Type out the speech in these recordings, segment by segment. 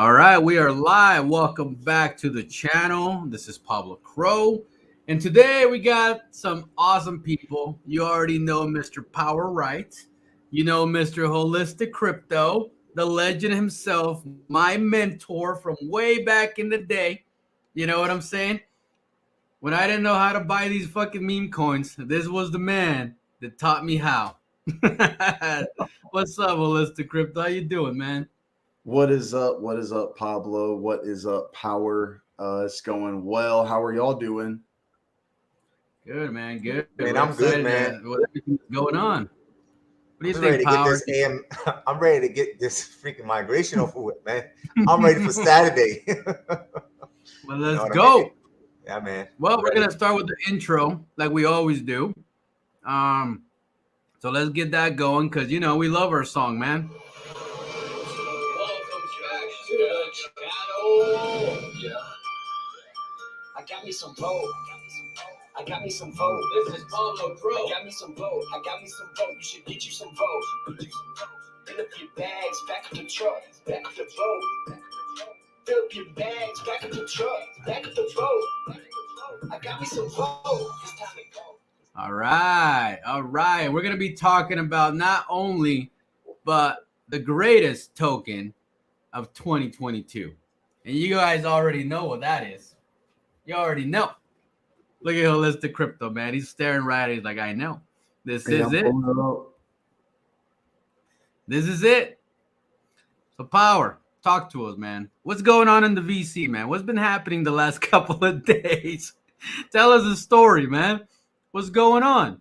All right, we are live. Welcome back to the channel. This is Pablo Crow. And today we got some awesome people. You already know Mr. Power Right. You know Mr. Holistic Crypto, the legend himself, my mentor from way back in the day. You know what I'm saying? When I didn't know how to buy these fucking meme coins, this was the man that taught me how. What's up, Holistic Crypto? How you doing, man? What is up? What is up, Pablo? What is up, Power? It's going well. How are y'all doing? Good, man. Good. Man, We're I'm good, excited man. what everything's going on. What do I'm you just think, ready to get Power? this AM. I'm ready to get this freaking migration over with, man. I'm ready for Saturday. Well, You know let's what I mean? go. Yeah, man. Well, I'm we're ready. gonna start with the intro, like we always do. Um, so let's get that going, cause we love our song, man. Welcome back to the channel. Yeah. I got me some vote. I got me some vote. This is Pablo Pro. I got me some vote. I got me some vote. You should get you some vote. Fill up your bags, back up the truck, back up the boat. Fill up your bags, back up the truck, back up the boat. I got me some vote. It's time to go. All right. We're gonna be talking about not only, but the greatest token of 2022, and you guys already know what that is. You already know. Look at Holistic Crypto, man. He's staring right at it like, I know. This Yeah, is I'm it. pulling it up. This is it. So, Power, talk to us, man. What's going on in the VC, man? What's been happening the last couple of days? Tell us a story, man. What's going on?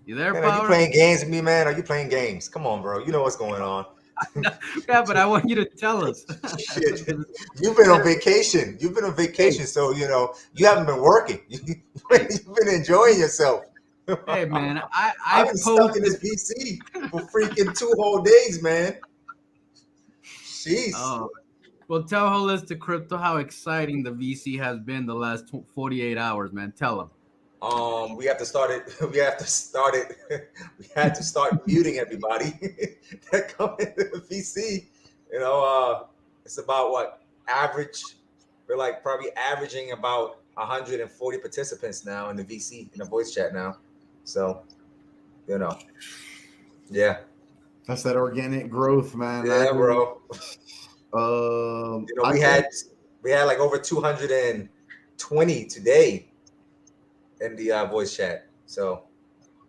You there, Man, are you Power? playing games with me, man? Are you playing games? Come on, bro. You know what's going on. Yeah, but I want you to tell us. Shit. You've been on vacation. You've been on vacation, so you haven't been working. You've been enjoying yourself. Hey, man, I I've been stuck in posted. this PC for freaking 2 whole days, man. Jeez. Oh, well, tell Holistic Crypto how exciting the VC has been the last 48 hours, man. Tell them. We have to start it. We have to start it. We had to start muting everybody that come into the VC. It's about what average. We're like probably averaging about 140 participants now in the VC in the voice chat now. So, you know, yeah, That's that organic growth, man. yeah, bro. I We can't. had like over 220 today in the voice chat. So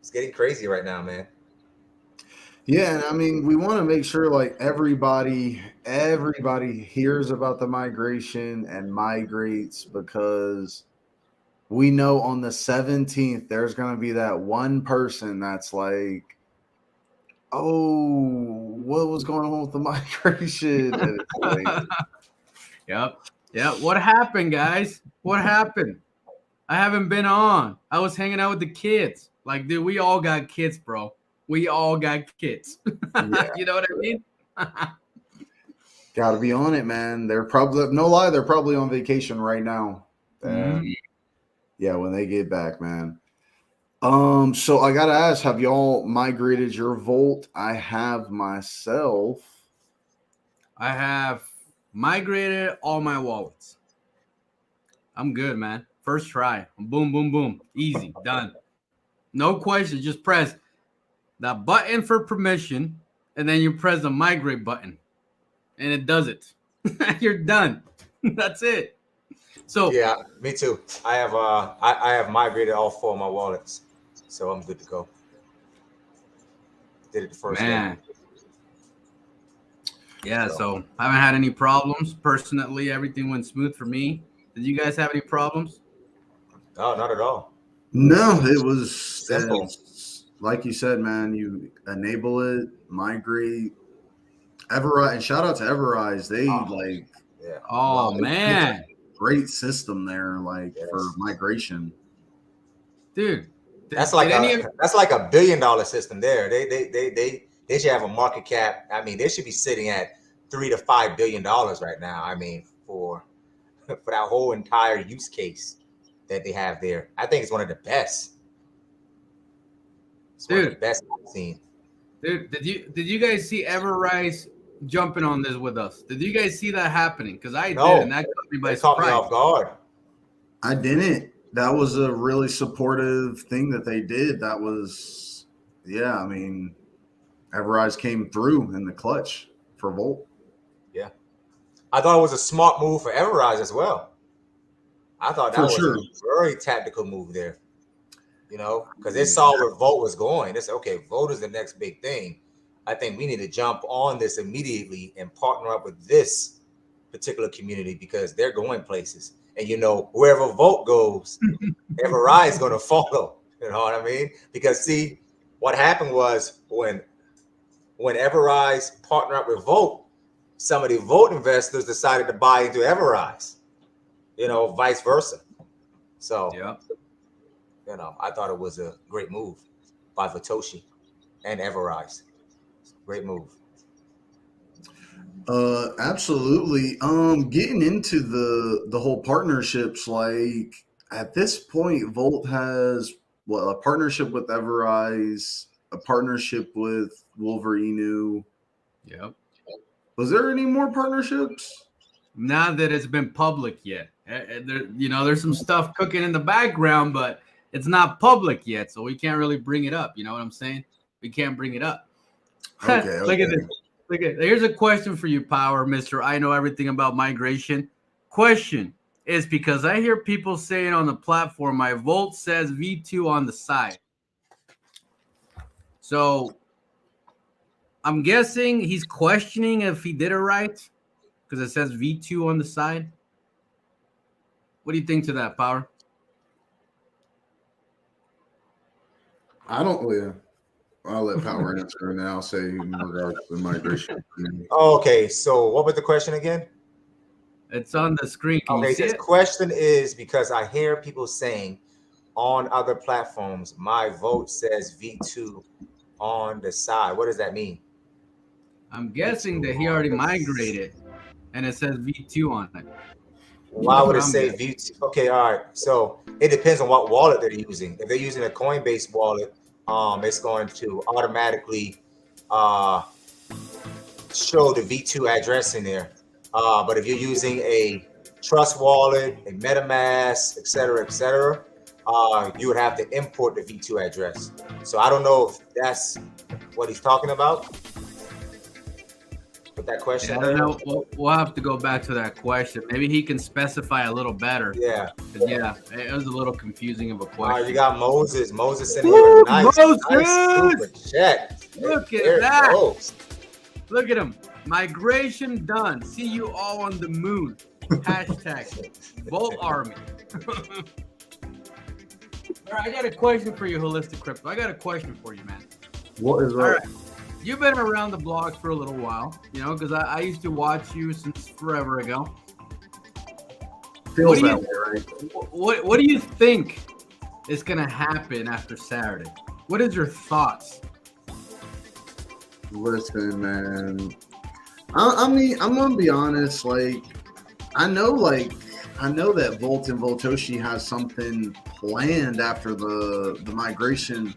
it's getting crazy right now, man. Yeah, and I mean, we want to make sure like everybody hears about the migration and migrates because we know on the 17th there's going to be that one person that's like, oh, what was going on with the migration? And it's like, Yep. What happened, guys? What happened? I haven't been on. I was hanging out with the kids. Like, dude, we all got kids, bro. We all got kids. yeah, You know what I mean? got to be on it, man. They're probably, no lie, they're probably on vacation right now. And yeah, when they get back, man. So I gotta ask, have y'all migrated your Volt? I have myself. I have migrated all my wallets. I'm good, man. First try. Boom, boom, boom. Easy. Done. No question. Just press that button for permission, and then you press the migrate button, and it does it. You're done. That's it. So Yeah, me too. I have migrated all 4 of my wallets, so I'm good to go. Did it the first day. man, yeah. So I haven't had any problems personally. Everything went smooth for me. Did you guys have any problems? No, not at all. No, it was Simple. like you said, man. You enable it, migrate. Everrise, and shout out to Everrise. They like Yeah. Oh they built a man, great system there, like for Yes. migration. dude. That's Did like any of a $1 billion system there. They should have a market cap. I mean, they should be sitting at $3 to $5 billion right now. I mean, for that whole entire use case that they have there. I think it's one of the best. It's one of the dude? best I've seen. Dude, did you guys see Everrise jumping on this with us? Did you guys see that happening? Because I did, No, and that caught me by they caught me surprise. off guard. I didn't. That was a really supportive thing that they did. That was, yeah. I mean, Everrise came through in the clutch for Volt. Yeah, I thought it was a smart move for Everrise as well. I thought that For was sure. a very tactical move there. You know, because they saw where Volt was going. They said, okay, Volt is the next big thing. I think we need to jump on this immediately and partner up with this particular community because they're going places. And you know, wherever Volt goes, Everrise is going to follow. You know what I mean? Because see, what happened was when Everrise partnered up with Volt, some of the Volt investors decided to buy into Everrise. You know, vice versa. So Yeah. you know, I thought it was a great move by Vitoshi and Everrise. Great move. Absolutely. Getting into the whole partnerships, like at this point, Volt has a partnership with Everrise, a partnership with Wolverine. Yep. Was there any more partnerships? Not that it's been public yet. There's some stuff cooking in the background, but it's not public yet, so we can't really bring it up. You know what I'm saying? We can't bring it up. Okay. Look at this. Here's a question for you, Power, Mister. I know everything about migration. Question is because I hear people saying on the platform, my Volt says V2 on the side. So I'm guessing he's questioning if he did it right because it says V2 on the side. What do you think to that, Power? I don't. Yeah. I'll let Power answer, and then I'll say in regards to the migration. Okay, so what was the question again? It's on the screen. Can you see this it? question is because I hear people saying on other platforms, my vote says V2 on the side. What does that mean? I'm guessing that he already migrated, and it says V2 on it. Why would it say V2? Okay, all right. So it depends on what wallet they're using. If they're using a Coinbase wallet, it's going to automatically show the V2 address in there. But if you're using a Trust wallet, a MetaMask, et cetera, you would have to import the V2 address. So I don't know if that's what he's talking about. With that question, I don't know. We'll have to go back to that question. Maybe he can specify a little better. Yeah. Yeah, it was a little confusing of a question. You got Moses. Moses in here. Nice. Moses! Nice super chat. Look at that. Look at him. Migration done. See you all on the moon. Hashtag Volt Army. All right, I got a question for you, Holistic Crypto. I got a question for you, man. What is that? All right. You've been around the block for a little while, you know, because I used to watch you since forever ago. Feels that way, right? What do you think is going to happen after Saturday? What is your thoughts? Listen, man. I mean, I'm gonna be honest. I know that Volt and Voltoshi has something planned after the migration.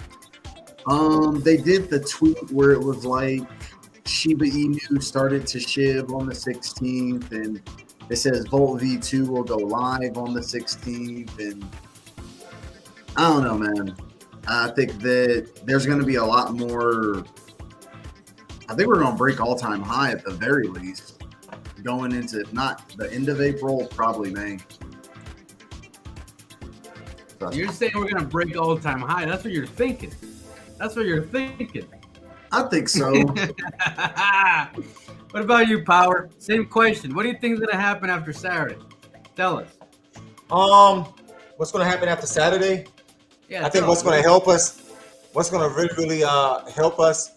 They did the tweet where it was like Shiba Inu started to shiv on the 16th, and it says Volt V2 will go live on the 16th, and I don't know, man. I think that there's going to be a lot more. I think we're going to break all-time high at the very least, going into, if not the end of April, probably May. You're saying we're going to break all-time high. That's what you're thinking. That's what you're thinking. I think so. What about you, Power? Same question. What do you think is going to happen after Saturday? Tell us. What's going to happen after Saturday? Yeah, I think what's going to help us, what's going to really help us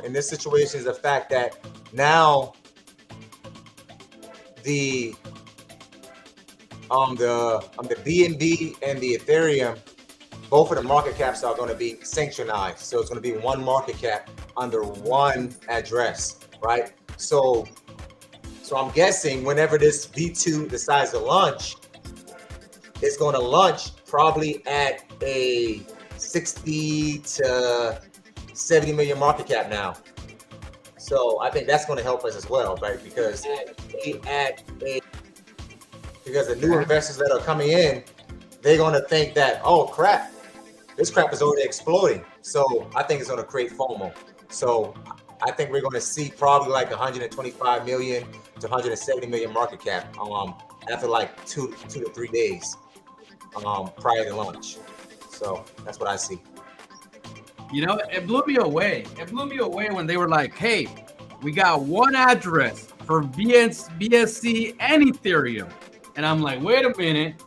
in this situation is the fact that now the BNB and the Ethereum, both of the market caps are going to be synchronized. So it's going to be one market cap under one address, right? So I'm guessing whenever this V2 decides to launch, it's going to launch probably at a 60 to 70 million market cap now. So I think that's going to help us as well, right? Because because the new investors that are coming in, they're going to think that, oh crap, this crap is already exploding. So I think it's going to create FOMO. So I think we're going to see probably like 125 million to 170 million market cap after like 2 to 3 days prior to launch. So that's what I see. You know, it blew me away. It blew me away when they were like, hey, we got one address for BSC and Ethereum. And I'm like, wait a minute.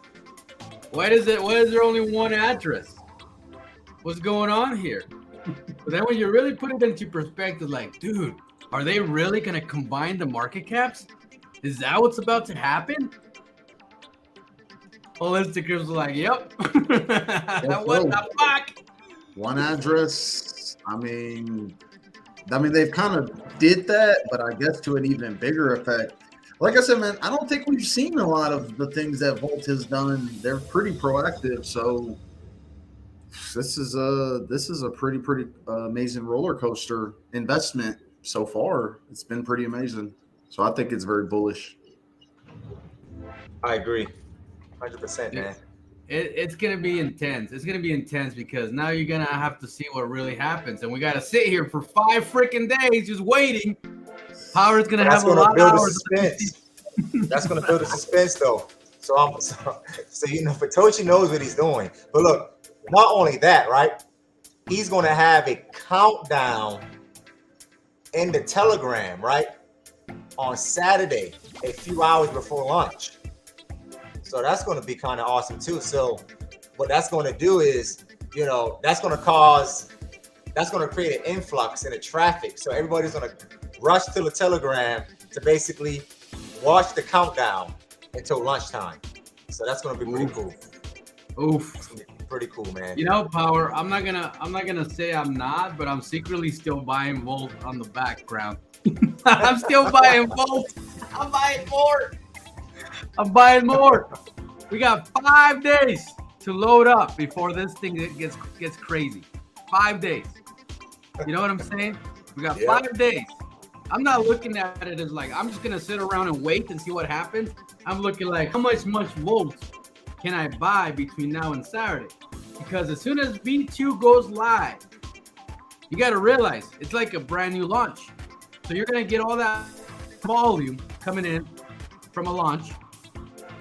Why is there only one address? What's going on here? But then when you really put it into perspective, like, dude, are they really going to combine the market caps? Is that what's about to happen? Holistic was like, yep. What the fuck? One address. I mean, they've kind of did that, but I guess to an even bigger effect. Like I said, man, I don't think we've seen a lot of the things that Volt has done. They're pretty proactive, so this is a pretty amazing roller coaster investment so far. It's been pretty amazing, so I think it's very bullish. I agree, 100%, man. It's gonna be intense. It's gonna be intense because now you're gonna have to see what really happens, and we gotta sit here for 5 freaking days just waiting. Power's gonna have a lot of hours. That's gonna build a suspense, though. So you know, Fatoshi knows what he's doing. But look, not only that, right? He's gonna have a countdown in the Telegram, right, on Saturday, a few hours before lunch. So that's going to be kind of awesome too. So what that's going to do is, you know, that's going to create an influx in the traffic. So everybody's going to rush to the Telegram to basically watch the countdown until lunchtime. So that's going to be pretty cool. Oof. It's gonna be pretty cool, man. You know, Power, I'm not gonna say I'm not, but I'm secretly still buying Volt on the background. I'm still buying Volt. I'm buying more. I'm buying more. We got 5 days to load up before this thing gets crazy. 5 days. You know what I'm saying? We got 5 days. I'm not looking at it as like I'm just gonna sit around and wait and see what happens. I'm looking like how much Volt can I buy between now and Saturday? Because as soon as V2 goes live, you got to realize it's like a brand new launch. So you're gonna get all that volume coming in from a launch.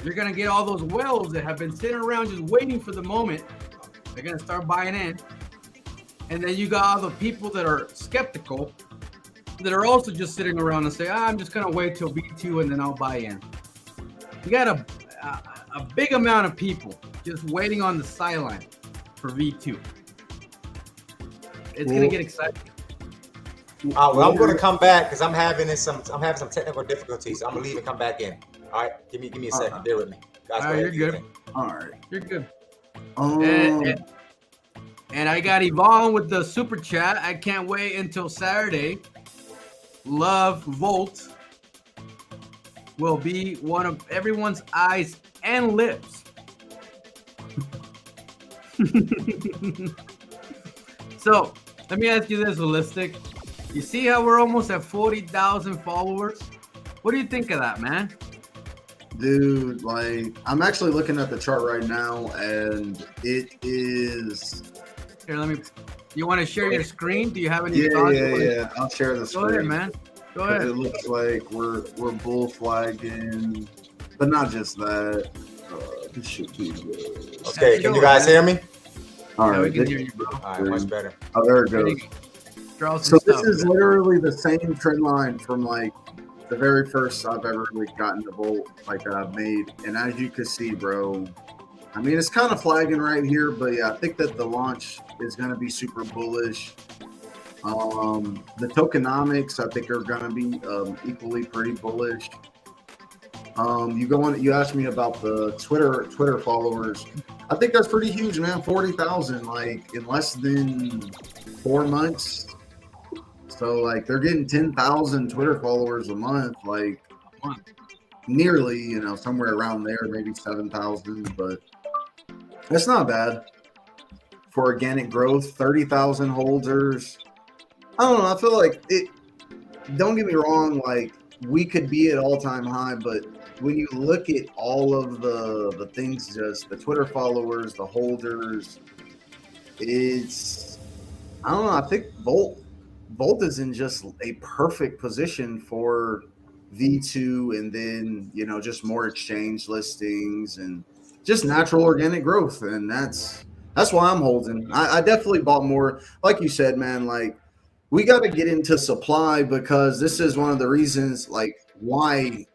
You're going to get all those whales that have been sitting around just waiting for the moment. They're going to start buying in. And then you got all the people that are skeptical that are also just sitting around and say, I'm just going to wait till V2 and then I'll buy in. You got a big amount of people just waiting on the sideline for V2. It's going to get exciting. Well, I'm going to come back because I'm having some technical difficulties. I'm going to leave and come back in. All right, give me a second. Bear with me, guys. All right, you're good. All right, you're good. And I got Yvonne with the super chat. I can't wait until Saturday. Love Volt will be one of everyone's eyes and lips. So let me ask you this, Holistic. You see how we're almost at 40,000 followers? What do you think of that, man? Dude, like, I'm actually looking at the chart right now, and it is. Here, let me. You want to share your screen? Do you have any thoughts? Yeah. I'll share the screen. Go ahead, man. Go ahead. It looks like we're bull flagging, but not just that. This should be good. Okay, can you guys hear me? All right, we can hear you, bro. All right, much better. Oh, there it goes. So this is literally the same trend line from like the very first I've ever really gotten the Volt like that I've made. And as you can see, bro, I mean, it's kind of flagging right here, but yeah, I think that the launch is going to be super bullish. The tokenomics, I think, are going to be equally pretty bullish. You asked me about the Twitter followers. I think that's pretty huge, man. 40,000, like in less than 4 months. So like they're getting 10,000 Twitter followers a month, like nearly, you know, somewhere around there, maybe 7,000, but that's not bad for organic growth. 30,000 holders. I don't know. I feel like it. Don't get me wrong. Like we could be at all-time high, but when you look at all of the things, just the Twitter followers, the holders, it's I don't know. I think Volt is in just a perfect position for V2, and then just more exchange listings and just natural organic growth, and that's why I'm holding. I definitely bought more, like you said, man. Like we got to get into supply because this is one of the reasons, like why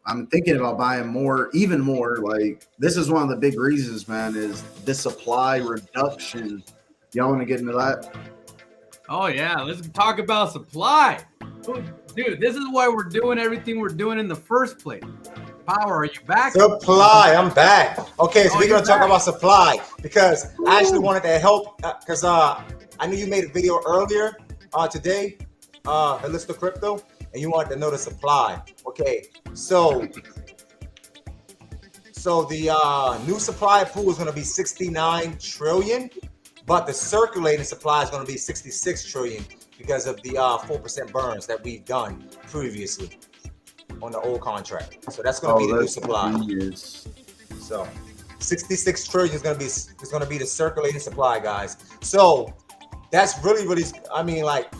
I'm thinking about buying more, even more. Like this is one of the big reasons, man, is the supply reduction. Y'all want to get into that? Oh yeah, let's talk about supply. Dude, this is why we're doing everything we're doing in the first place. Power, are you back? Supply, I'm back. Okay, so we're gonna talk back. about supply because I actually wanted to help because I knew you made a video earlier today, Holistic Crypto, and you wanted to know the supply. Okay, so the new supply pool is gonna be 69 trillion, but the circulating supply is gonna be 66 trillion because of the 4% burns that we've done previously on the old contract. So that's going to be the new supply. Genius. So 66 trillion is going to be the circulating supply, guys. So that's really, I mean, like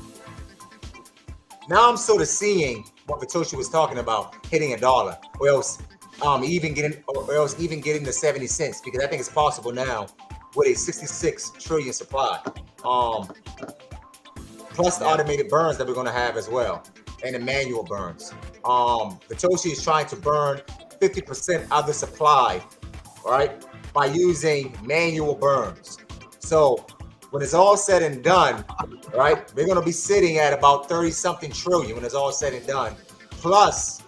now I'm sort of seeing what Vitoshi was talking about, hitting $1, or else even getting the 70 cents, because I think it's possible now with a 66 trillion supply. Plus the automated burns that we're going to have as well, and the manual burns. Vitoshi is trying to burn 50% of the supply, right, by using manual burns. So when it's all said and done, right, we're going to be sitting at about 30-something trillion when it's all said and done. Plus,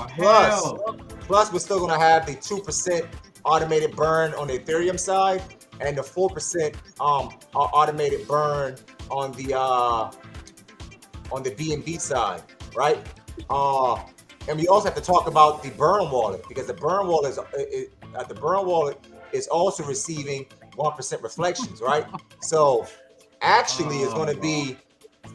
we're still going to have the 2% automated burn on the Ethereum side and the 4% automated burn on the BNB side, right? And we also have to talk about the burn wallet, because the burn wallet is also receiving 1% reflections, right? So actually, it's going to be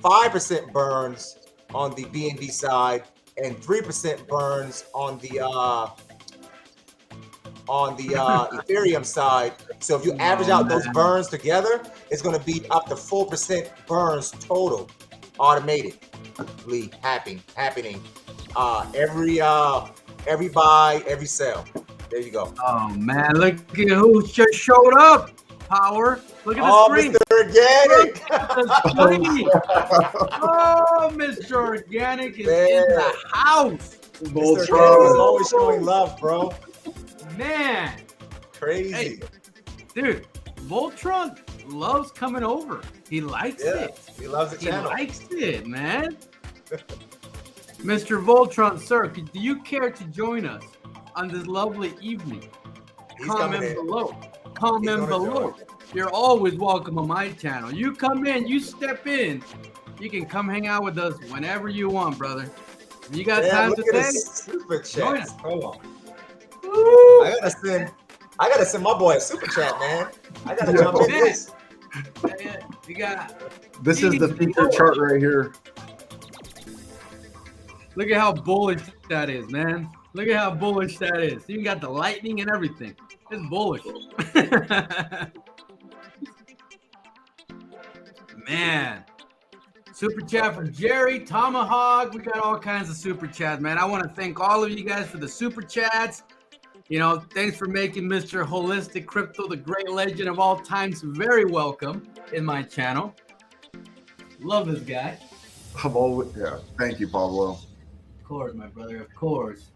5% burns on the BNB side and 3% burns on the Ethereum side. So if you average out those burns together, it's going to be up to 4% burns total, automatedly happening. Every buy, every sell. There you go. Oh man, look at who just showed up. Power. Look at the screen. Mr. Organic. Oh, Mr. Organic is in the house. Mr. Organic is always showing love, bro. Man. Crazy. Hey, dude, Voltron loves coming over. He likes it. He loves the channel. He likes it, man. Mr. Voltron, sir, do you care to join us on this lovely evening? Comment below. Comment below. You're always welcome on my channel. You come in, you step in. You can come hang out with us whenever you want, brother. If you got time today, super join us. chat. Hold on. I gotta send my boy a super chat, man. I gotta jump in this. You got. This is the feature chart right here. Look at how bullish that is, man. Look at how bullish that is. You got the lightning and everything. It's bullish. Man. Super chat from Jerry, Tomahawk. We got all kinds of super chats, man. I want to thank all of you guys for the super chats. You know, thanks for making Mr. Holistic Crypto, the great legend of all times, very welcome in my channel. Love this guy. Thank you, Pablo. Of course, my brother, of course.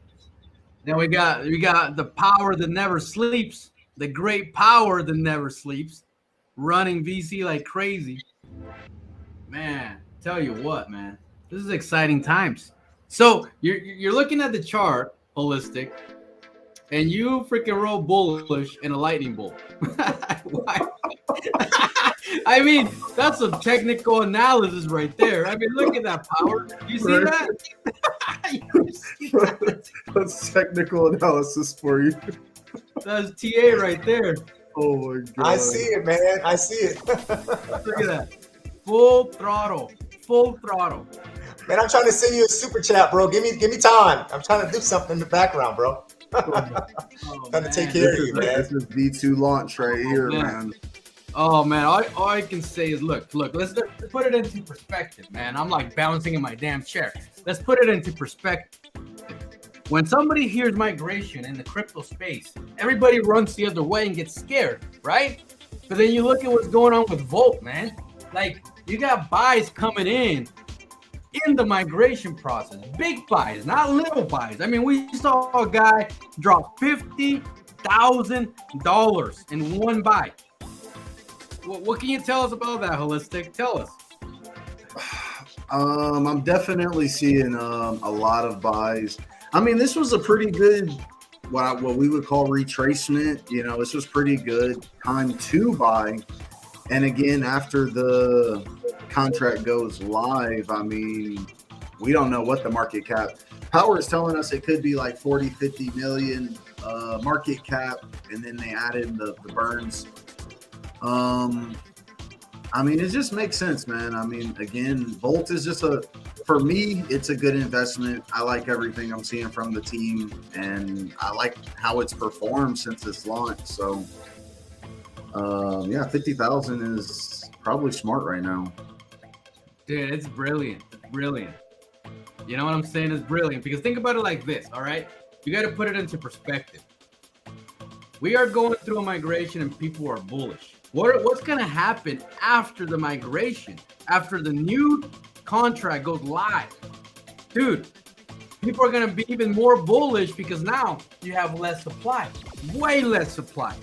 Then we got the power that never sleeps, the great power that never sleeps, running VC like crazy. Man, tell you what, man, this is exciting times. So you're looking at the chart, Holistic, and you freaking roll bullish in a lightning bolt. Why? I mean, that's some technical analysis right there. I mean, look at that power. You see that? You see that? That's technical analysis for you. That's TA right there. Oh my god. I see it, man. I see it. Look at that. full throttle, full throttle. Man, I'm trying to send you a super chat, bro. Give me time. I'm trying to do something in the background, bro. Oh, Trying to take care of you, man. This is V2 launch right here, man. Oh man, all I can say is look. Let's put it into perspective, man. I'm like bouncing in my damn chair. Let's put it into perspective. When somebody hears migration in the crypto space, everybody runs the other way and gets scared, right? But then you look at what's going on with Volt, man. Like you got buys coming in the migration process, big buys, not little buys. I mean, we saw a guy drop $50,000 in one buy. What can you tell us about that, Holistic? Tell us. I'm definitely seeing a lot of buys. I mean, this was a pretty good, what we would call retracement. You know, this was pretty good time to buy. And again, after the contract goes live, I mean, we don't know what the market cap. Power is telling us it could be like 40, 50 million market cap, and then they added the burns. I mean, it just makes sense, man. I mean, again, Volt is just for me, it's a good investment. I like everything I'm seeing from the team, and I like how it's performed since its launch. So, yeah, 50,000 is probably smart right now. Dude, it's brilliant. Brilliant. You know what I'm saying? It's brilliant because think about it like this, all right? You got to put it into perspective. We are going through a migration and people are bullish. What's going to happen after the migration, after the new contract goes live? Dude, people are going to be even more bullish because now you have less supply, way less supply,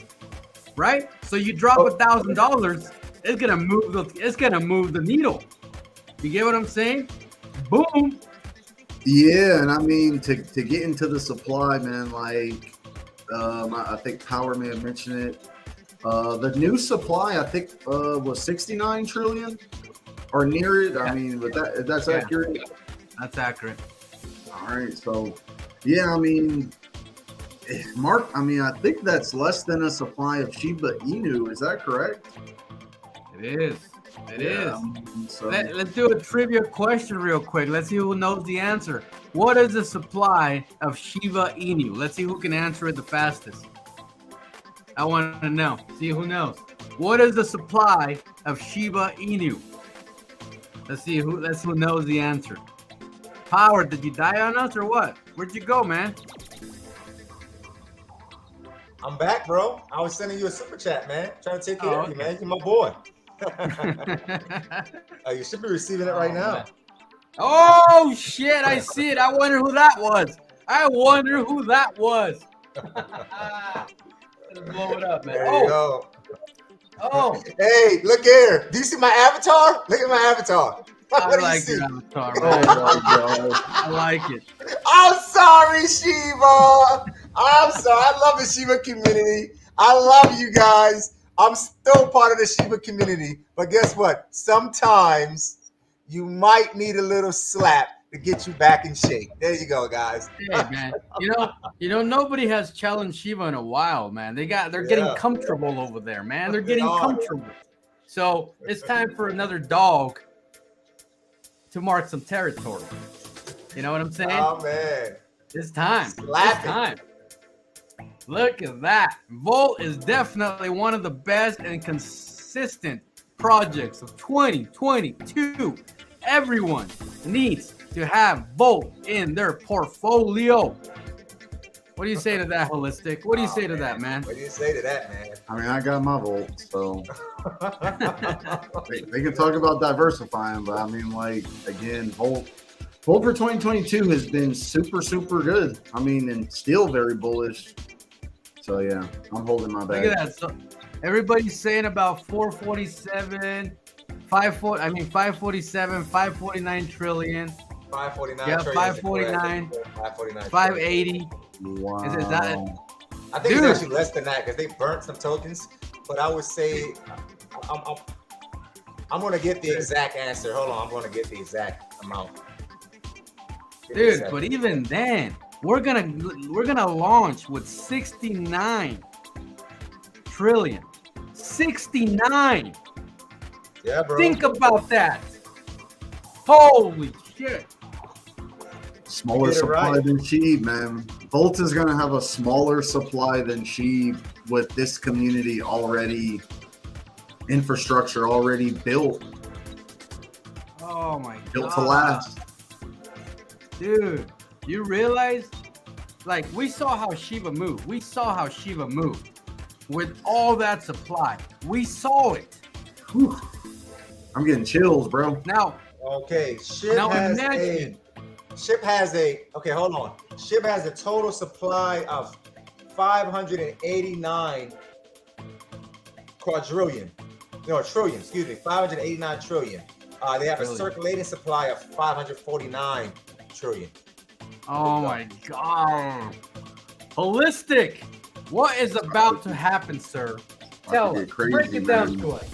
right? So you drop $1,000, it's going to move the needle. You get what I'm saying? Boom. Yeah, and I mean, to get into the supply, man, like, I think Power may have mentioned it. The new supply, I think, was 69 trillion or near it. Yeah. I mean, but that's accurate. That's accurate. All right. So, yeah, I mean, Mark, I mean, I think that's less than a supply of Shiba Inu. Is that correct? It is. It is. So. Let's do a trivia question real quick. Let's see who knows the answer. What is the supply of Shiba Inu? Let's see who can answer it the fastest. I want to know. See who knows. What is the supply of Shiba Inu? Let's see who knows the answer. Power, did you die on us or what? Where'd you go, man? I'm back, bro. I was sending you a super chat, man. Trying to take care of you, man. You're my boy. You should be receiving it right now. Man. Oh shit! I see it. I wonder who that was. Let's blow it up, man. There you go. Oh. Hey, look here. Do you see my avatar? Look at my avatar. I like your avatar, man. I like it. I'm sorry, Shiba. I'm sorry. I love the Shiba community. I love you guys. I'm still part of the Shiba community. But guess what? Sometimes you might need a little slap to get you back in shape. There you go, guys. Hey, man. You know, nobody has challenged Shiba in a while, man. They're getting comfortable over there, man. They're getting comfortable. So it's time for another dog to mark some territory. You know what I'm saying? Oh man. It's time. It's time. Look at that. Volt is definitely one of the best and consistent projects of 2022. Everyone needs to have Volt in their portfolio. What do you say to that, Holistic? What do you say to that, man? What do you say to that, man? I mean, I got my Volt, so they can talk about diversifying, but I mean, like, again, Volt for 2022 has been super, super good. I mean, and still very bullish. So yeah, I'm holding my bag. Look at that. So everybody's saying about 447, 547, 549 trillion. 549. Yeah, 549. 580. Wow. Is it that? I think it's actually less than that because they burnt some tokens. But I would say I'm gonna get the exact answer. Hold on, I'm gonna get the exact amount. Dude, but even then, we're gonna launch with 69 trillion. 69. Yeah, bro. Think about that. Holy shit. Smaller Get it supply right. than Sheeb, man. Volt is going to have a smaller supply than Sheeb with this community already, infrastructure already built Oh my to god. last. Dude, you realize? Like, we saw how Shiva moved. We saw how Shiva moved. With all that supply. We saw it. Whew. I'm getting chills, bro. Now, Okay, now imagine. Ship has a okay, hold on. Ship has a total supply of 589 quadrillion. No, trillion, excuse me, 589 trillion. They have a Trillion. circulating supply of 549 trillion. Oh my god. Holistic. What is about to happen, sir? Tell to us. get crazy, Break it down man. to us.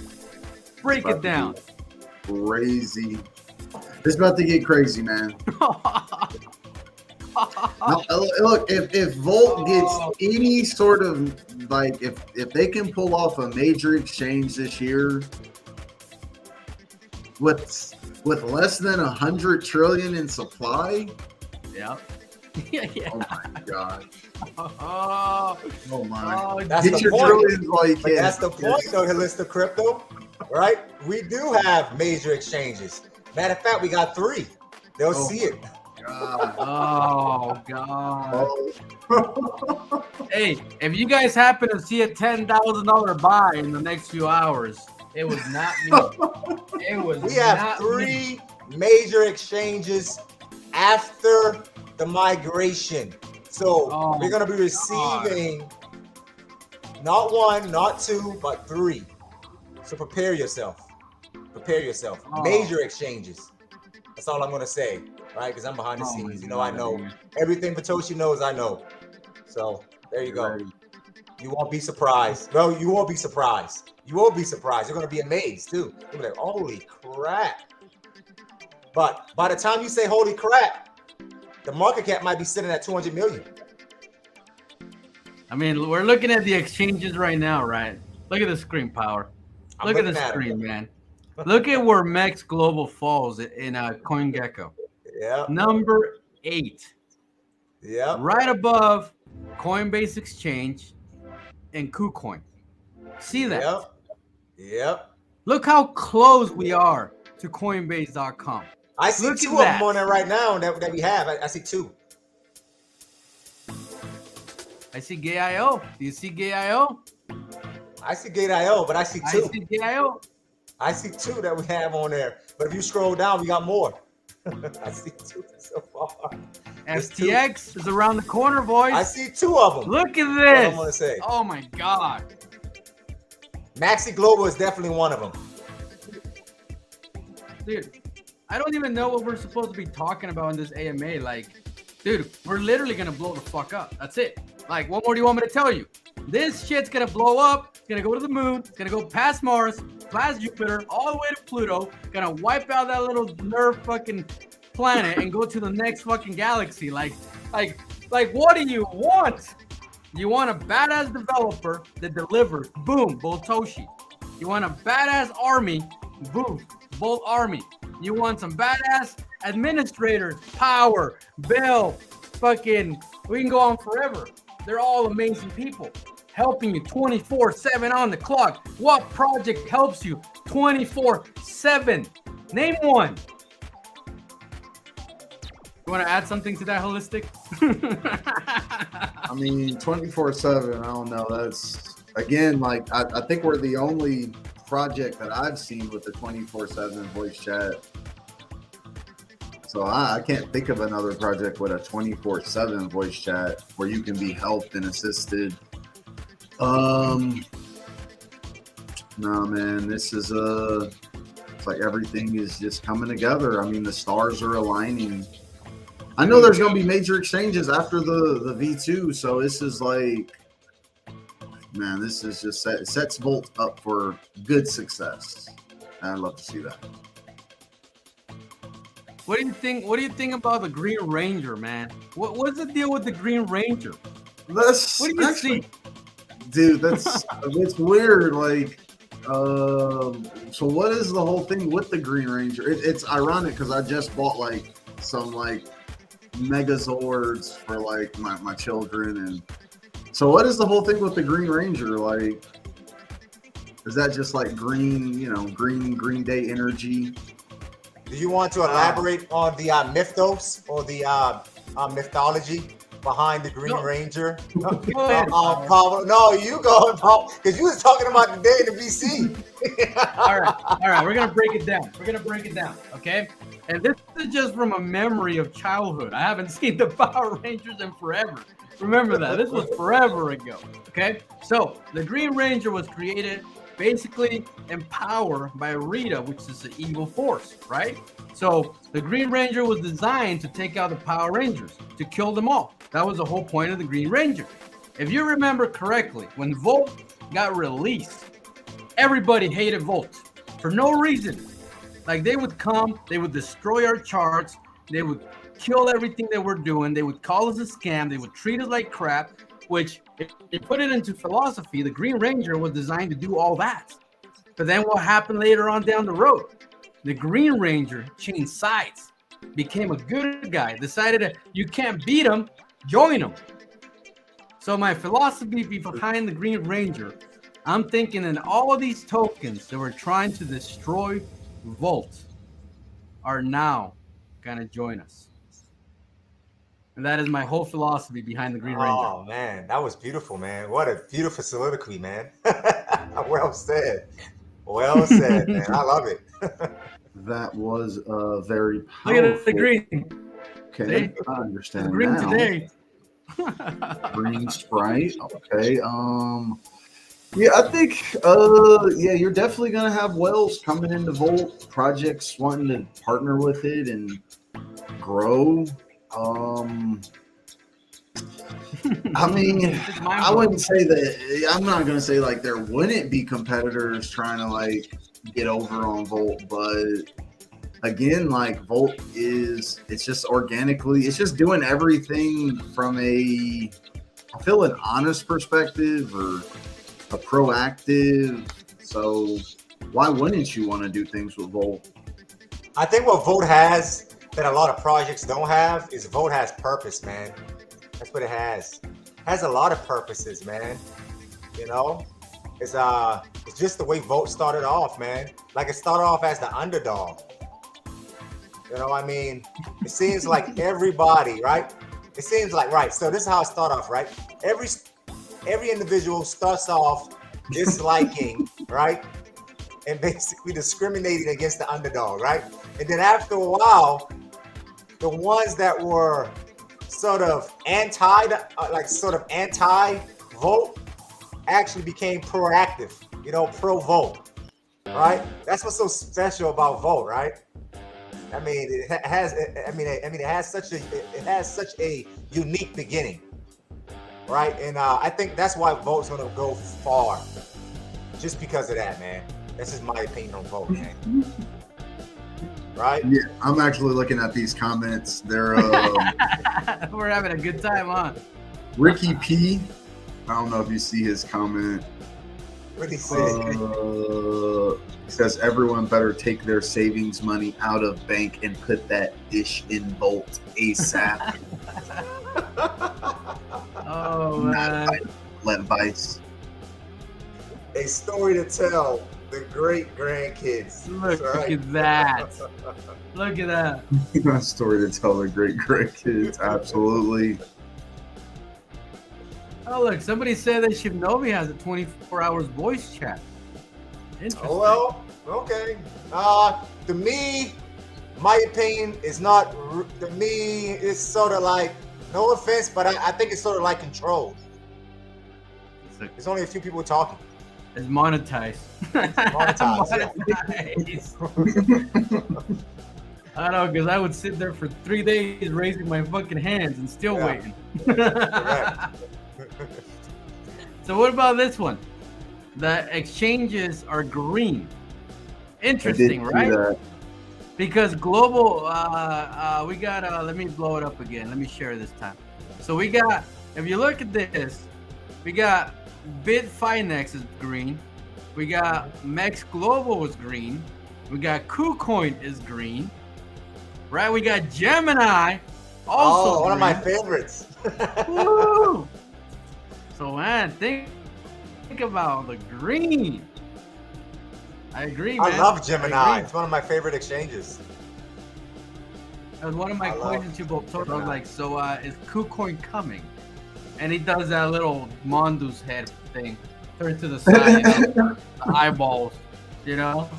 Break About it to down. Crazy. It's about to get crazy, man. Now, look, if Volt gets any sort of like, if they can pull off a major exchange this year with less than 100 trillion in supply, Yeah. Yeah. oh my god, Oh, oh my, oh, That's get the your point. trillions like But that's the point, though, Holistic Crypto, right? We do have major exchanges. Matter of fact, we got 3. They'll Oh see it. God. oh god. Oh. Hey, if you guys happen to see a $10,000 buy in the next few hours, it was not me. It was We have not 3 major exchanges after the migration. So Oh, we're going to be receiving not 1, not 2, but 3. So prepare yourself. Prepare yourself. Oh. Major exchanges. That's all I'm going to say, right? Because I'm behind the Oh, scenes. my You know, I God, know dude. everything Patoshi knows. I know. So there you go. Right. You won't be surprised. No, you won't be surprised. You won't be surprised. You're going to be amazed too. You'll be like, holy crap. But by the time you say holy crap, the market cap might be sitting at 200 million. I mean, we're looking at the exchanges right now, right? Look at the screen, Power. I'm Look at the looking at 'em. screen, man. Look at where Mex Global falls in CoinGecko. Yeah. Number 8. Yeah. Right above Coinbase Exchange and KuCoin. See that? Yep. Yep. Look how close we are to Coinbase.com. I see Look 2 at of that. them on there right now that we have. I see 2. I see Gay.io. Do you see Gay.io? I see Gate.io, but I see 2. I see Gay.io. I see 2 that we have on there. But if you scroll down, we got more. I see 2 so far. There's 2. FTX is around the corner, boys. I see 2 of them. Look at That's all I'm this. gonna say. Oh my God. Maxi Global is definitely one of them. Dude, I don't even know what we're supposed to be talking about in this AMA. Like, dude, we're literally going to blow the fuck up. That's it. Like, what more do you want me to tell you? This shit's going to blow up. It's going to go to the moon. It's going to go past Mars, past Jupiter, all the way to Pluto. Going to wipe out that little nerve fucking planet and go to the next fucking galaxy. Like, what do you want? You want a badass developer that delivers. Boom, Boltoshi. You want a badass army. Boom, Bolt Army. You want some badass administrators. Power, Bill, fucking, we can go on forever. They're all amazing people. Helping you 24/7 on the clock. What project helps you 24/7? Name one. You want to add something to that, Holistic? I mean, 24/7. I don't know. That's again, like I think we're the only project that I've seen with the 24/7 voice chat. So I can't think of another project with a 24/7 voice chat where you can be helped and assisted. No, man, this is it's like everything is just coming together. I mean, the stars are aligning. I know there's going to be major exchanges after the V2, so this is like, man, this is just sets Volt up for good success. And I'd love to see that. What do you think? What do you think about the Green Ranger, man? What's the deal with the Green Ranger? That's What do you see? dude. That's it's weird. Like, So what is the whole thing with the Green Ranger? It's ironic because I just bought like some like Megazords for like my children, and so what is the whole thing with the Green Ranger? Like, is that just like green, Green Day energy? Do you want to elaborate on the mythos or the mythology behind the Green Ranger? Pablo, no, you go, because you was talking about the day in the VC. All right, we're gonna break it down. Okay, and this is just from a memory of childhood. I haven't seen the Power Rangers in forever. Remember that this was forever ago. Okay, so the Green Ranger was created basically in power by Rita, which is the evil force, right? So the Green Ranger was designed to take out the Power Rangers, to kill them all. That was the whole point of the Green Ranger. If you remember correctly, when Volt got released, everybody hated Volt for no reason. Like, they would come, they would destroy our charts, they would kill everything that we're doing, they would call us a scam, they would treat us like crap, which, if you put it into philosophy, the Green Ranger was designed to do all that. But then what happened later on down the road? The Green Ranger changed sides, became a good guy, decided that you can't beat him, join him. So my philosophy behind the Green Ranger, I'm thinking in all of these tokens that were trying to destroy Volt are now gonna join us. And that is my whole philosophy behind the Green Ranger. Oh man, that was beautiful, man. What a beautiful soliloquy, man. Well said. Well said, man. I love it. That was very powerful. Look at the green. Okay, See? I understand It's green now. today. Green Sprite. Okay. Yeah, I think yeah, you're definitely gonna have Wells coming into Volt, projects wanting to partner with it and grow. I mean, I wouldn't say that. I'm not gonna say like there wouldn't be competitors trying to like get over on Volt, but again, like Volt it's just organically, it's just doing everything from I feel an honest perspective or a proactive. So why wouldn't you want to do things with Volt? I think what Volt has that a lot of projects don't have is Volt has purpose, man. That's what it has. It has a lot of purposes, man. You know, it's just the way Volt started off, man. Like, it started off as the underdog. You know, I mean, it seems like everybody, right? It seems like, right. So this is how it started off, right? Every individual starts off disliking, right? And basically discriminating against the underdog, right? And then after a while, the ones that were sort of anti-Volt actually became proactive, pro-Volt, right? That's what's so special about Volt, right? I mean, it has such a unique beginning, right? And I think that's why Volt's gonna go far, just because of that, man. That's just my opinion on Volt, man. Right? Yeah, I'm actually looking at these comments. They're We're having a good time, huh? Ricky P. I don't know if you see his comment. What did he say? He says everyone better take their savings money out of bank and put that dish in Volt ASAP. Oh man. Let Vice. A story to tell the great grandkids. Look right? at that. Look at that. A story to tell the great grandkids. Absolutely. Oh, look, somebody said that Shinobi has a 24 hours voice chat. Interesting. Oh, well, okay. To me, my opinion is not, to me, it's sort of like, no offense, but I think it's sort of like controlled. There's only a few people talking. It's monetized. Monetized. I don't know, because I would sit there for 3 days raising my fucking hands and still waiting. So what about this one? The exchanges are green. Interesting, right? Because global, we got, let me blow it up again. Let me share this time. So we got, if you look at this, we got Bitfinex is green. We got Mex Global is green. We got KuCoin is green. Right? We got Gemini also one of my green. favorites. Woo! So man, think about the green. I agree, man. I love Gemini. I agree. It's one of my favorite exchanges. That was one of my I love questions to both. I was Gemini. like, so is KuCoin coming? And he does that little Mondo's head thing, turn to the side, the eyeballs, you know?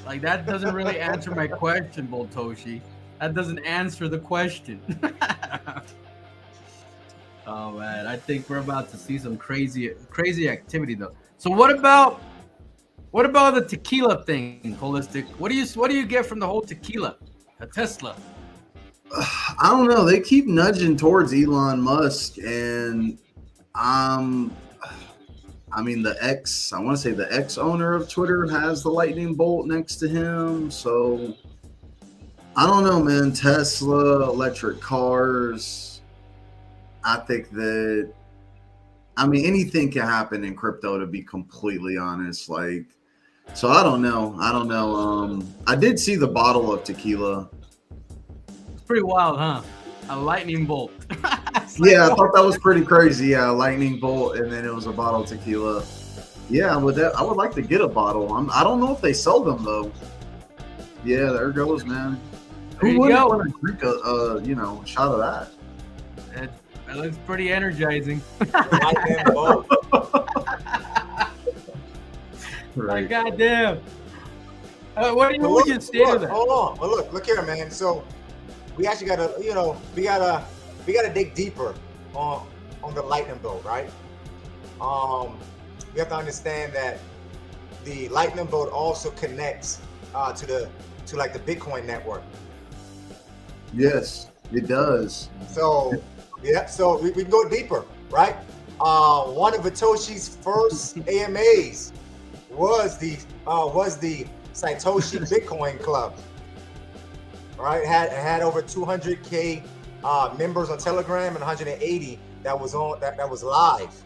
Like that doesn't really answer my question, Boltoshi. That doesn't answer the question. Oh man, I think we're about to see some crazy activity though. So what about the tequila thing, Holistic? What do you get from the whole tequila? A Tesla. I don't know. They keep nudging towards Elon Musk, and I mean the I want to say the ex-owner of Twitter has the lightning bolt next to him. So I don't know, man. Tesla, electric cars. I think that, I mean, anything can happen in crypto, to be completely honest. Like, so I don't know. I did see the bottle of tequila. It's pretty wild, huh? A lightning bolt. Yeah, I thought that was pretty crazy. Yeah, lightning bolt, and then it was a bottle of tequila. Yeah, I would like to get a bottle. I don't know if they sell them though. Yeah, there goes, man. There Who you wouldn't go. want to drink a shot of that? That looks pretty energizing. Lightning bolt. Like goddamn. What would you say to that? Hold on. Well, look here, man. So we actually gotta, we gotta dig deeper on the lightning bolt, right? We have to understand that the lightning bolt also connects to the Bitcoin network. Yes, it does. So yeah, so we can go deeper, right? One of Satoshi's first AMAs was the Satoshi Bitcoin Club. Right, had over 200K members on Telegram and 180 that was live,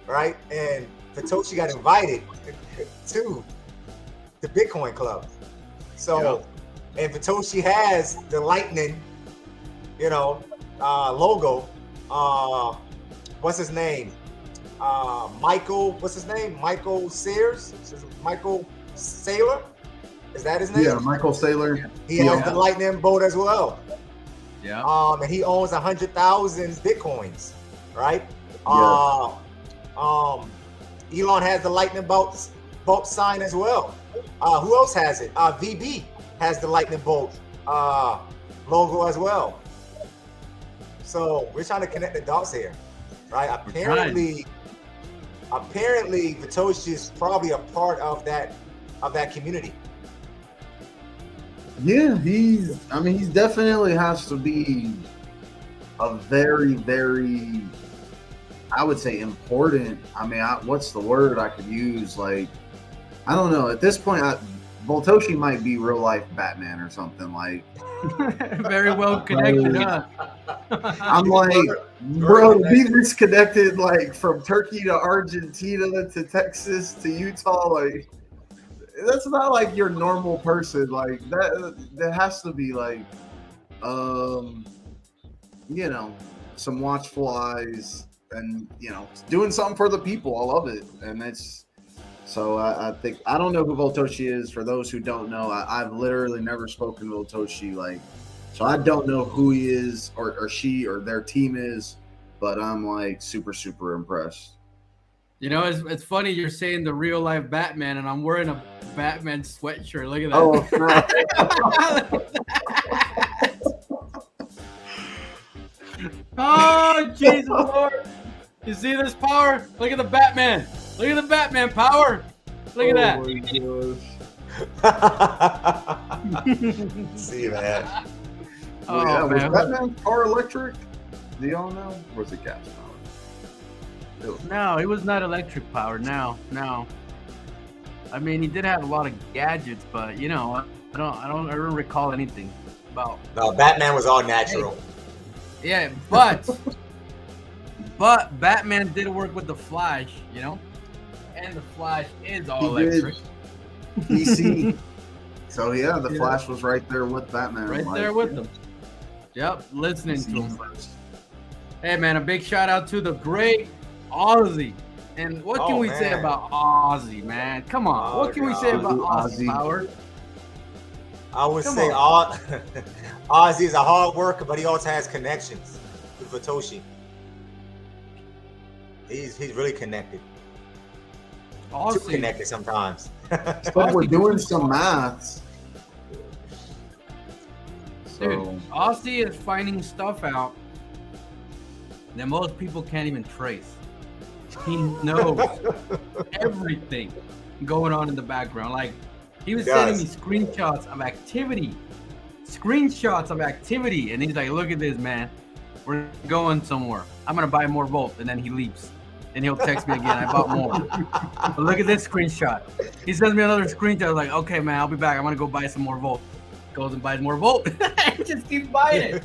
right? And Satoshi got invited to the Bitcoin Club. So, and Satoshi has the lightning, logo. What's his name? Michael. What's his name? Michael Sears. Michael Saylor. Is that his name? Yeah, Michael Saylor. He has the lightning bolt as well. Yeah. And he owns 100,000 Bitcoins, right? Yeah. Elon has the lightning bolt sign as well. Who else has it? VB has the lightning bolt logo as well. So we're trying to connect the dots here, right? Apparently, Satoshi is probably a part of that community. Yeah, he definitely has to be a very, very, I would say, important. I mean, what's the word I could use? Like, I don't know. At this point, Boltoshi might be real life Batman or something. Like, very well connected, huh? I'm like, bro, be disconnected like from Turkey to Argentina to Texas to Utah. Like, that's not like your normal person. Like that has to be like, some watchful eyes and doing something for the people. I love it, and it's so. I think I don't know who Boltoshi is. For those who don't know, I've literally never spoken to Boltoshi. Like, so I don't know who he is or she or their team is, but I'm like super, super impressed. It's funny you're saying the real life Batman, and I'm wearing a Batman sweatshirt. Look at that. Oh, crap. Oh, Jesus Lord. You see this power? Look at the Batman. Look at the Batman power. Look at that. See, man. Oh, yeah, was man. Batman's car electric? Do y'all know? Or was it gas powered? No, it was not electric powered. No. I mean, he did have a lot of gadgets, but I don't ever recall anything about. No, Batman was all natural. Yeah, but Batman did work with the Flash, And the Flash is all He electric. DC. So yeah, the Yeah. Flash was right there with Batman. Right like, there with them. Yep, listening DC to him. first. Hey man, a big shout out to the great Ozzy. And what can Oh, we say man. about Ozzy, man? Come on. Oh, What can we say about Ozzy, Ozzy. Power? I would Come say Ozzy is a hard worker, but he also has connections with Vitoshi. He's really connected. Too Ozzy. connected sometimes. So we're doing some maths. Dude, So Ozzy is finding stuff out that most people can't even trace. He knows everything going on in the background. Like, he was sending me screenshots of activity. And he's like, look at this, man. We're going somewhere. I'm going to buy more Volt. And then he leaves. And he'll text me again. I bought more. But look at this screenshot. He sends me another screenshot. I was like, okay, man, I'll be back. I'm going to go buy some more Volt. Goes and buys more Volt. He just keeps buying it.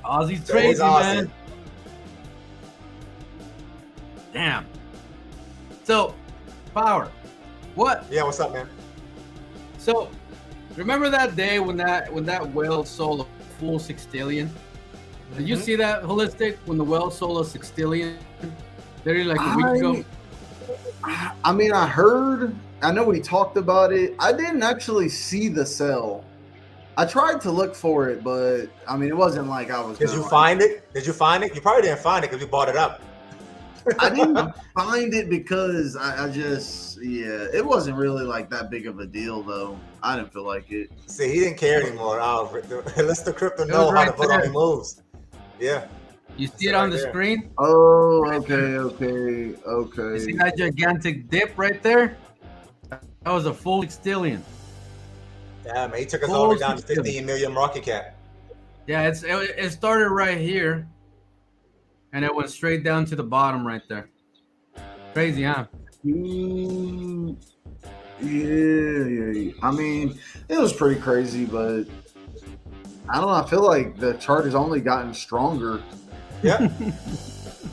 Ozzy's That crazy, is awesome. man. Damn. So, Power. What? Yeah, what's up, man? So, remember that day when that whale sold a full sextillion? Did you see that, Holistic? When the whale sold a sextillion? Literally like a week ago. I mean, I heard. I know we talked about it. I didn't actually see the sell. I tried to look for it, but I mean, it wasn't like I was. Did you find it? Did you find it? You probably didn't find it because we bought it up. I didn't find it because I just, yeah, it wasn't really like that big of a deal, though. I didn't feel like it. See, he didn't care anymore. Let the crypto was know how right to vote there. on the moves. Yeah. You see it on the there. screen? Oh, okay. You see that gigantic dip right there? That was a full sextillion. Yeah, man, he took us all the way down to Full 15 million market cap. Yeah, it started right here. And it went straight down to the bottom right there. Crazy, huh? Yeah. I mean, it was pretty crazy, but I don't know. I feel like the chart has only gotten stronger. Yeah,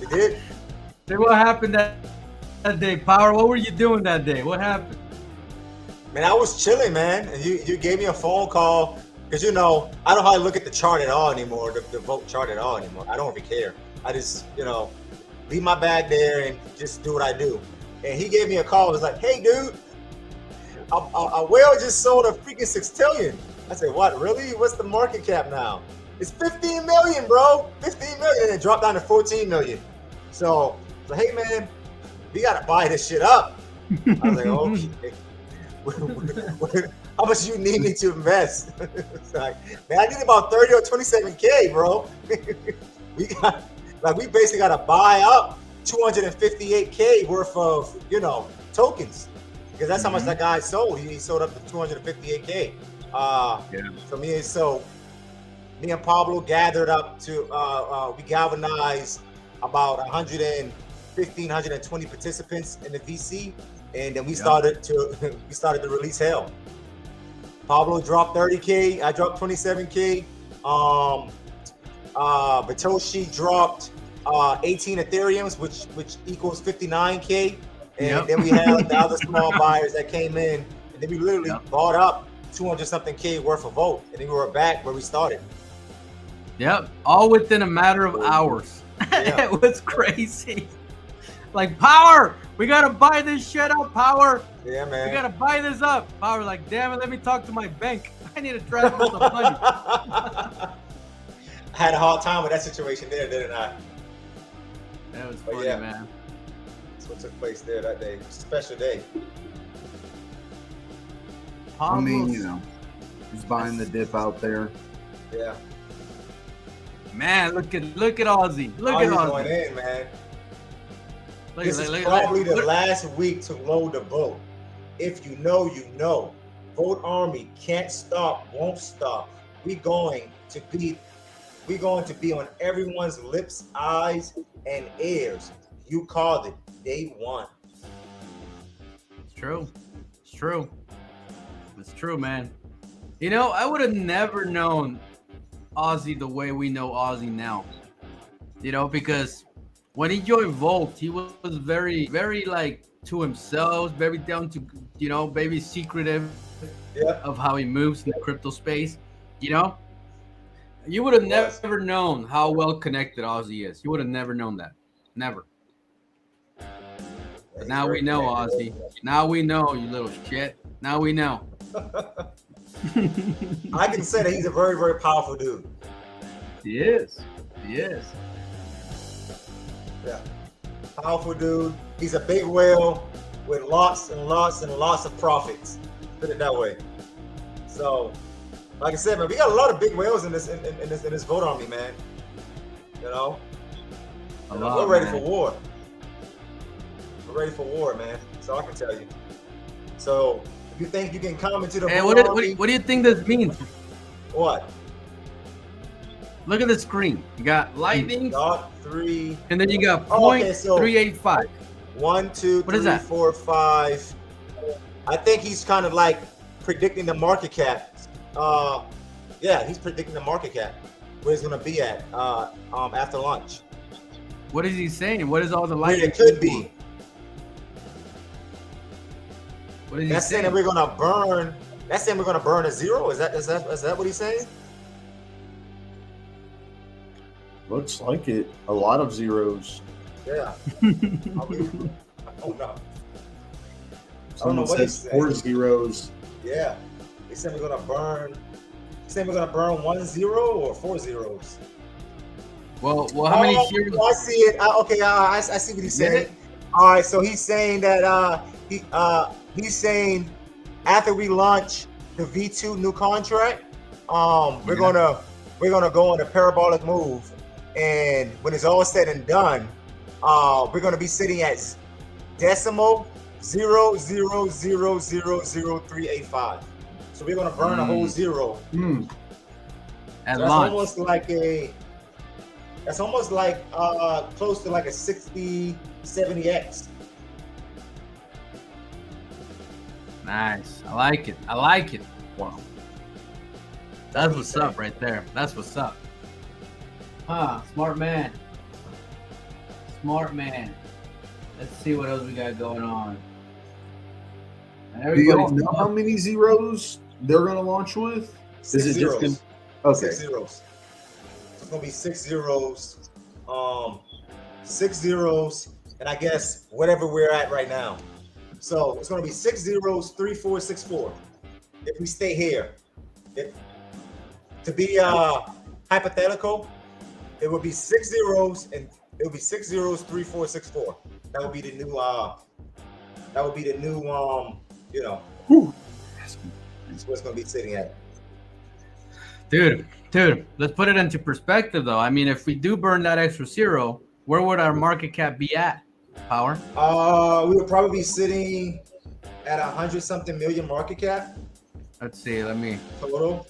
it did. Say what happened that day, Power? What were you doing that day? What happened? Man, I was chilling, man. And you gave me a phone call because, I don't hardly look at the chart at all anymore, the vote chart at all anymore. I don't really care. I just, leave my bag there and just do what I do. And he gave me a call. He was like, hey, dude, a whale just sold a freaking sextillion. I said, what, really? What's the market cap now? It's 15 million, bro. 15 million. And it dropped down to 14 million. So I was like, hey, man, we got to buy this shit up. I was like, okay. How much do you need me to invest? It's like, man, I need about 30 or 27K, bro. we basically got to buy up 258K worth of, tokens. Because that's how much that guy sold. He sold up to 258K. So me and Pablo gathered up to, we galvanized about 115, 120 participants in the VC. And then we started to release hell. Pablo dropped 30K. I dropped 27K. Vitoshi dropped 18 Ethereums, which equals 59K. And then we had the other small buyers that came in, and then we literally bought up 200 something K worth of Volt, and then we were back where we started. Yep, all within a matter of hours. Yeah. It was crazy. Like, Power, we gotta buy this shit up, Power. Yeah, man. We gotta buy this up. Power, like, damn it, let me talk to my bank. I need to transfer some money. I had a hard time with that situation there, didn't I? That was But funny, yeah. man. That's what took place there that day. It was a special day. I mean, Pablo's- he's buying the dip out there. Yeah. Man, look at Ozzy. Look How at you Ozzy. going in, man? Look, This look, is look, probably look. the last week to load the vote. If you know, you know. Vote Army can't stop, won't stop. We're going to be on everyone's lips, eyes, and ears. You called it. Day one. It's true. It's true. It's true, man. I would have never known Ozzy the way we know Ozzy now. Because when he joined Volt, he was very, very like to himself, very down to, very secretive Yeah, of how he moves in the crypto space. You know, you would have it was. never known how well connected Ozzy is. You would have never known that. Never. Yeah, But he's now very we know, connected. Ozzy. Now we know, you little shit. Now we know. I can say that he's a very, very powerful dude. He is. He is. Yeah, powerful dude. He's a big whale with lots and lots and lots of profits. Put it that way. So, like I said, man, we got a lot of big whales in this vote army, man. You know, A And lot, we're ready man. for war. We're ready for war, man. That's all I can tell you. So, if you think you can come into the Hey, vote what army, do you think this means? what? Look at the screen. You got lightning, Dot 3. and then you got Oh, okay, so- 0.385. 1, 2, What is 3, that? 4, 5. I think he's kind of like predicting the market cap. Yeah, he's predicting the market cap where it's gonna be at after lunch. What is he saying? What is all the Where lightning? it could be. What is he That's saying saying? that we're gonna burn. That's saying we're gonna burn a zero. Is that what he's saying? Looks like it. A lot of zeros. Yeah. I don't know. I don't know Someone what he's says saying. 4 zeros. Yeah. He said we're gonna burn. He said we're gonna burn 1 0 or 4 zeros. Well, how many Oh, zeros? I see it. Okay, I see what he's Get saying. it? All right, so he's saying that he's saying after we launch the V2 new contract, we're Yeah. gonna go on a parabolic move, and when it's all said and done, we're gonna be sitting at decimal 0.00000385. So we're gonna burn a whole zero. At That's launch. almost like close to like a 60, 70x. Nice. I like it. I like it. Wow. That's what's up right there. That's what's up. Smart man. Smart man. Let's see what else we got going on. And Do you all everybody's know how many zeros they're going to launch with? 6 Is it zeros. just okay? 6 zeros. It's gonna be 6 zeros. 6 zeros, and I guess whatever we're at right now. So it's gonna be 6 zeros, 3, 4, 6, 4. If we stay here, to be hypothetical, it would be 6 zeros, and it would be 6 zeros, 3, 4, 6, 4. That would be the new. You know, that's where it's gonna be sitting at. Dude, let's put it into perspective though. I mean, if we do burn that extra zero, where would our market cap be at? Power? We would probably be sitting at 100-something million market cap Let's see. total.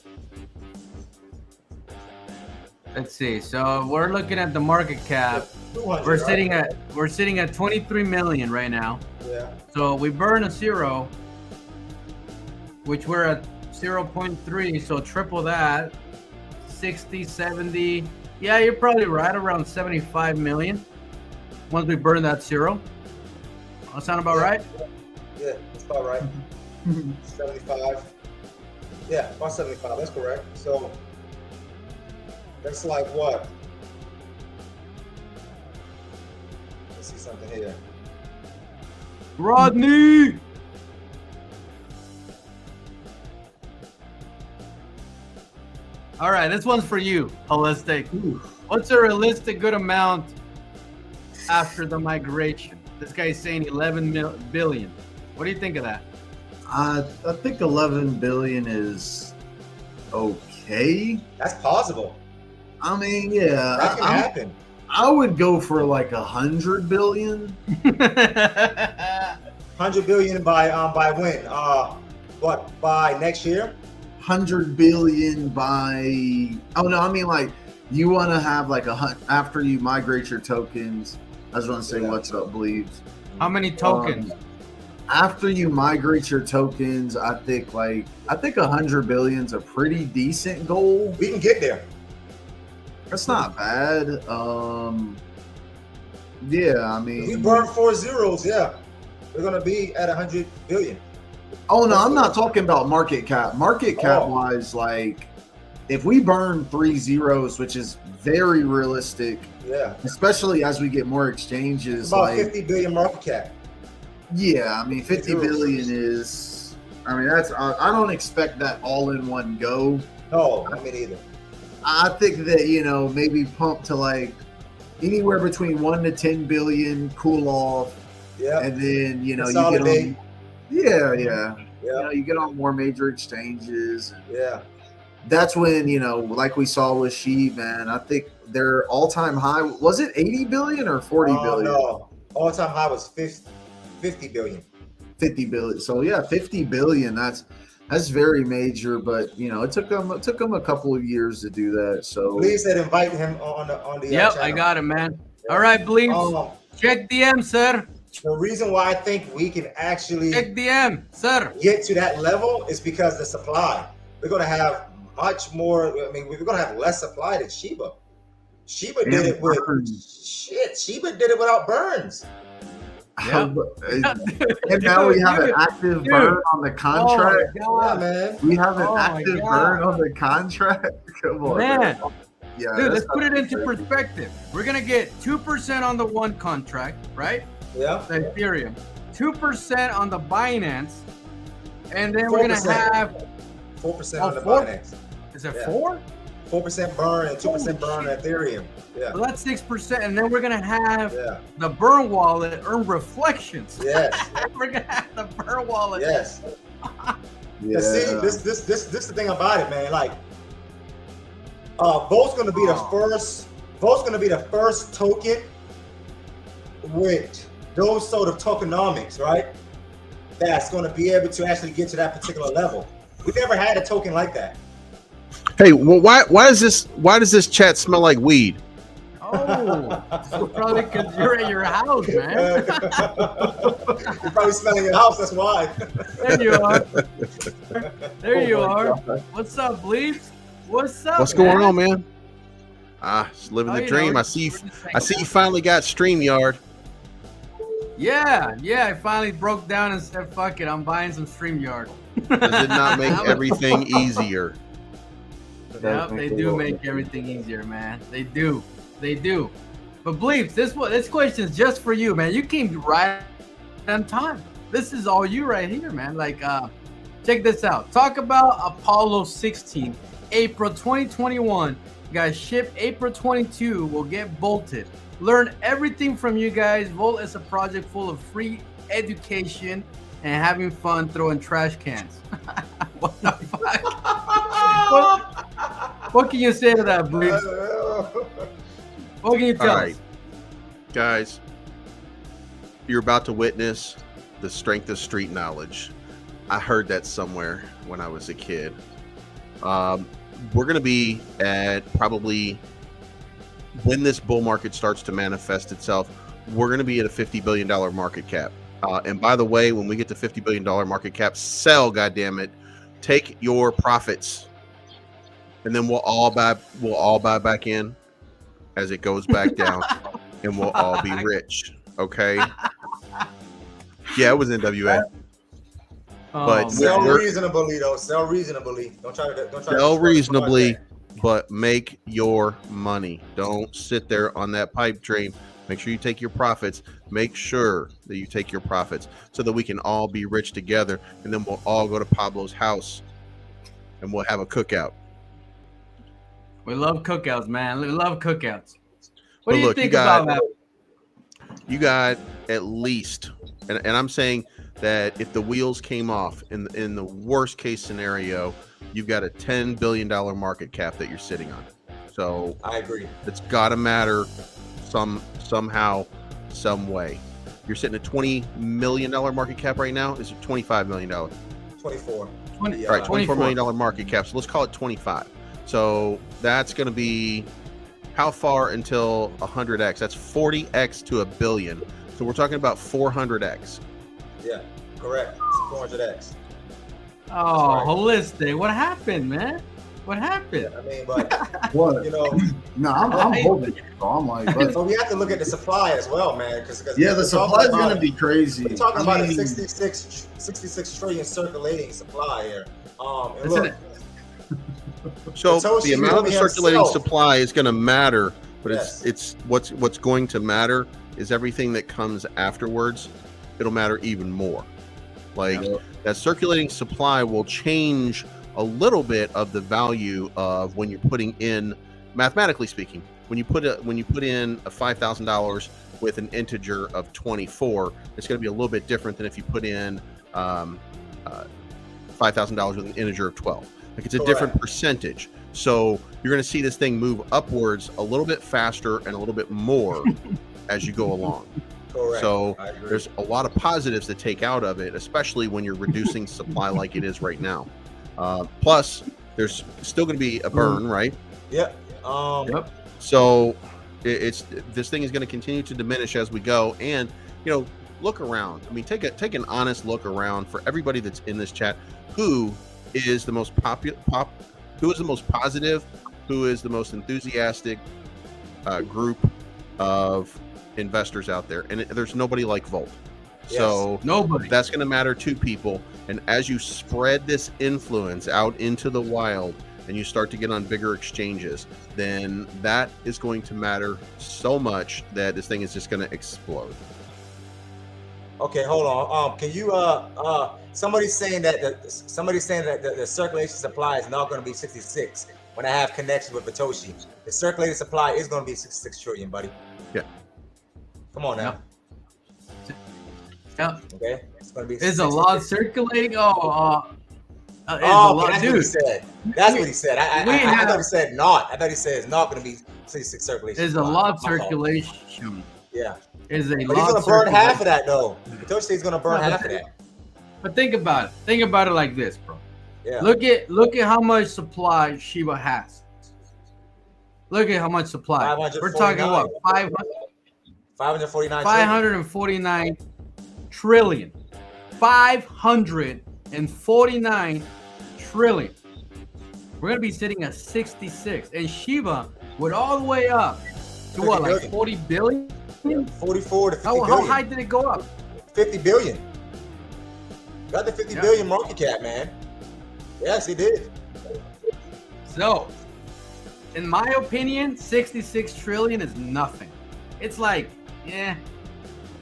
Let's see. So we're looking at the market cap. 200. We're right? sitting at 23 million right now. Yeah. So we burn a zero, which we're at 0.3, so triple that. 60, 70. Yeah, you're probably right around 75 million once we burn that zero. That sound about Yeah. right? Yeah, that's about right. 75. Yeah, about 75. That's correct. So that's like what? Let's see something here. Rodney! All right, this one's for you, Holistic. What's a realistic good amount after the migration? This guy's saying 11 billion. What do you think of that? I think 11 billion is okay. That's possible. I mean, yeah, That can happen. I would go for like 100 billion. 100 billion by when? What, by next year? 100 billion by, oh no, I mean like you want to have like after you migrate your tokens. I just want to say Yeah. what's up, Bleeds. How many tokens? After you migrate your tokens, I think 100 billion is a pretty decent goal. We can get there. That's not bad. Yeah, I If we mean, burn 4 zeros, yeah, we're gonna be at 100 billion. oh no, I'm not talking about market cap. Market cap Oh. wise, like if we burn 3 zeros, which is very realistic, Yeah, especially as we get more it's exchanges, about like 50 billion market cap. yeah, I mean 50 zeros. billion is, I mean that's I don't expect that all in one go. No, I mean either. I think that, you know, maybe pump to like anywhere between 1 to 10 billion, cool off, Yeah, and then you know you consolidate. get on, yeah, yeah, you Yeah, know, you get on more major exchanges. yeah. That's when, you know, like we saw with Sheeb, man. I think their all-time high was it 80 billion or 40 billion? No, all-time high was 50 billion. 50 billion. So yeah, 50 billion. That's very major, but you know, it took them a couple of years to do that. So Please said invite him on the Yep, channel. I got it, man. All right, Bleeps. Check DM, sir. The reason why I think we can actually Check DM, sir. get to that level is because the supply. We're gonna have much more. I mean, we're gonna have less supply than Shiba. Shiba did And it with Burns. shit. Shiba did it without burns. and now we have an active burn on the contract. Yeah, man. We have an Oh my active God. burn on the contract. Come on, Man. Yeah, Dude, that's let's put it not into crazy. perspective. We're gonna get 2% on the one contract, right? Yeah. The Ethereum, 2% on the Binance, and then we're gonna 4%. have 4% Oh, on the 4? Binance. is it Yeah. 4? 4% burn and 2% Holy burn on Ethereum. Yeah. Well, that's 6%, and then we're gonna have Yeah. the burn wallet earn reflections. Yes. We're gonna have the burn wallet. Yes. Yeah. See, this the thing about it, man. Like, Volt's gonna be the first. Volt's gonna be the first token with those sort of tokenomics, right? That's gonna be able to actually get to that particular level. We never had a token like that. Hey, well, why does this chat smell like weed? Oh, so probably because you're at your house, man. You're probably smelling your house. That's why. There you are. There you Oh my are. God. What's up, Bleeps? What's up? What's going on, man? Just living Oh, the you dream. know, I see we're just I see you finally got StreamYard. Yeah, I finally broke down and said, "Fuck it, I'm buying some StreamYard." Does it not make everything easier? Yep, they do make everything easier, man. They do. But Bleeps, this question is just for you, man. You came right on time. This is all you right here, man. Like, check this out. Talk about Apollo 16, April 2021. Guys, ship April 22 will get bolted. Learn everything from you guys. Volt is a project full of free education and having fun throwing trash cans. What the fuck? What can you say to that, Bleeps? What can you tell All us? right, guys, you're about to witness the strength of street knowledge. I heard that somewhere when I was a kid. We're going to be at probably, when this bull market starts to manifest itself, we're going to be at a $50 billion market cap. And by the way, when we get to $50 billion market cap, sell, goddammit, take your profits, and then we'll all buy back in as it goes back down, and we'll all be rich. Okay? Yeah, it was NWA. But Sell we're- reasonably, though. Sell reasonably. Don't try to Sell reasonably, but make your money. Don't sit there on that pipe dream. Make sure you take your profits. Make sure that you take your profits so that we can all be rich together, and then we'll all go to Pablo's house and we'll have a cookout. We love cookouts, man. We love cookouts. What But do you look, think you got- about that? You got at least, and I'm saying that if the wheels came off in the worst case scenario, you've got a $10 billion market cap that you're sitting on. So I agree. it's got to matter somehow, some way. You're sitting at $20 million market cap right now. Is it $25 million? 24. 20, All right, $24 24. million market cap. So let's call it 25. So that's going to be how far until 100x? That's 40x to $1 billion. So we're talking about 400x. Yeah, correct. It's 400x. Oh, Sorry. holistic. What happened, man? What happened? I mean, but What? you know, No, I'm holding it. So I'm like, but we have to look at the supply as well, man. Because yeah, the supply is going to be crazy. We're talking about I a mean, 66 trillion circulating supply here. And Listen, look, So Satoshi the amount of himself- circulating supply is going to matter, but Yes. it's what's going to matter is everything that comes afterwards. It'll matter even more. Like Yep. that circulating supply will change a little bit of the value of when you're putting in, mathematically speaking, when you put in a $5,000 with an integer of 24, it's going to be a little bit different than if you put in $5,000 with an integer of 12. Like it's a different percentage. So you're going to see this thing move upwards a little bit faster and a little bit more as you go along. correct. So I agree. there's a lot of positives to take out of it, especially when you're reducing supply like it is right now. Plus, there's still going to be a burn, right? Yep. Yep. So it's this thing is going to continue to diminish as we go. And look around. I mean, take an honest look around for everybody that's in this chat. Who is the most who is the most positive? Who is the most enthusiastic group of investors out there? And there's nobody like Volt. Yes. So Nobody. that's going to matter to people. And as you spread this influence out into the wild and you start to get on bigger exchanges, then that is going to matter so much that this thing is just going to explode. Okay, hold on. Can you somebody's saying that the circulation supply is not going to be 66 when I have connections with Satoshi. The circulating supply is going to be 66 trillion, buddy. Yeah. Come on now. Yep. Okay. It's going to be There's a 66. lot circulating. There's a Oh, lot, that's dude. what he said. That's what he said. I have- thought he said not. I thought he said it's not going to be 66 circulation. There's a supply. lot of My fault. circulation. Yeah. Is a But he's lot going to of burn half of circulation. that, though. Satoshi said he's going to burn No, half of that. But think about it. Think about it like this, bro. Yeah. Look at how much supply Shiba has. Look at how much supply. We're talking what? 549 549 trillion. 549 trillion. We're gonna be sitting at 66, and Shiba went all the way up to what, like 40 billion? 44 to 50 How billion. high did it go up? 50 billion. Got the 50 Yeah. billion market cap, man. Yes, he did. So, in my opinion, 66 trillion is nothing. It's like, it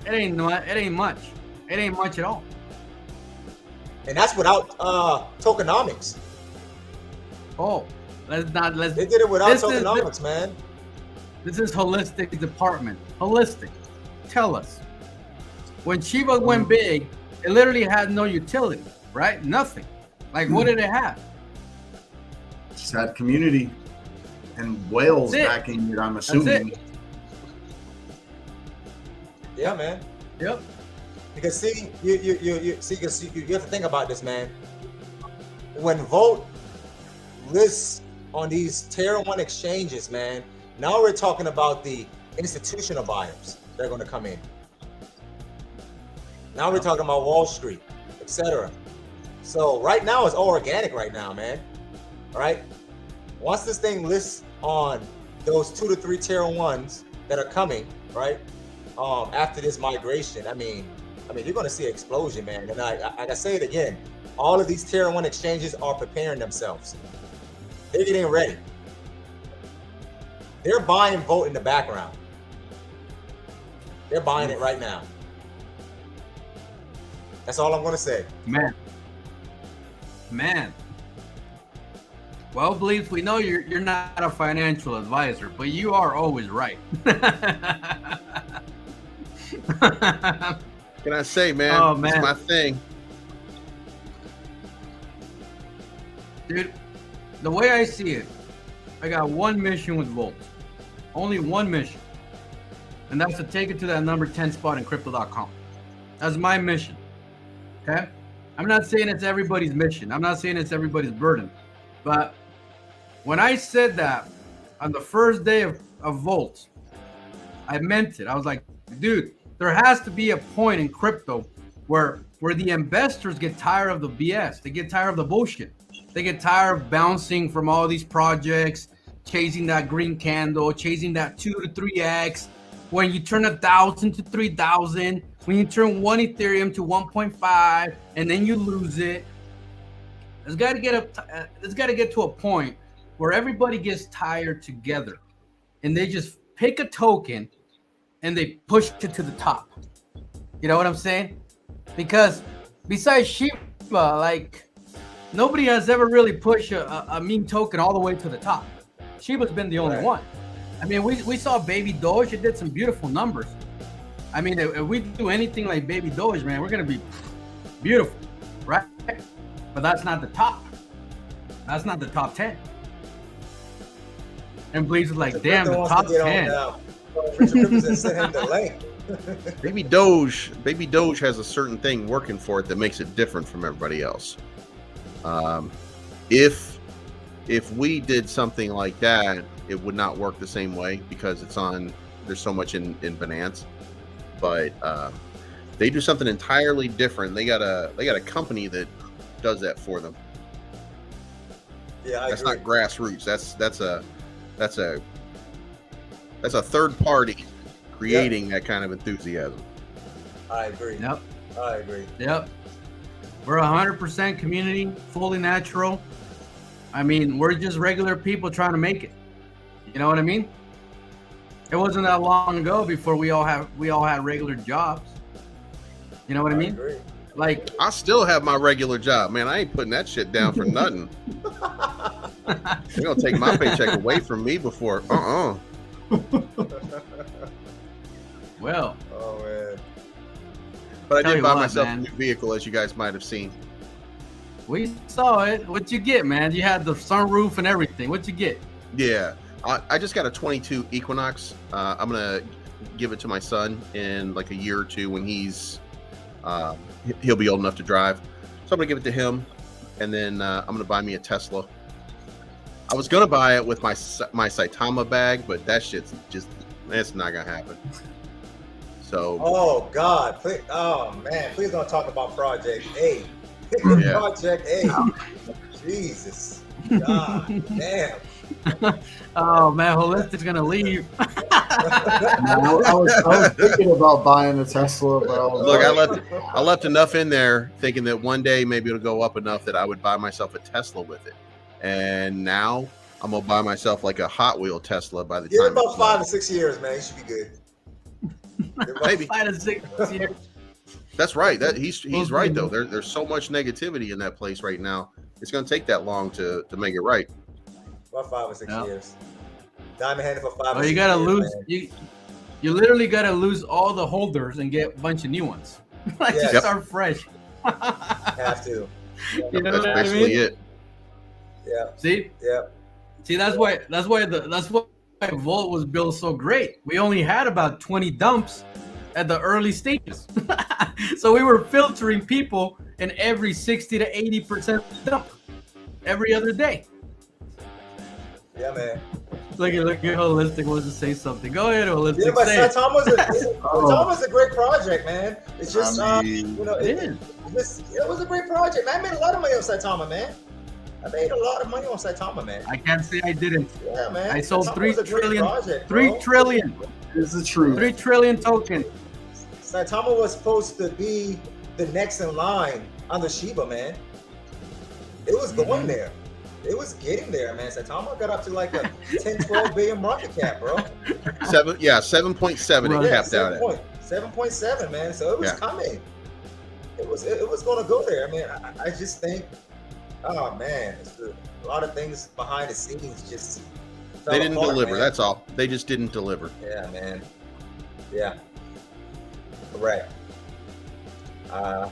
ain't much. It ain't much at all. And that's without tokenomics. Oh, let's They did it without This is- tokenomics, man. This is holistic department. Holistic. Tell us. When Shiba went big, it literally had no utility, right? Nothing. Like, what did it have? just had community and whales That's it. backing it, I'm That's assuming. it. Yeah, man. Yep. Because see, you have to think about this, man. When Volt lists on these tier 1 exchanges, man, now we're talking about the institutional buyers that are going to come in. Now we're talking about Wall Street, etc. So right now it's all organic right now, man. All right. Once this thing lists on those 2 to 3 tier 1s that are coming, right? After this migration, I mean, you're going to see an explosion, man. And I say it again, all of these tier 1 exchanges are preparing themselves. They're getting ready. They're buying Volt in the background. They're buying it right now. That's all I'm going to say. Man. Well, Bleeps, we know you're not a financial advisor, but you are always right. Can I say, man? Oh, It's man. my thing. Dude, the way I see it, I got one mission with Volt. Only one mission. And that's to take it to that number 10 spot in crypto.com. That's my mission. Okay? I'm not saying it's everybody's mission. I'm not saying it's everybody's burden. But when I said that on the first day of Volt, I meant it. I was like, dude, there has to be a point in crypto where the investors get tired of the BS. They get tired of the bullshit. They get tired of bouncing from all these projects, chasing that green candle, chasing that 2 to 3x. When you turn 1,000 to 3,000, when you turn one Ethereum to 1.5, and then you lose it. It's got to get to a point where everybody gets tired together, and they just pick a token and they push it to the top. You know what I'm saying? Because besides Shiba, like nobody has ever really pushed a meme token all the way to the top. Shiba's been the only one. I mean, we saw Baby Doge. It did some beautiful numbers. I mean, if we do anything like Baby Doge, man, we're gonna be beautiful, right? But that's not the top. That's not the top 10. And Bleeds is like, damn, the top 10. Baby Doge has a certain thing working for it that makes it different from everybody else. If we did something like that, it would not work the same way because there's so much in Binance. But they do something entirely different. They got a company that does that for them. Yeah, that's not grassroots. That's a third party creating that kind of enthusiasm. I agree. Yep. I agree. Yep. We're 100% community, fully natural. I mean, we're just regular people trying to make it. You know what I mean? It wasn't that long ago before we all had regular jobs. You know what I mean? Agree. Like, I still have my regular job, man. I ain't putting that shit down for nothing. You're gonna take my paycheck away from me before. Well. Oh man. But I did buy myself a new vehicle, as you guys might have seen. We saw it. What'd you get, man? You had the sunroof and everything. What'd you get? Yeah, I just got a 22 Equinox. I'm gonna give it to my son in like a year or two when he'll be old enough to drive. So I'm gonna give it to him, and then I'm gonna buy me a Tesla. I was gonna buy it with my Saitama bag, but that shit's it's not gonna happen. So. Oh God! Please, oh man! Please don't talk about Project A. Yeah. Project A. Jesus. God damn. Oh man, Holistic's gonna leave. I was thinking about buying a Tesla, but I left enough in there thinking that one day maybe it'll go up enough that I would buy myself a Tesla with it. And now I'm gonna buy myself like a Hot Wheel Tesla by the time. About 5 to 6 years, man. You should be good. Maybe 5 to 6 years. That's right. He's right though. There's so much negativity in that place right now. It's gonna take that long to make it right. About 5 or 6 years. Diamond handed for 5 or 6 Well, you gotta years, lose. You literally gotta lose all the holders and get a bunch of new ones. Like just start fresh. Have to. You know That's what I basically mean? it. Yeah. See? Yeah. See, that's why Volt was built so great. We only had about 20 dumps at the early stages. So we were filtering people in every 60 to 80% dump every other day. Yeah, man. Look at Holistic wants to say something. Go ahead, Holistic. Yeah, but Saitama's a great project, man. It's just it was a great project, man. I made a lot of money on Saitama, man. I made a lot of money on Saitama, man. I can't say I didn't. Yeah, man. I sold Saitama 3 trillion. Project, 3 trillion. This is true. 3 trillion tokens. Saitama was supposed to be the next in line on the Shiba, man. It was going there. It was getting there, man. Saitama got up to like a 10, 12 billion market cap, bro. 7.7 it capped out at. 7.7, man. So it was coming. It was going to go there. I mean, I just think, oh man, it's a lot of things behind the scenes just. They didn't deliver. Man. That's all. They just didn't deliver. Yeah, man. Yeah. Correct. I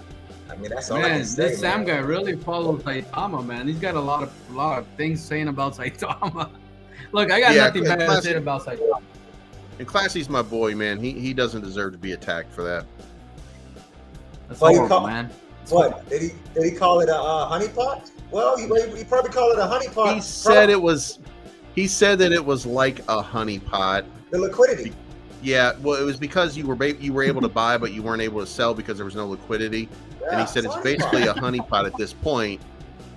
mean, that's all I can say. This Sam guy really follows Saitama, man. He's got a lot of things saying about Saitama. Look, I got nothing bad to say about Saitama. And Classy's my boy, man. He doesn't deserve to be attacked for that. That's horrible, man. What did he call it a honeypot? Well, he probably called it a honeypot. He said that it was like a honeypot. The liquidity. Yeah, well, it was because you were able to buy, but you weren't able to sell because there was no liquidity. Yeah, and he said it's basically a honeypot at this point.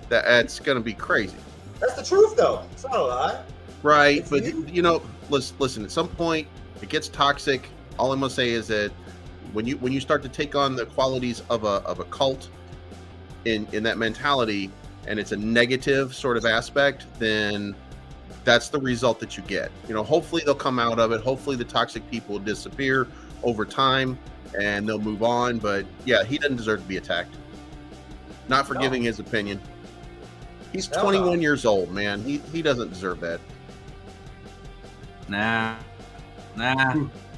That's going to be crazy. That's the truth, though. It's not a lie. Right. It's But, you. you know, listen, at some point it gets toxic. All I'm going to say is that when you start to take on the qualities of a cult in that mentality, and it's a negative sort of aspect, then that's the result that you get. You know, hopefully they'll come out of it. Hopefully the toxic people will disappear over time and they'll move on. But yeah, he doesn't deserve to be attacked. Not for No. giving his opinion. He's No, 21 no. years old, man. He doesn't deserve that. Nah.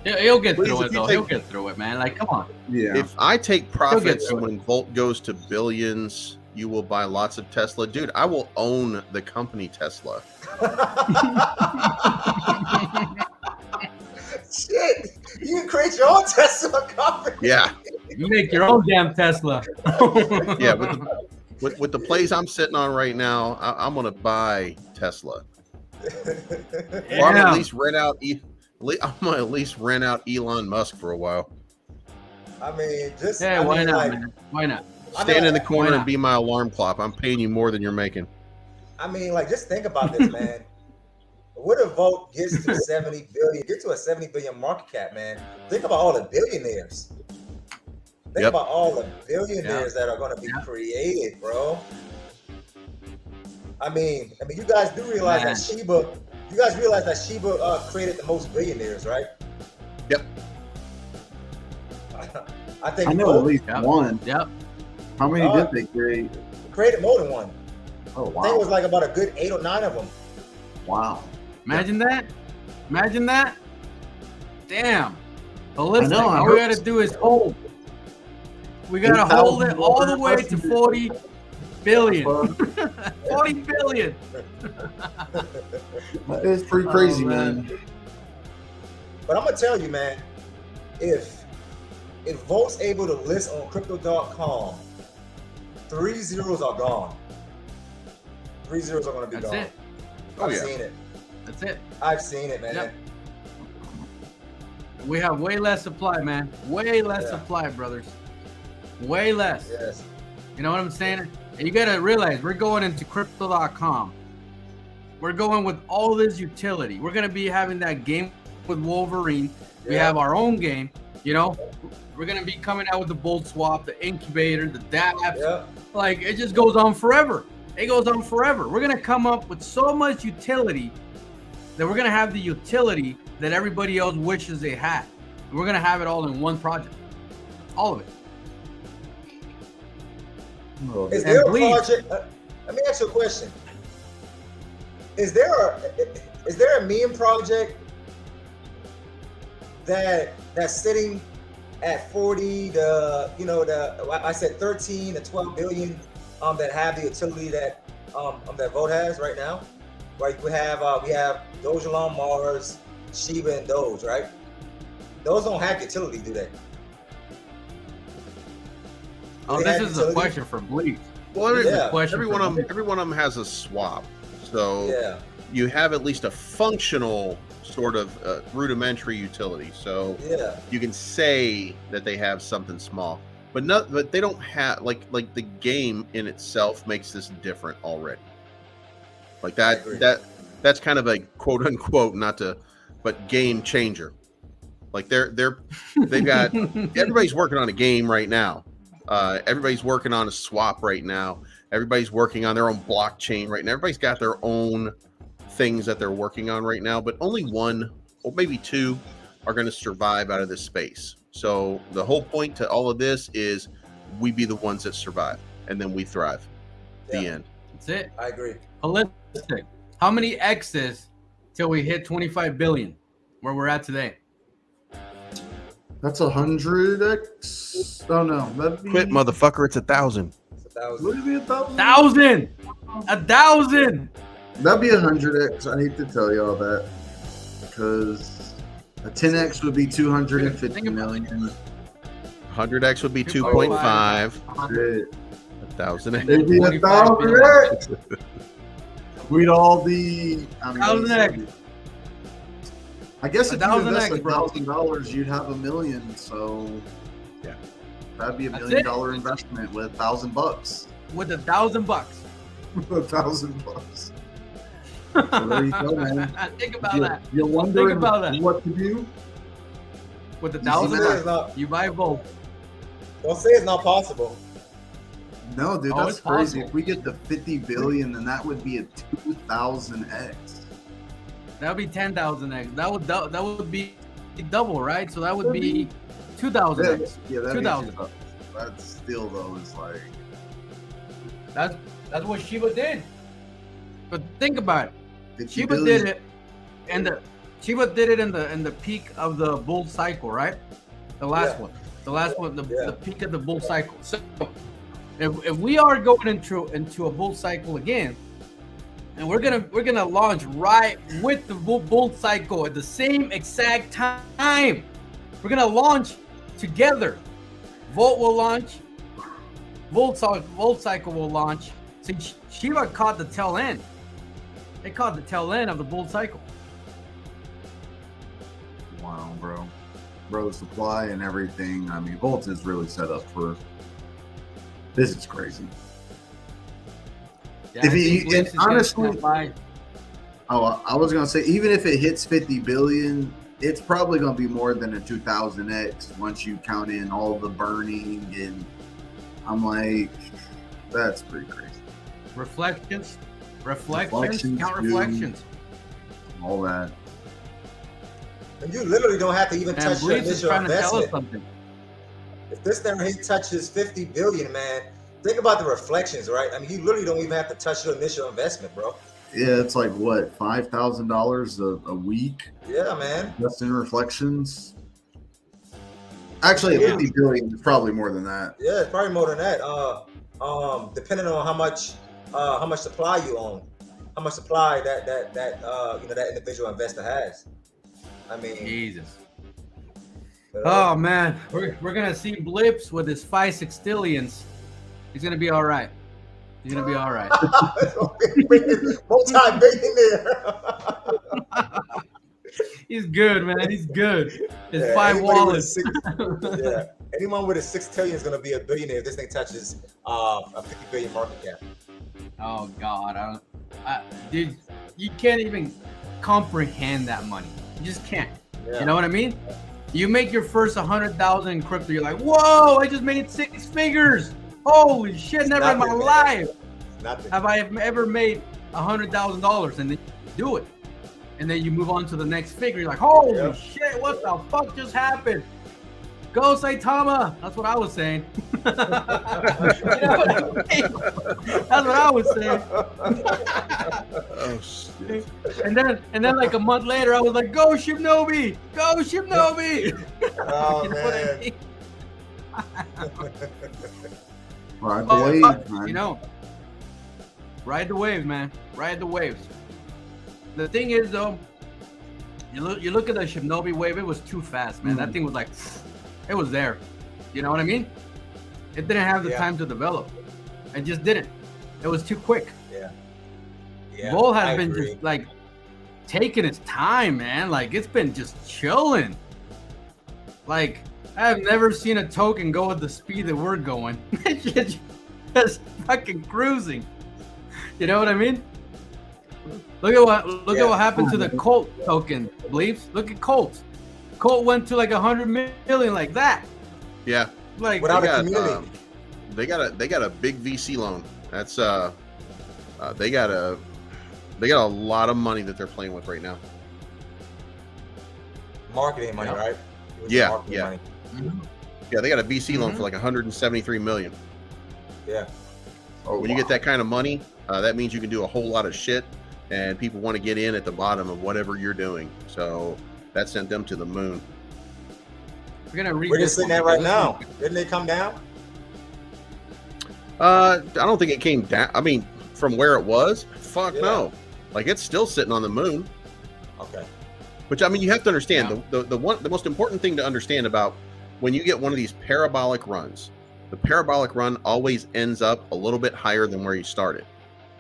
He'll get Please, through if it you though. take- He'll get through it, man. Like, come on. Yeah. If I take profits through it. when Volt goes to billions, you will buy lots of Tesla. Dude, I will own the company Tesla. Shit, you can create your own Tesla company. Yeah. You make your own damn Tesla. Yeah, with the plays I'm sitting on right now, I'm gonna buy Tesla. Or I'm gonna Yeah. at least rent out. I'm gonna at least rent out Elon Musk for a while. I mean, just Yeah, I why mean, not, like, man? Why not? I Stand in the mean, corner why and not? be my alarm clock. I'm paying you more than you're making. I mean, like, just think about this, man. What if Volt gets to 70 billion, get to a 70 billion market cap, man? Think about all the billionaires. Think Yep. about all the billionaires that are going to be Yeah. created, bro. I mean, you guys do realize Man. that Shiba. You guys realize that Shiba created the most billionaires, right? Yep. I think I know Volt at least Yep. one. Yep. How many did they create? created more than one. Oh I think it was wow! like about a good 8 or 9 of them. Wow. Imagine that. Imagine that. Damn. Ballistic. I know, I All we heard- gotta do is hold. We gotta hold it all the way to 40 billion. 40 billion. It's pretty crazy, Oh, man. man. But I'm gonna tell you, man, if Volt's able to list on crypto.com, 3 zeros are gone. 3 zeros are gonna be That's gone. it. Oh, I've yeah. seen it. That's it. I've seen it, man. Yep. We have way less supply, man. Way less Yeah. supply, brothers. Way less. Yes. You know what I'm saying? And you gotta realize we're going into crypto.com. We're going with all this utility. We're gonna be having that game with Wolverine. We Yeah. have our own game. You know, we're gonna be coming out with the Bolt Swap, the Incubator, the dApps. Yeah. Like it just goes on forever. It goes on forever. We're gonna come up with so much utility that we're gonna have the utility that everybody else wishes they had. And we're gonna have it all in one project. All of it. Is And there a please- project? Let me ask you a question. Is there a meme project that's sitting at 40 to I said 13 to 12 billion that have the utility that Volt has right now? Right, we have Doge along Mars, Shiba, and Doge, right? Those don't have utility, do they? Oh, They this have is a utility? question for Bleak. Well, This is a Yeah. question every for one of Bleak. them has a swap, so Yeah, you have at least a functional sort of rudimentary utility. So yeah. you can say that they have something small, but they don't have like the game in itself makes this different already. Like that agree. that's kind of a quote unquote but game changer. Like they've got everybody's working on a game right now. Everybody's working on a swap right now. Everybody's working on their own blockchain right now. Everybody's got their own things that they're working on right now, but only one or maybe two are going to survive out of this space. So the whole point to all of this is we be the ones that survive and then we thrive. The Yeah. end. That's it. I agree. Holistic. How many X's till we hit 25 billion where we're at today? That's 100x. Oh no, that'd be. Quit, motherfucker. It's 1,000. It's 1,000. Would it be 1,000? 1,000! 1,000! That'd be 100x. I hate to tell y'all that because a 10x would be 250 Think about it. million. 100x would be 2.5. 2.5. Shit. 1,000. It'd be 25 1,000x. We'd all be. I mean, 1,000x. I guess if you 1,000x, invest bro. $1,000, you'd have $1 million. So Yeah. that'd be $1 That's million it. investment with $1,000. With $1,000 bucks. $1,000. So there you go, man. Think about that. You're wondering about that. what to do? With the You see that? $1,000, you buy both. Don't say it's not possible. No, dude, Oh, that's it's crazy. possible. If we get to 50 billion, then that would be a 2,000x. That would be 10,000x. That would be double, right? So that would be 2,000x. Yeah, that 2,000. That's still though is like That's what Shiba did. But think about it. 50 Shiba billion. did it, and Shiba did it in the peak of the bull cycle, right? The last one, the peak of the bull cycle. So if we are going into a bull cycle again, and we're gonna launch right with the bull cycle at the same exact time, we're gonna launch together. Volt will launch. Volt cycle will launch. See, Shiba caught the tail end. They caught the tail end of the bull cycle. Wow, bro. The supply and everything. I mean, Volt is really set up for. This is crazy. Yeah, If I he- think Blitz and is gonna honestly- snap by. Oh, I was gonna say, even if it hits 50 billion, it's probably gonna be more than a 2,000x once you count in all the burning, and I'm like, that's pretty crazy. Reflections, Reflections, count dude. reflections. All that. And you literally don't have to even And touch your Blitz is initial trying to tell us investment. something. If this thing touches 50 billion, man, think about the reflections, right? I mean, you literally don't even have to touch your initial investment, bro. Yeah, it's like what, $5,000 a week Yeah, man. just in reflections. Actually, at Yeah. 50 billion, it's probably more than that. Yeah, it's probably more than that. Depending on how much supply you own, how much supply that individual investor has. I mean, Jesus. you know, Oh man, we're gonna see Blips with his 5 sextillions. He's gonna be all right. He's gonna be all right. multi-billionaire. He's good, man. He's good. His Yeah, 5 anybody with a wallets. yeah, anyone with a 6 trillion is gonna be a billionaire if this thing touches a 50 billion market cap. Oh God, dude, you can't even comprehend that money. You just can't. Yeah. You know what I mean? You make your first 100,000 in crypto, you're like, whoa! I just made 6 figures. Holy shit! Never in my Nothing, man. life Nothing. have I ever made $100,000, and then you do it, and then you move on to the next figure. You're like, holy Yeah. shit! What the fuck just happened? Go Saitama! That's what I was saying. You know what I mean? That's what I was saying. Oh shit. And then like a month later, I was like, "Go Shinobi! Go Shinobi!" Oh You know what I man. mean? Ride the Oh, wave, man. You know, ride the waves, man. Ride the waves. The thing is, though, you look at the Shinobi wave. It was too fast, man. That thing was like, it was there. You know what I mean? It didn't have the Yeah. time to develop. It just didn't. It was too quick. Yeah. Vol has I been agree. just like taking its time, man. Like it's been just chilling. Like I've never seen a token go at the speed that we're going. It's just fucking cruising. You know what I mean? Look at what happened to the Colt token, Bleeps. Look at Colt. Colt went to like 100 million like that. Yeah. Like Without They a got, community. they got a big VC loan. That's they got a lot of money that they're playing with right now. Marketing money, Yeah. right? It was Yeah, marketing yeah. money. Yeah, they got a VC loan Mhm. for like 173 million. Yeah. Oh, When you wow. get that kind of money, that means you can do a whole lot of shit, and people want to get in at the bottom of whatever you're doing. So that sent them to the moon. we're gonna read We're this just sitting one, there right because now. Didn't they come down? I don't think it came down. I mean, from where it was, fuck Yeah. no. Like it's still sitting on the moon. Okay. Which I mean, you have to understand Yeah. the most important thing to understand about when you get one of these parabolic runs, the parabolic run always ends up a little bit higher than where you started.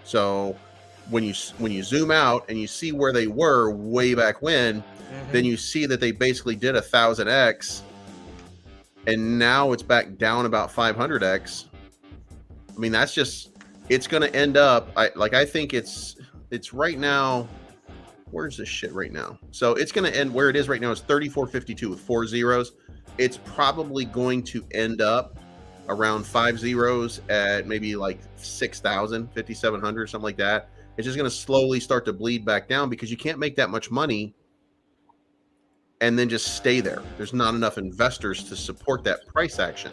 So when you zoom out and you see where they were way back when, then you see that they basically did 1,000x, and now it's back down about 500x. I mean, that's just it's going to end up I think it's right now. Where's this shit right now? So it's going to end where it is right now is 34.52 with 4 zeros. It's probably going to end up around 5 zeros at maybe like 6,000, 5,700, something like that. It's just going to slowly start to bleed back down because you can't make that much money and then just stay there. There's not enough investors to support that price action.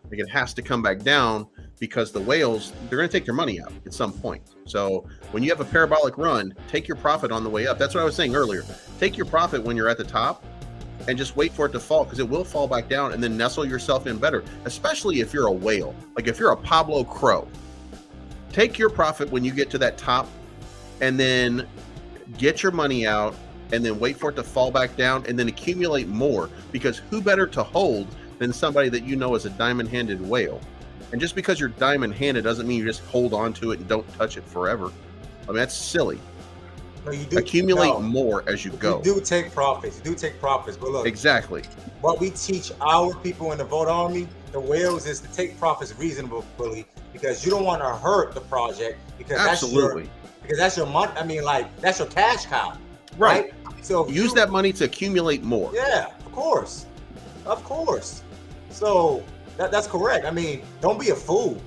Like it has to come back down because the whales, they're going to take their money out at some point. So when you have a parabolic run, take your profit on the way up. That's what I was saying earlier. Take your profit when you're at the top and just wait for it to fall, because it will fall back down, and then nestle yourself in better, especially if you're a whale. Like if you're a Pablo Crow, take your profit when you get to that top and then get your money out and then wait for it to fall back down and then accumulate more, because who better to hold than somebody that you know is a diamond-handed whale? And just because you're diamond-handed doesn't mean you just hold on to it and don't touch it forever. I mean, that's silly. No, you do accumulate more as you go. You do take profits. You do take profits. But look, exactly. What we teach our people in the Vote Army, the whales, is to take profits reasonably, because you don't want to hurt the project, because absolutely, that's your money. I mean, like, that's your cash cow, right? So use that money to accumulate more. Yeah, of course. So that's correct. I mean, don't be a fool.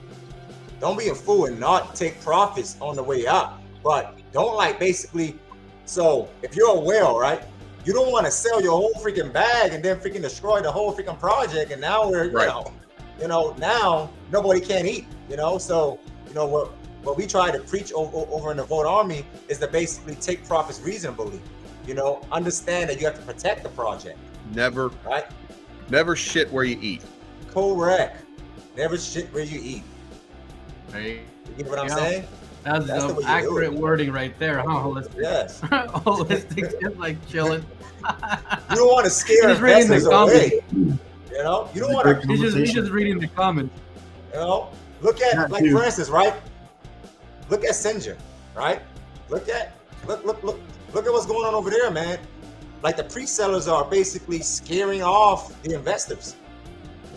Don't be a fool and not take profits on the way up. But don't basically. So if you're a whale, right? You don't want to sell your whole freaking bag and then freaking destroy the whole freaking project. And now we're, now nobody can eat. So what we try to preach over in the Vote Army is to basically take profits reasonably. Understand that you have to protect the project. Never shit where you eat. Correct. Never shit where you eat. Hey, you get what I'm saying? That's the accurate wording right there, huh? Holistic. Yes. Holistic, just like chilling. You don't want to scare investors away. You don't want to. He's just reading the comments. Look at for instance, right? Look at Sinja, right? Look at what's going on over there, man. Like the pre-sellers are basically scaring off the investors.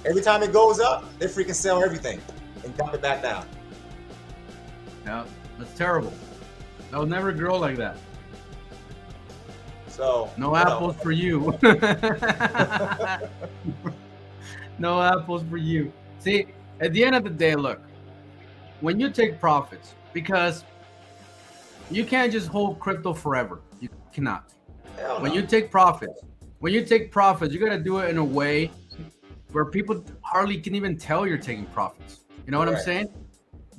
Every time it goes up, they freaking sell everything and dump it back down. Yeah, that's terrible. That would never grow like that. So no apples for you. No apples for you. See, at the end of the day, look, when you take profits, because you can't just hold crypto forever. You cannot. When you take profits, you got to do it in a way where people hardly can even tell you're taking profits. You know what I'm saying?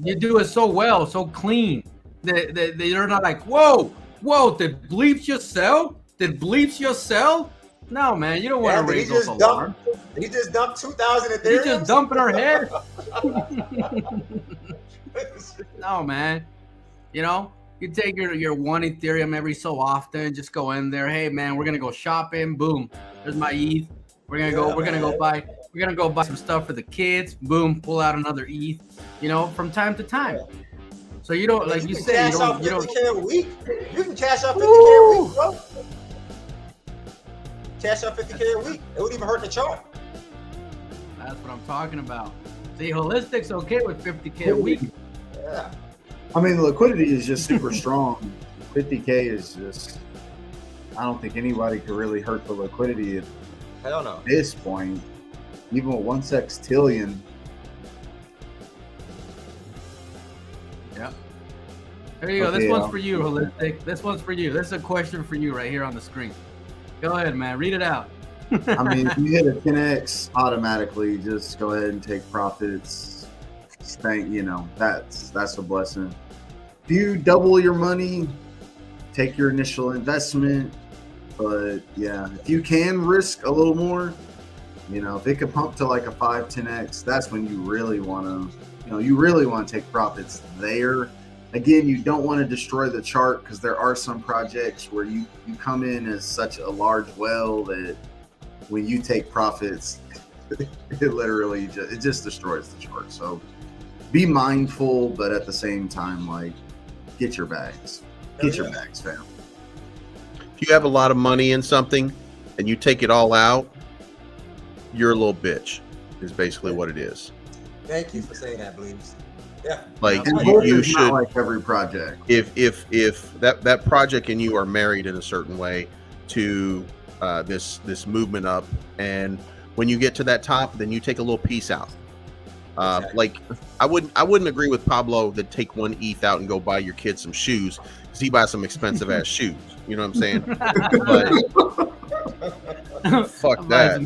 You do it so well, so clean, that they're not like, whoa, did Bleeps just sell? No, man, you don't want to raise those alarms. He just dumped 2,000 Ethereum? He just dumping our head? No, man. You take your one Ethereum every so often, just go in there. Hey, man, we're gonna go shopping. Boom, there's my ETH. We're gonna go buy some stuff for the kids. Boom, pull out another ETH. From time to time. So you don't, like you said, you don't. $50K a week. You can cash out $50K a week, bro. Cash out $50K a week. It wouldn't even hurt the chart. That's what I'm talking about. See, Holistic's okay with $50K a week. Yeah. I mean, the liquidity is just super strong. 50K is just, I don't think anybody could really hurt the liquidity at this point. Even with 1 sextillion. Yeah. There you go. This one's for you, Holistic. This one's for you. This is a question for you right here on the screen. Go ahead, man. Read it out. I mean, if you hit a 10x automatically, just go ahead and take profits. That's a blessing. If you double your money, take your initial investment. But yeah, if you can risk a little more, if it could pump to like a 5-10x, that's when you really want to take profits there. Again, you don't want to destroy the chart, because there are some projects where you come in as such a large whale that when you take profits, it literally just destroys the chart. So be mindful, but at the same time, get your bags. Get your bags, fam. If you have a lot of money in something and you take it all out, you're a little bitch, is basically what it is. Thank you for saying that, Bleeps. Yeah. Like And you, Volt you is not should, like every project. if that project and you are married in a certain way to this movement up, and when you get to that top, then you take a little piece out. Exactly. Like I wouldn't agree with Pablo that take 1 ETH out and go buy your kid some shoes, because he buys some expensive ass shoes. You know what I'm saying? But fuck that.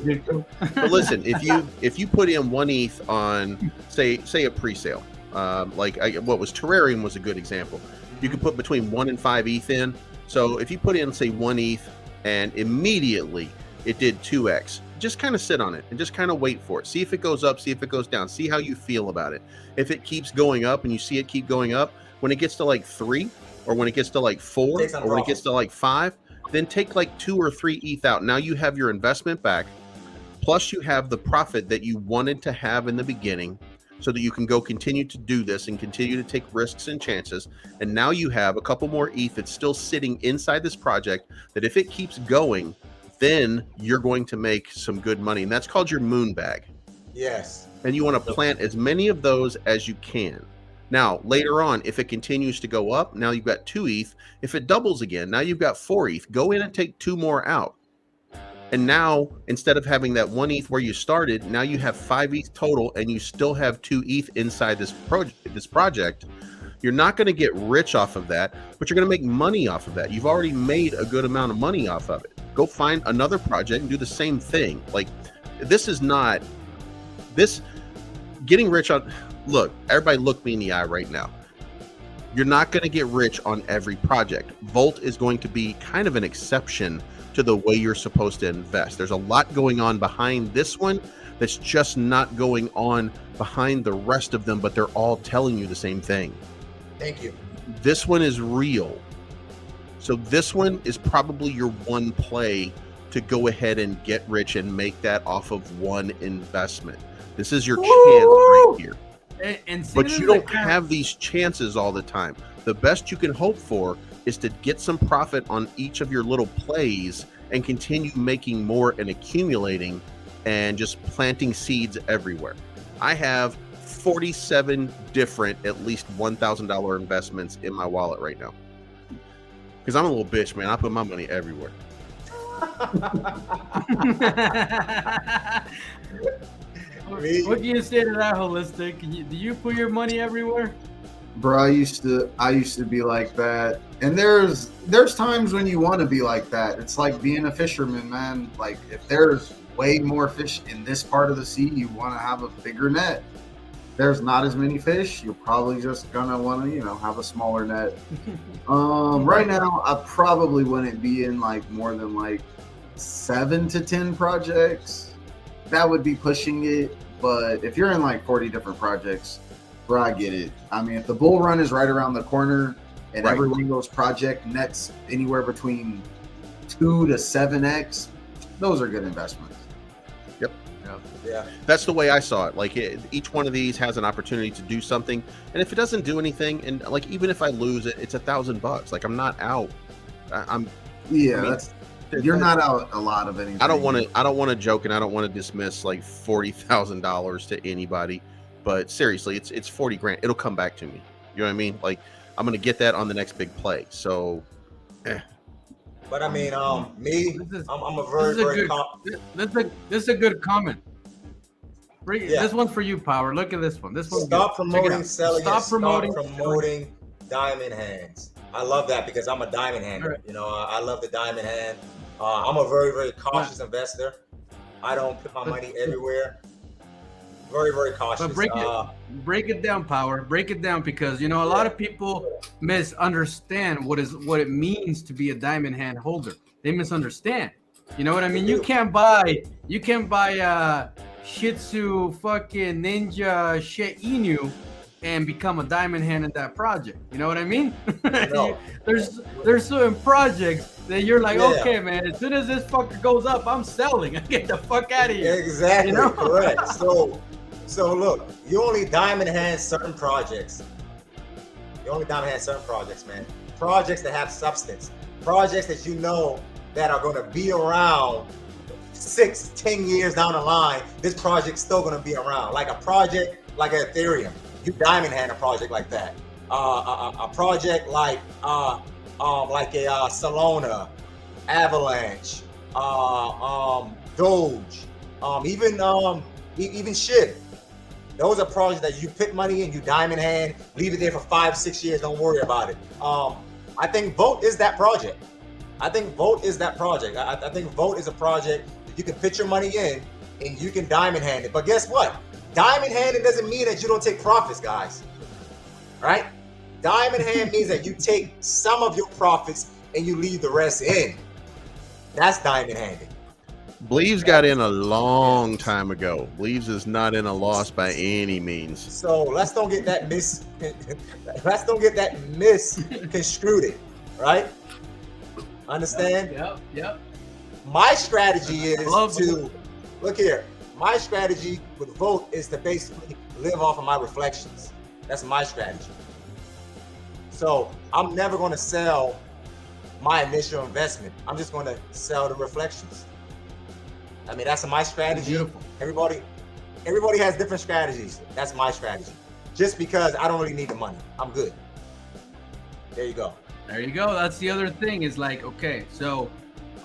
But listen, if you put in 1 ETH on say a pre-sale, what was Terrarium was a good example. You could put between 1 and 5 ETH in. So if you put in say 1 ETH and immediately it did 2x, just kind of sit on it and just kind of wait for it. See if it goes up, see if it goes down, see how you feel about it. If it keeps going up and you see it keep going up, when it gets to like 3, or when it gets to like 4, or when it gets to like 5, then take like 2 or 3 ETH out. Now you have your investment back, plus you have the profit that you wanted to have in the beginning, so that you can go continue to do this and continue to take risks and chances. And now you have a couple more ETH that's still sitting inside this project, that if it keeps going, then you're going to make some good money. And that's called your moon bag. Yes. And you want to plant as many of those as you can. Now, later on, if it continues to go up, now you've got 2 ETH. If it doubles again, now you've got 4 ETH. Go in and take 2 more out. And now, instead of having that 1 ETH where you started, now you have 5 ETH total, and you still have 2 ETH inside this project. You're not going to get rich off of that, but you're going to make money off of that. You've already made a good amount of money off of it. Go find another project and do the same thing. Like, this is not this getting rich on. Look, everybody look me in the eye right now. You're not going to get rich on every project. Volt is going to be kind of an exception to the way you're supposed to invest. There's a lot going on behind this one that's just not going on behind the rest of them, but they're all telling you the same thing. Thank you. This one is real. So this one is probably your one play to go ahead and get rich and make that off of one investment. This is your chance right here. But you don't have these chances all the time. The best you can hope for is to get some profit on each of your little plays and continue making more and accumulating and just planting seeds everywhere. I have 47 different at least $1,000 investments in my wallet right now, because I'm a little bitch, man. I put my money everywhere. What can you say to that, Holistic? Do you put your money everywhere? Bro, I used to be like that. And there's times when you want to be like that. It's like being a fisherman, man. Like, if there's way more fish in this part of the sea, you want to have a bigger net. There's not as many fish, you're probably just gonna want to, have a smaller net. Right now, I probably wouldn't be in like more than like 7 to 10 projects. That would be pushing it. But if you're in like 40 different projects, bro, I get it. I mean, if the bull run is right around the corner and every one of those project nets anywhere between 2 to 7x, those are good investments. Yeah. That's the way I saw it. Like, each one of these has an opportunity to do something, and if it doesn't do anything, and like, even if I lose it, it's $1,000. Like, I'm not out. You're not out a lot of anything. I don't want to joke, and I don't want to dismiss like $40,000 to anybody, but seriously, it's 40 grand. It'll come back to me. You know what I mean? Like, I'm gonna get that on the next big play. So, But I mean, I'm a this is a good comment. This one's for you, Power. Look at this one. This one. Stop promoting selling. Stop promoting diamond hands. I love that, because I'm a diamond hander. Right. I love the diamond hand. I'm a very, very cautious investor. I don't put my money everywhere. Very, very cautious. But break it down, Power. Break it down, because a lot of people misunderstand what it means to be a diamond hand holder. They misunderstand. You know what I mean? You can't buy Shih Tzu fucking Ninja INU and become a diamond hand in that project. You know what I mean? No. There's certain projects that you're like, okay, man, as soon as this fucker goes up, I'm selling. I get the fuck out of here. Exactly, correct. So look, you only diamond hand certain projects. You only diamond hand certain projects, man. Projects that have substance. Projects that that are going to be around 6-10 years down the line. This project's still going to be around. Like a project like Ethereum. you diamond hand a project like that. A project like a Solana, Avalanche, Doge, even SHIB. Those are projects that you put money in, you diamond hand, leave it there for 5-6 years, don't worry about it. I think Vote is that project. I think Vote is a project that you can put your money in and you can diamond hand it. But guess what? Diamond handing doesn't mean that you don't take profits, guys. Right? Diamond hand means that you take some of your profits and you leave the rest in. That's diamond handing. Bleaves got in a long time ago. Bleaves is not in a loss by any means. So let's don't get that misconstrued, right? Understand? Yep. My strategy is look here. My strategy with Vote is to basically live off of my reflections. That's my strategy. So I'm never going to sell my initial investment. I'm just going to sell the reflections. I mean, that's my strategy. Beautiful. Everybody has different strategies. That's my strategy. Just because I don't really need the money. I'm good. There you go. There you go. That's the other thing is like, okay, so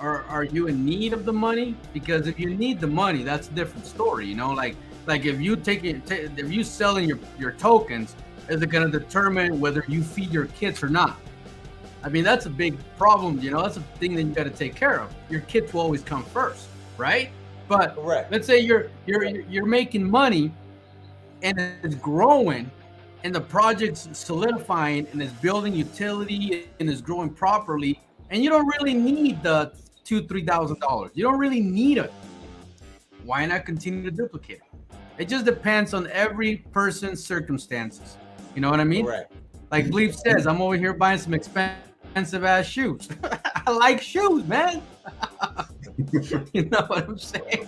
are you in need of the money? Because if you need the money, that's a different story, you know? Like if you if you selling your tokens, is it going to determine whether you feed your kids or not? I mean, that's a big problem, you know? That's a thing that you got to take care of. Your kids will always come first. Right, but correct. Let's say you're making money, and it's growing, and the project's solidifying, and it's building utility, and it's growing properly, and you don't really need the $2,000-$3,000. You don't really need it. Why not continue to duplicate it? It just depends on every person's circumstances. You know what I mean? Correct. Like Bleep says, I'm over here buying some expensive ass shoes. I like shoes, man. You know what I'm saying?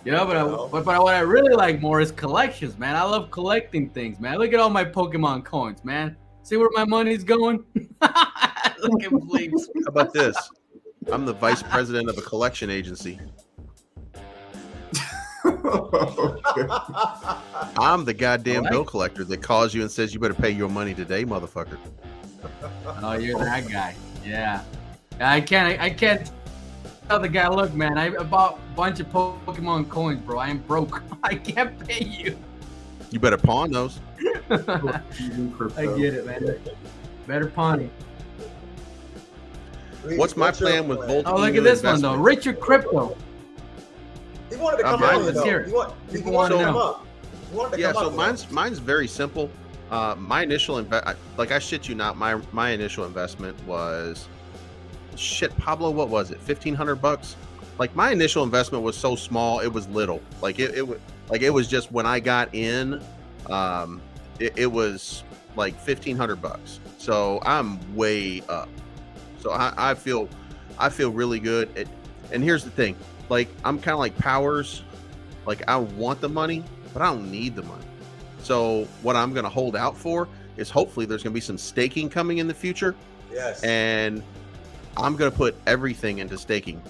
You know, but what I really like more is collections, man. I love collecting things, man. Look at all my Pokemon coins, man. See where my money's going? Look at Bleeps. How about this? I'm the vice president of a collection agency. I'm the goddamn bill collector that calls you and says you better pay your money today, motherfucker. Oh, you're that guy. Yeah. I can't tell the guy, look, man, I bought a bunch of Pokemon coins, bro. I am broke. I can't pay you. You better pawn those. I get it, man. Better pawn it. What's my plan with Volt? Oh, look at this one, though. Richard Crypto. He wanted to come out. Let's hear it. He wanted to come up. So mine's very simple. My initial I shit you not, my initial investment was Pablo, what was it? $1,500? Like my initial investment was so small, it was little. Like it was just when I got in, it was like $1,500. So I'm way up. So I feel really good. And here's the thing, like I'm kind of like Powers, like I want the money, but I don't need the money. So what I'm going to hold out for is hopefully there's going to be some staking coming in the future. Yes. And I'm going to put everything into staking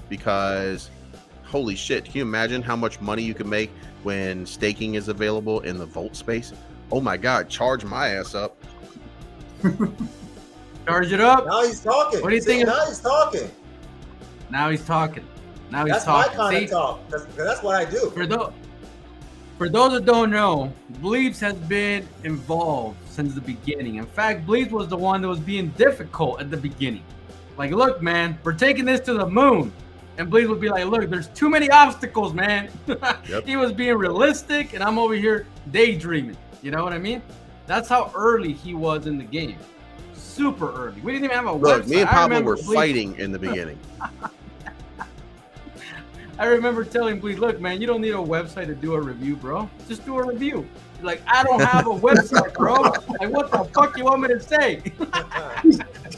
because holy shit, can you imagine how much money you can make when staking is available in the Volt space? Oh my God, charge my ass up. Charge it up. Now he's talking. What do you think? Now he's talking. That's talking. My kind of talk. That's what I do. For those that don't know, Bleeps has been involved since the beginning. In fact, Bleeps was the one that was being difficult at the beginning. Like, look, man, we're taking this to the moon. And Bleeps would be like, look, there's too many obstacles, man. Yep. He was being realistic, and I'm over here daydreaming. You know what I mean? That's how early he was in the game. Super early. We didn't even have a website. Me and Pablo were fighting in the beginning. I remember telling Bleed, look, man, you don't need a website to do a review, bro. Just do a review. He's like, I don't have a website, bro. Like, what the fuck you want me to say?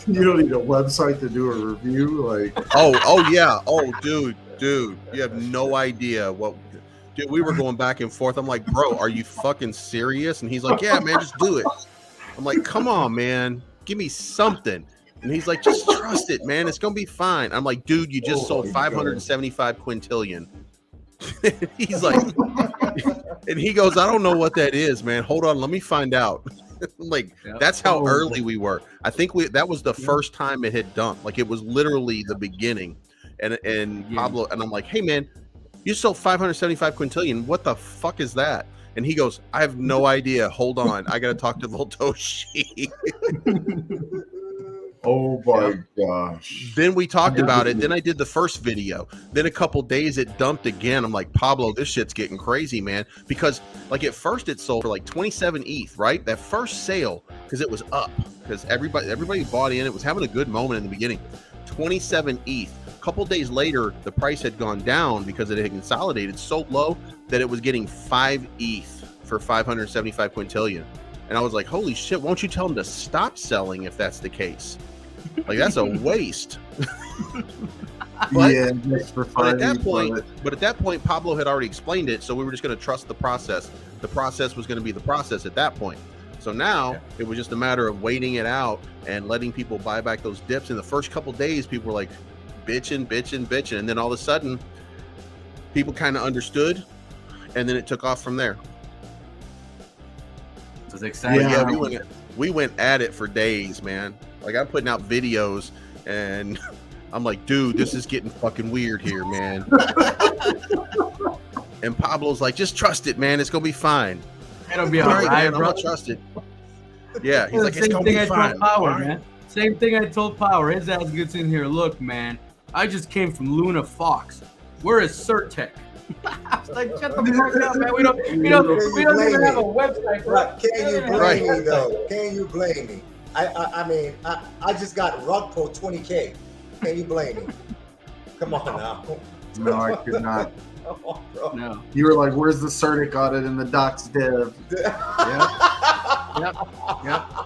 You don't need a website to do a review, like. Oh yeah. Oh, dude, you have no idea what. Dude, we were going back and forth. I'm like, bro, are you fucking serious? And he's like, yeah, man, just do it. I'm like, come on, man, give me something. And he's like, just trust it, man. It's going to be fine. I'm like, dude, you just sold 575 quintillion. He's like, And he goes, I don't know what that is, man. Hold on, let me find out. Like, that's how early we were. I think that was the first time it had dumped. Like, it was literally the beginning. And Pablo, and I'm like, hey man, you sold 575 quintillion. What the fuck is that? And he goes, I have no idea. Hold on, I gotta talk to Voltoshi. Oh my gosh. Then we talked about it. Then I did the first video. Then a couple days it dumped again. I'm like, Pablo, this shit's getting crazy, man. Because like at first it sold for like 27 ETH, right? That first sale, because it was up. Because everybody bought in. It was having a good moment in the beginning. 27 ETH. A couple days later, the price had gone down because it had consolidated so low that it was getting 5 ETH for 575 quintillion. And I was like, holy shit, won't you tell them to stop selling if that's the case? Like, that's a waste. But, yeah, just for but at that point, Pablo had already explained it, so we were just going to trust the process. The process was going to be the process at that point. So now it was just a matter of waiting it out and letting people buy back those dips. In the first couple days, people were like bitching, and then all of a sudden, people kind of understood, and then it took off from there. It was exciting. Yeah, we went at it for days, man. Like, I'm putting out videos, and I'm like, dude, this is getting fucking weird here, man. And Pablo's like, just trust it, man. It's gonna be fine. It'll be all right, man. bro. I'm gonna trust it. Yeah, he's like, it's Same gonna thing be I fine. told Power, man. Same thing I told Power. His ass gets in here. Look, man, I just came from Luna Fox. We're a Certec. I was like, shut the fuck up, man. We don't even have a website, bro. Can you blame me though? Can you blame me? I mean, I just got rug pull 20K. Can you blame me? Come on now. No, I could not. Come on, bro. No. You were like, where's the Certic audit in the docs dev? Yep.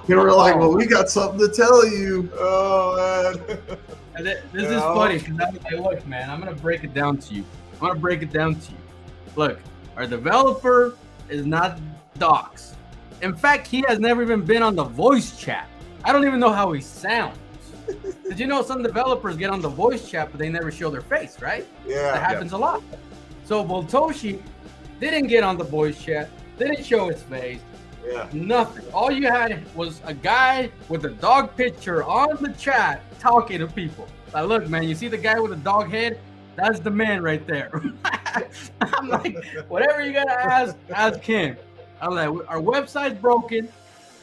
You were like, well, we got something to tell you. Oh man. And this is funny because I'm like, look, man, I'm gonna break it down to you. Look, our developer is not Docs. In fact, he has never even been on the voice chat. I don't even know how he sounds. Did you know some developers get on the voice chat, but they never show their face, right? Yeah. That happens a lot. So Voltoshi didn't get on the voice chat, didn't show his face, nothing. All you had was a guy with a dog picture on the chat talking to people. Like, look, man, you see the guy with the dog head? That's the man right there. I'm like, whatever you gotta ask him. I'm like, our website's broken.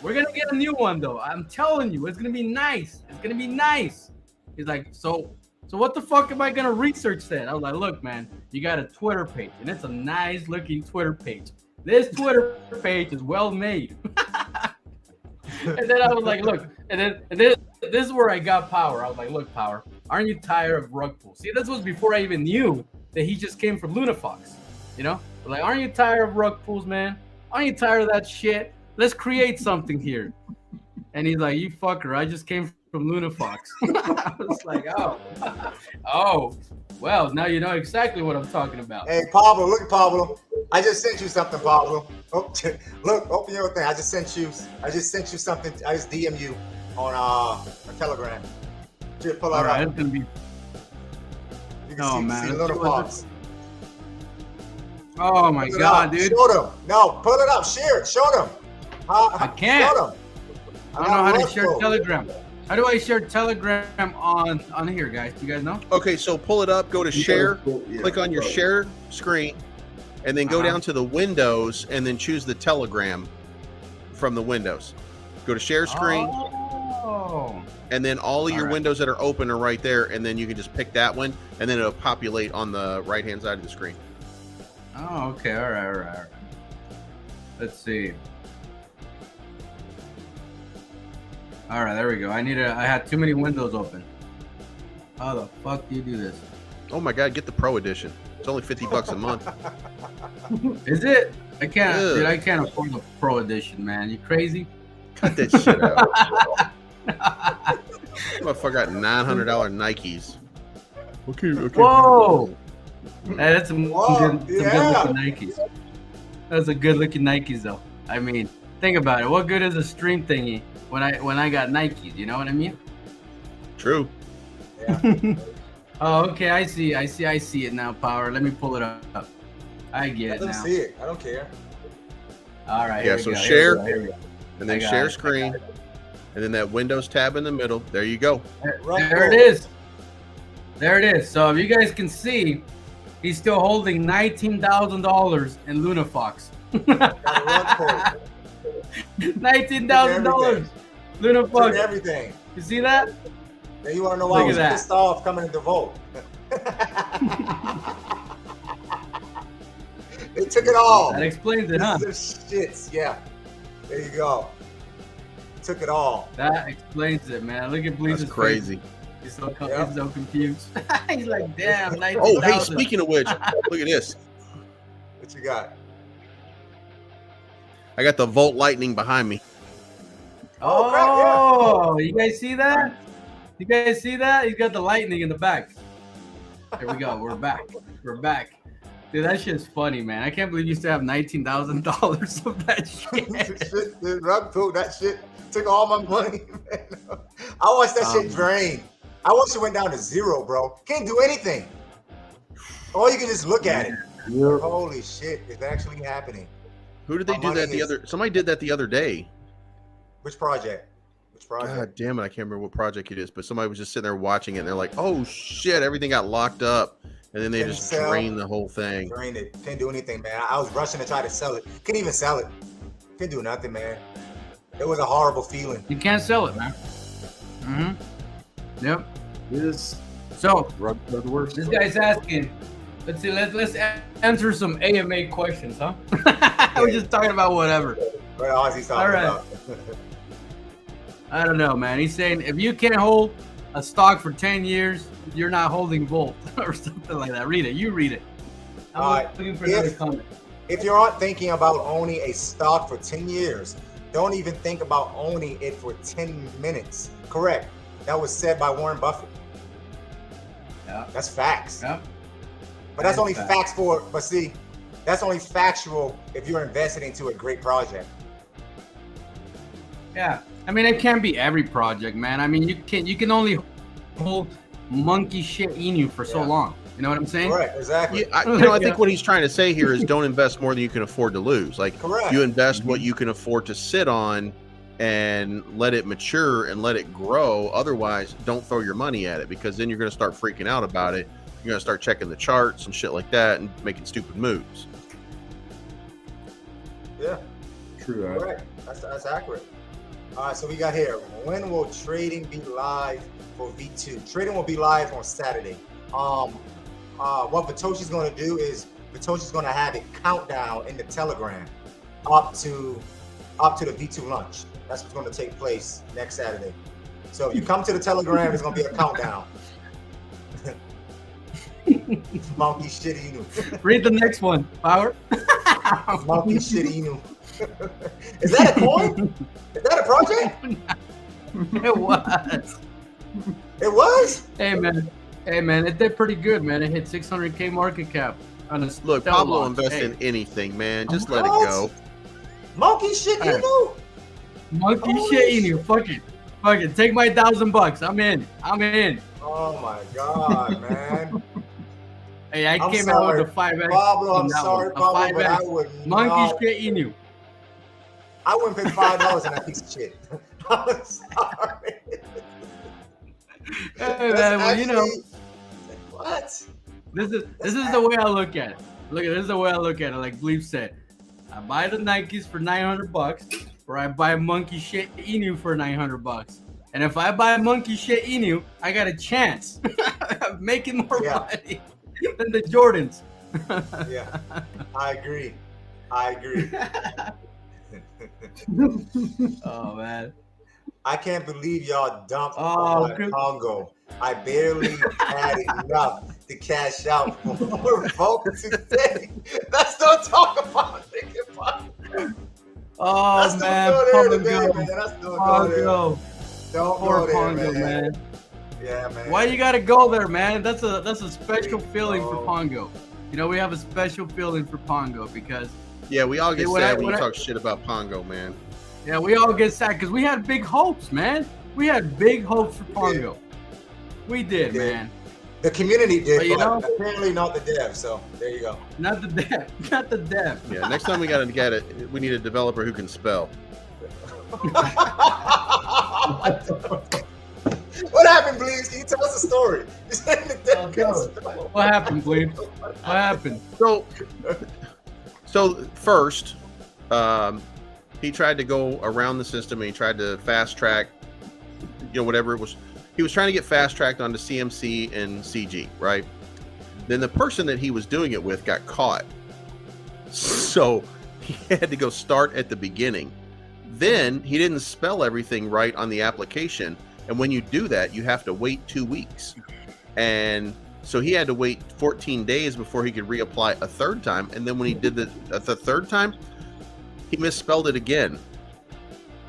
We're gonna get a new one though. I'm telling you, it's gonna be nice. It's gonna be nice. He's like, so what the fuck am I gonna research then? I was like, look, man, you got a Twitter page, and it's a nice looking Twitter page. This Twitter page is well made. And then I was like, look, and then this is where I got Power. I was like, look, Power, aren't you tired of rug pull? See, this was before I even knew that he just came from Luna Fox. You know, like, aren't you tired of rug pulls, man? Aren't you tired of that shit? Let's create something here. And he's like, you fucker, I just came from Luna Fox. I was like, oh, well, now you know exactly what I'm talking about. Hey, Pablo, look, Pablo. I just sent you something, Pablo. Oh, look, open your thing. I just sent you something. I just DM you on Telegram. Just pull All that right, up. it's gonna be. You can see Luna Fox. Oh my God, dude! Show them. No, pull it up. Share it. Show them. I can't. Show them. I don't know how to share Telegram. How do I share Telegram on here, guys? Do you guys know? Okay, so pull it up, go to share, click on your share screen, and then go down to the windows and then choose the Telegram from the windows. Go to share screen. Oh. And then all of your windows that are open are right there, and then you can just pick that one, and then it'll populate on the right-hand side of the screen. Oh, okay. All right. Let's see. All right, there we go. I had too many windows open. How the fuck do you do this? Oh my God, get the Pro Edition. It's only $50 a month. Is it? I can't, dude. I can't afford the Pro Edition, man. You crazy? Cut that shit out. Motherfucker got $900 Nikes. Okay. Whoa! Hey, that's some good looking yeah. Nikes. That's a good looking Nikes, though. I mean, think about it. What good is a stream thingy when I got Nikes? You know what I mean? True. Yeah. Oh, okay. I see it now, Power. Let me pull it up. I get Let it them now. see it. I don't care. All right. Yeah, here we so go, share. here we go. And then I got share it. screen. And then that Windows tab in the middle. There you go. There it is. There it is. So if you guys can see, he's still holding $19,000 in Luna Fox. $19,000 Luna Took Fox. everything. You see that? Then you want to know why I Look was at that. pissed off coming into vote. They took it all. That explains it, huh? Pieces of shits. Yeah. There you go. Took it all. That explains it, man. Look at Bleach's That's crazy. He's so, Yep. he's so confused. He's like, damn, 19,000. Oh, hey, speaking of which, look at this. What you got? I got the Volt Lightning behind me. Oh, crap, yeah. Oh, you guys see that? You guys see that? He's got the lightning in the back. Here we go. We're back. We're back. Dude, that shit's funny, man. I can't believe you still have $19,000 of that shit. Shit, the rug pulled that shit. Took all my money, man. I watched that shit drain. I wish it went down to zero, bro. Can't do anything. Or you can just look at it. Yep. Holy shit, it's actually happening. Who did they My do that money the is- other? Somebody did that the other day. Which project? Which project? God damn it, I can't remember what project it is, but somebody was just sitting there watching it and they're like, oh shit, everything got locked up. And then they Couldn't just sell. drained the whole thing. Drained it. Couldn't do anything, man. I was rushing to try to sell it. Couldn't even sell it. Couldn't do nothing, man. It was a horrible feeling. You can't sell it, man. Mm-hmm. Yep. This So rug the worst. this guy's asking. Let's see. Let's answer some AMA questions, huh? We're just talking about whatever. What else he's talking All right. about? I don't know, man. He's saying if you can't hold a stock for 10 years, you're not holding Volt or something like that. Read it. You read it. I'm All right. looking for another If- comment. If you aren't thinking about owning a stock for 10 years, don't even think about owning it for 10 minutes. Correct. That was said by Warren Buffett. Yeah. That's facts. Yep. But that's That only is facts. facts for, but see, that's only factual if you're invested into a great project. Yeah. I mean, it can't be every project, man. I mean, you can only hold monkey shit INU for so Yeah. long. You know what I'm saying? Correct, exactly. Yeah, I think what he's trying to say here is don't invest more than you can afford to lose. Like Correct. you invest what you can afford to sit on and let it mature and let it grow. Otherwise, don't throw your money at it because then you're going to start freaking out about it. You're going to start checking the charts and shit like that and making stupid moves. Yeah, True. correct. That's accurate. All right, so we got here. When will trading be live for V2? Trading will be live on Saturday. What Vitoshi's going to do is Vitoshi's going to have a countdown in the Telegram up to the V2 launch. That's what's going to take place next Saturday. So if you come to the Telegram, there's going to be a countdown. Monkey shit Inu. Read the next one, Power. Monkey shit Inu. Is that a coin? Is that a project? It was. It was? Hey man, it did pretty good, man. It hit 600K market cap on a Look, stealth Pablo launch. invest Hey, in anything, man. Just let it What? go. Monkey shit Hey. Inu? monkey Holy shit Inu. Fuck it. Take my $1,000. I'm in. Oh my god, man. Hey, I I'm came sorry. out with a 5x. Pablo, on I'm that sorry, one. A Pablo, but I 5x. would Monkey not. shit Inu. I wouldn't pay $5 on that piece of shit. I'm sorry. Hey, man, well, you know, actually- What? this is the way I look at it. Look at this is the way I look at it. Like Bleep said, I buy the Nikes for $900, or I buy monkey shit Inu for $900. And if I buy monkey shit Inu, I got a chance of making more Yeah. money than the Jordans. Yeah, I agree. Oh man. I can't believe y'all dumped Oh, on my good. Congo. I barely had enough to cash out for vote today. Let's not talk about it. Oh Let's man, don't go there Pongo. today, man. Let's don't go there. Pongo. Don't Poor go there, Pongo, man. man. Yeah, man. Why you gotta go there, man? That's a special feeling for No. Pongo. You know, we have a special feeling for Pongo because Yeah, we all get Hey, when sad I- when when you I- talk shit about Pongo, man. yeah, we all get sad because we had big hopes, man. We had big hopes for Pongo. We did, We did. man. The community did, But, you but know- apparently not the dev. So there you go. Not the dev. Not the dev. Yeah, next time we got to get it, we need a developer who can spell. What happened, please? Can you tell us a story? You said the dev couldn't spell. What happened, Gleam? What happened? So first, he tried to go around the system and he tried to fast track, whatever it was. He was trying to get fast tracked onto CMC and CG, right? Then the person that he was doing it with got caught. So he had to go start at the beginning. Then he didn't spell everything right on the application. And when you do that, you have to wait 2 weeks. And so he had to wait 14 days before he could reapply a third time. And then when he did the third time, he misspelled it again.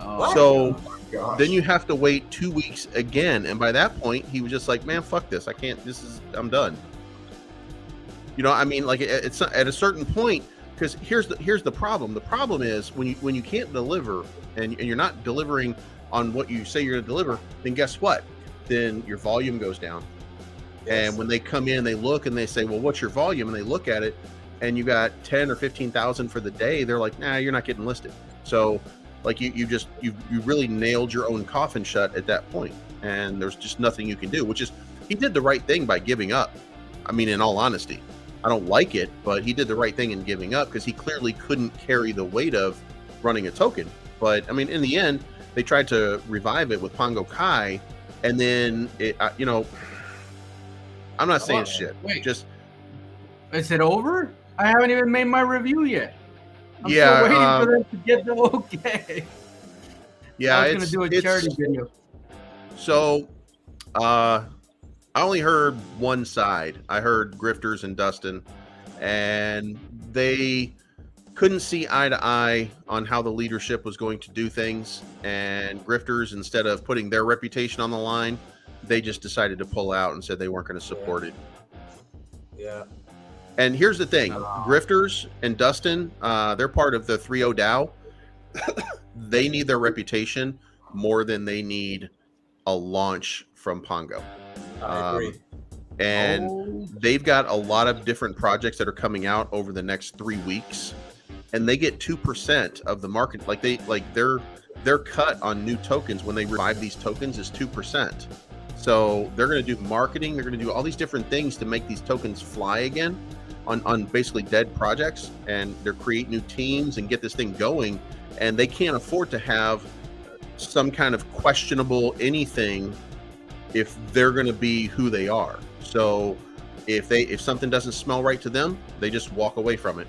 Oh, So Gosh. then you have to wait 2 weeks again. And by that point, he was just like, man, fuck this. I can't, I'm done. I mean, like it's at a certain point, because here's the problem. The problem is when you can't deliver and you're not delivering on what you say you're going to deliver, then guess what? Then your volume goes down. Yes. And when they come in, they look and they say, well, what's your volume? And they look at it and you got 10 or 15,000 for the day. They're like, nah, you're not getting listed. So like you really nailed your own coffin shut at that point. And there's just nothing you can do, which is, he did the right thing by giving up. I mean, in all honesty, I don't like it, but he did the right thing in giving up because he clearly couldn't carry the weight of running a token. But I mean, in the end, they tried to revive it with Pongo Kai, and then I'm not saying shit. wait. Just Is it over? I haven't even made my review yet. I'm Yeah, still waiting for them to get the okay. yeah, I was gonna do a charity video. So, I only heard one side. I heard Grifters and Dustin, and they couldn't see eye to eye on how the leadership was going to do things. And Grifters, instead of putting their reputation on the line, they just decided to pull out and said they weren't going to support it. Yeah. And here's the thing, Grifters and Dustin, they're part of the 3.0 DAO. They need their reputation more than they need a launch from Pongo. I agree. And they've got a lot of different projects that are coming out over the next 3 weeks, and they get 2% of the market. Like their cut on new tokens when they revive these tokens is 2%. So they're going to do marketing. They're going to do all these different things to make these tokens fly again on basically dead projects, and they're create new teams and get this thing going. And they can't afford to have some kind of questionable anything if they're going to be who they are. So if something doesn't smell right to them, they just walk away from it.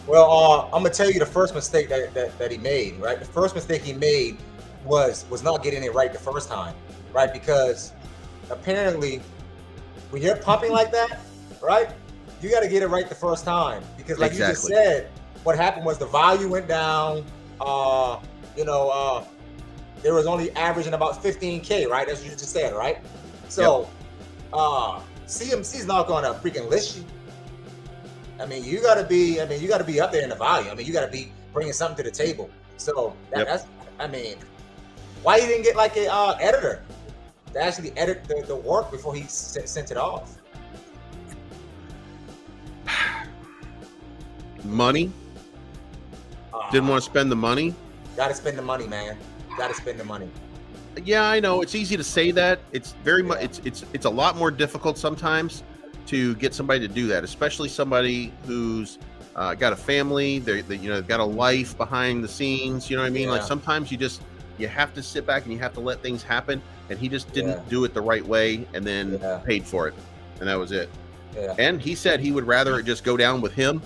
Well, I'm gonna tell you the first mistake that he made. Right, the first mistake he made was not getting it right the first time. Right, because apparently when you're pumping like that, right, you got to get it right the first time. Because like you just said, what happened was the value went down. There was only averaging about 15K, right? That's what you just said, right? So, CMC's not gonna freaking list you. I mean, you gotta be up there in the value. I mean, you gotta be bringing something to the table. So that's, I mean, why he didn't get like a editor to actually edit the work before he sent it off? Money. Didn't want to spend the money. Gotta spend the money, man. Gotta spend the money. Yeah, I know. It's easy to say that. It's very much. It's a lot more difficult sometimes to get somebody to do that, especially somebody who's got a family. They've got a life behind the scenes. You know what I mean? Yeah. Like sometimes you have to sit back and you have to let things happen. And he just didn't do it the right way, and then paid for it, and that was it. Yeah. And he said he would rather it just go down with him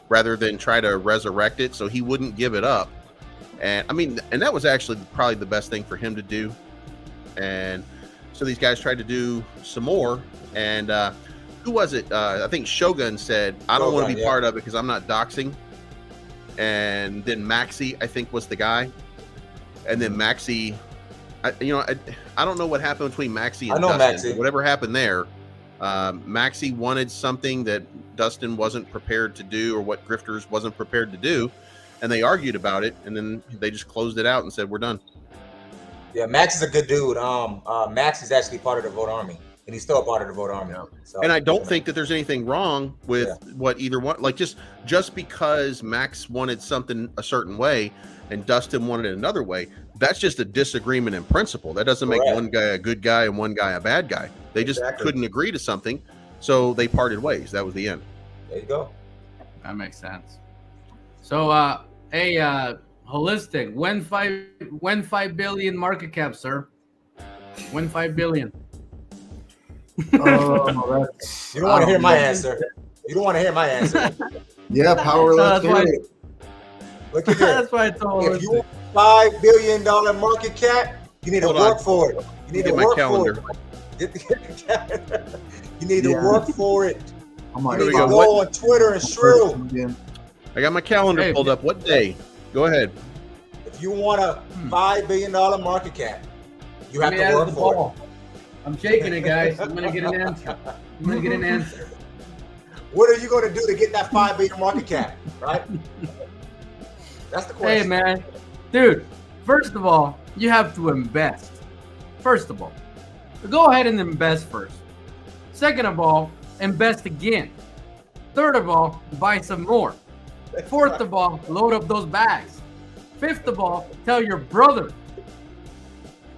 rather than try to resurrect it. So he wouldn't give it up. And I mean, and that was actually probably the best thing for him to do. And so these guys tried to do some more. And who was it? I think Shogun said, I don't want to be part of it because I'm not doxing. And then Maxi, I think, was the guy. And then Maxi, I don't know what happened between Maxi and Dustin. Maxi. Whatever happened there, Maxi wanted something that Dustin wasn't prepared to do, or what Grifters wasn't prepared to do. And they argued about it, and then they just closed it out and said, we're done. Yeah, Max is a good dude. Max is actually part of the Vote Army. and he's still a part of the vote army. Yeah. So, And I don't think that there's anything wrong with what either one. Like just because Max wanted something a certain way and Dustin wanted it another way, that's just a disagreement in principle. That doesn't make one guy a good guy and one guy a bad guy. They just couldn't agree to something, so they parted ways. That was the end. There you go. That makes sense. So, Holistic, when 5 billion market cap, sir? When 5 billion? Oh, You don't want to hear my answer. You don't want to hear my answer. Yeah, power. Let's hear it. Look at this. That's why I told If you want $5 billion market cap, you need to work for it. You need to work for it. You need to work for it. You need to go on Twitter and shrill. I got my calendar pulled up. What day? Go ahead. If you want a $5 billion market cap, you have to work for it. I'm shaking it, guys. I'm gonna get an answer. What are you going to do to get that $5 billion market cap? Right? That's the question. Hey, man, dude. First of all, you have to invest. First of all, go ahead and invest first. Second of all, invest again. Third of all, buy some more. Fourth of all, load up those bags. Fifth of all, tell your brother.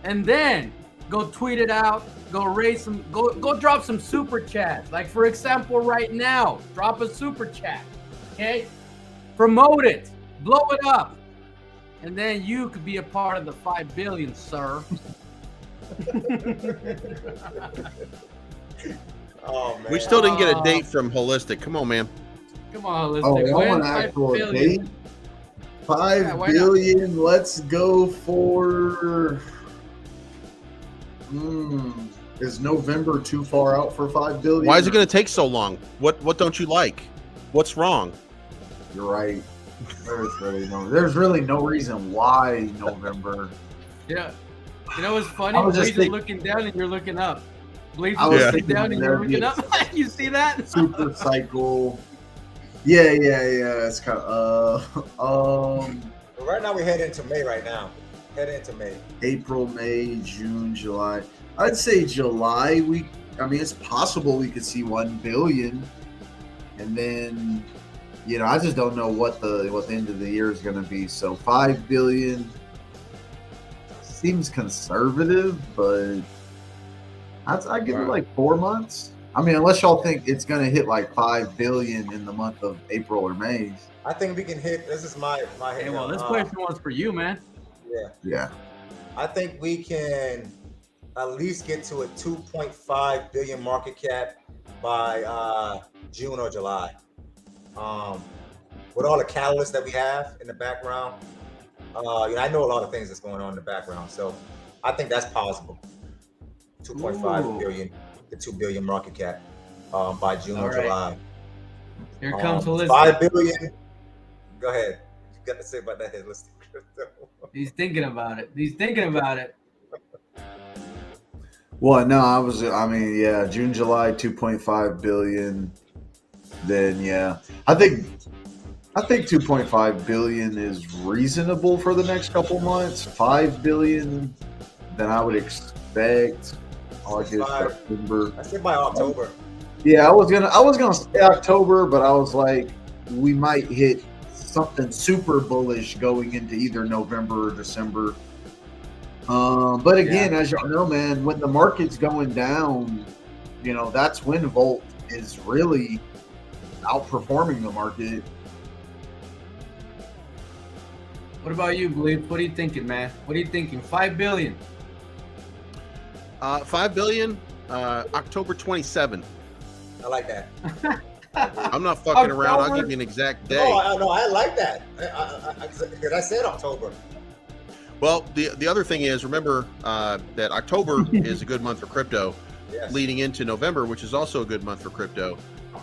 And then go tweet it out. Go raise some. Go drop some super chats. Like for example, right now, drop a super chat. Okay, promote it, blow it up, and then you could be a part of the 5 billion, sir. Oh man. We still didn't get a date from Holistic. Come on, man. Come on, Holistic. Oh, I want an actual date. 5 billion. Not? Let's go for. Is November too far out for 5 billion? Why is it going to take so long? What don't you like? What's wrong? You're right. There's really no reason why November. Yeah. You know what's funny? Blaze is looking down and you're looking up. Blaze is looking down and you're looking up. You see that? Super cycle. Yeah. It's kind of Right now we head into May. Right now, head into May. April, May, June, July. I'd say July. It's possible we could see 1 billion, and then, I just don't know what the end of the year is going to be. So 5 billion seems conservative, but I give it like 4 months. Unless y'all think it's going to hit like 5 billion in the month of April or May. I think we can hit. This is my Hey, well, this question was for you, man. Yeah. I think we can at least get to a 2.5 billion market cap by June or July. With all the catalysts that we have in the background, I know a lot of things that's going on in the background, so I think that's possible. 2.5 billion to 2 billion market cap by June or July. Here comes Holistic. 5 billion. Go ahead. You got to say about that Holistic crypto. He's thinking about it. Well, no, June, July, 2.5 billion. Then, I think 2.5 billion is reasonable for the next couple months. 5 billion, then I would expect August, September. I said by October. Yeah, I was gonna say October, but I was like, we might hit something super bullish going into either November or December. But again, as y'all know, man, when the market's going down, that's when Volt is really outperforming the market. What about you, Bleep? What are you thinking, man? What are you thinking? 5 billion. 5 billion, October 27th. I like that. I'm not fucking around. I'll give you an exact day. No, I like that. I said October. Well, the other thing is, remember that October is a good month for crypto, leading into November, which is also a good month for crypto.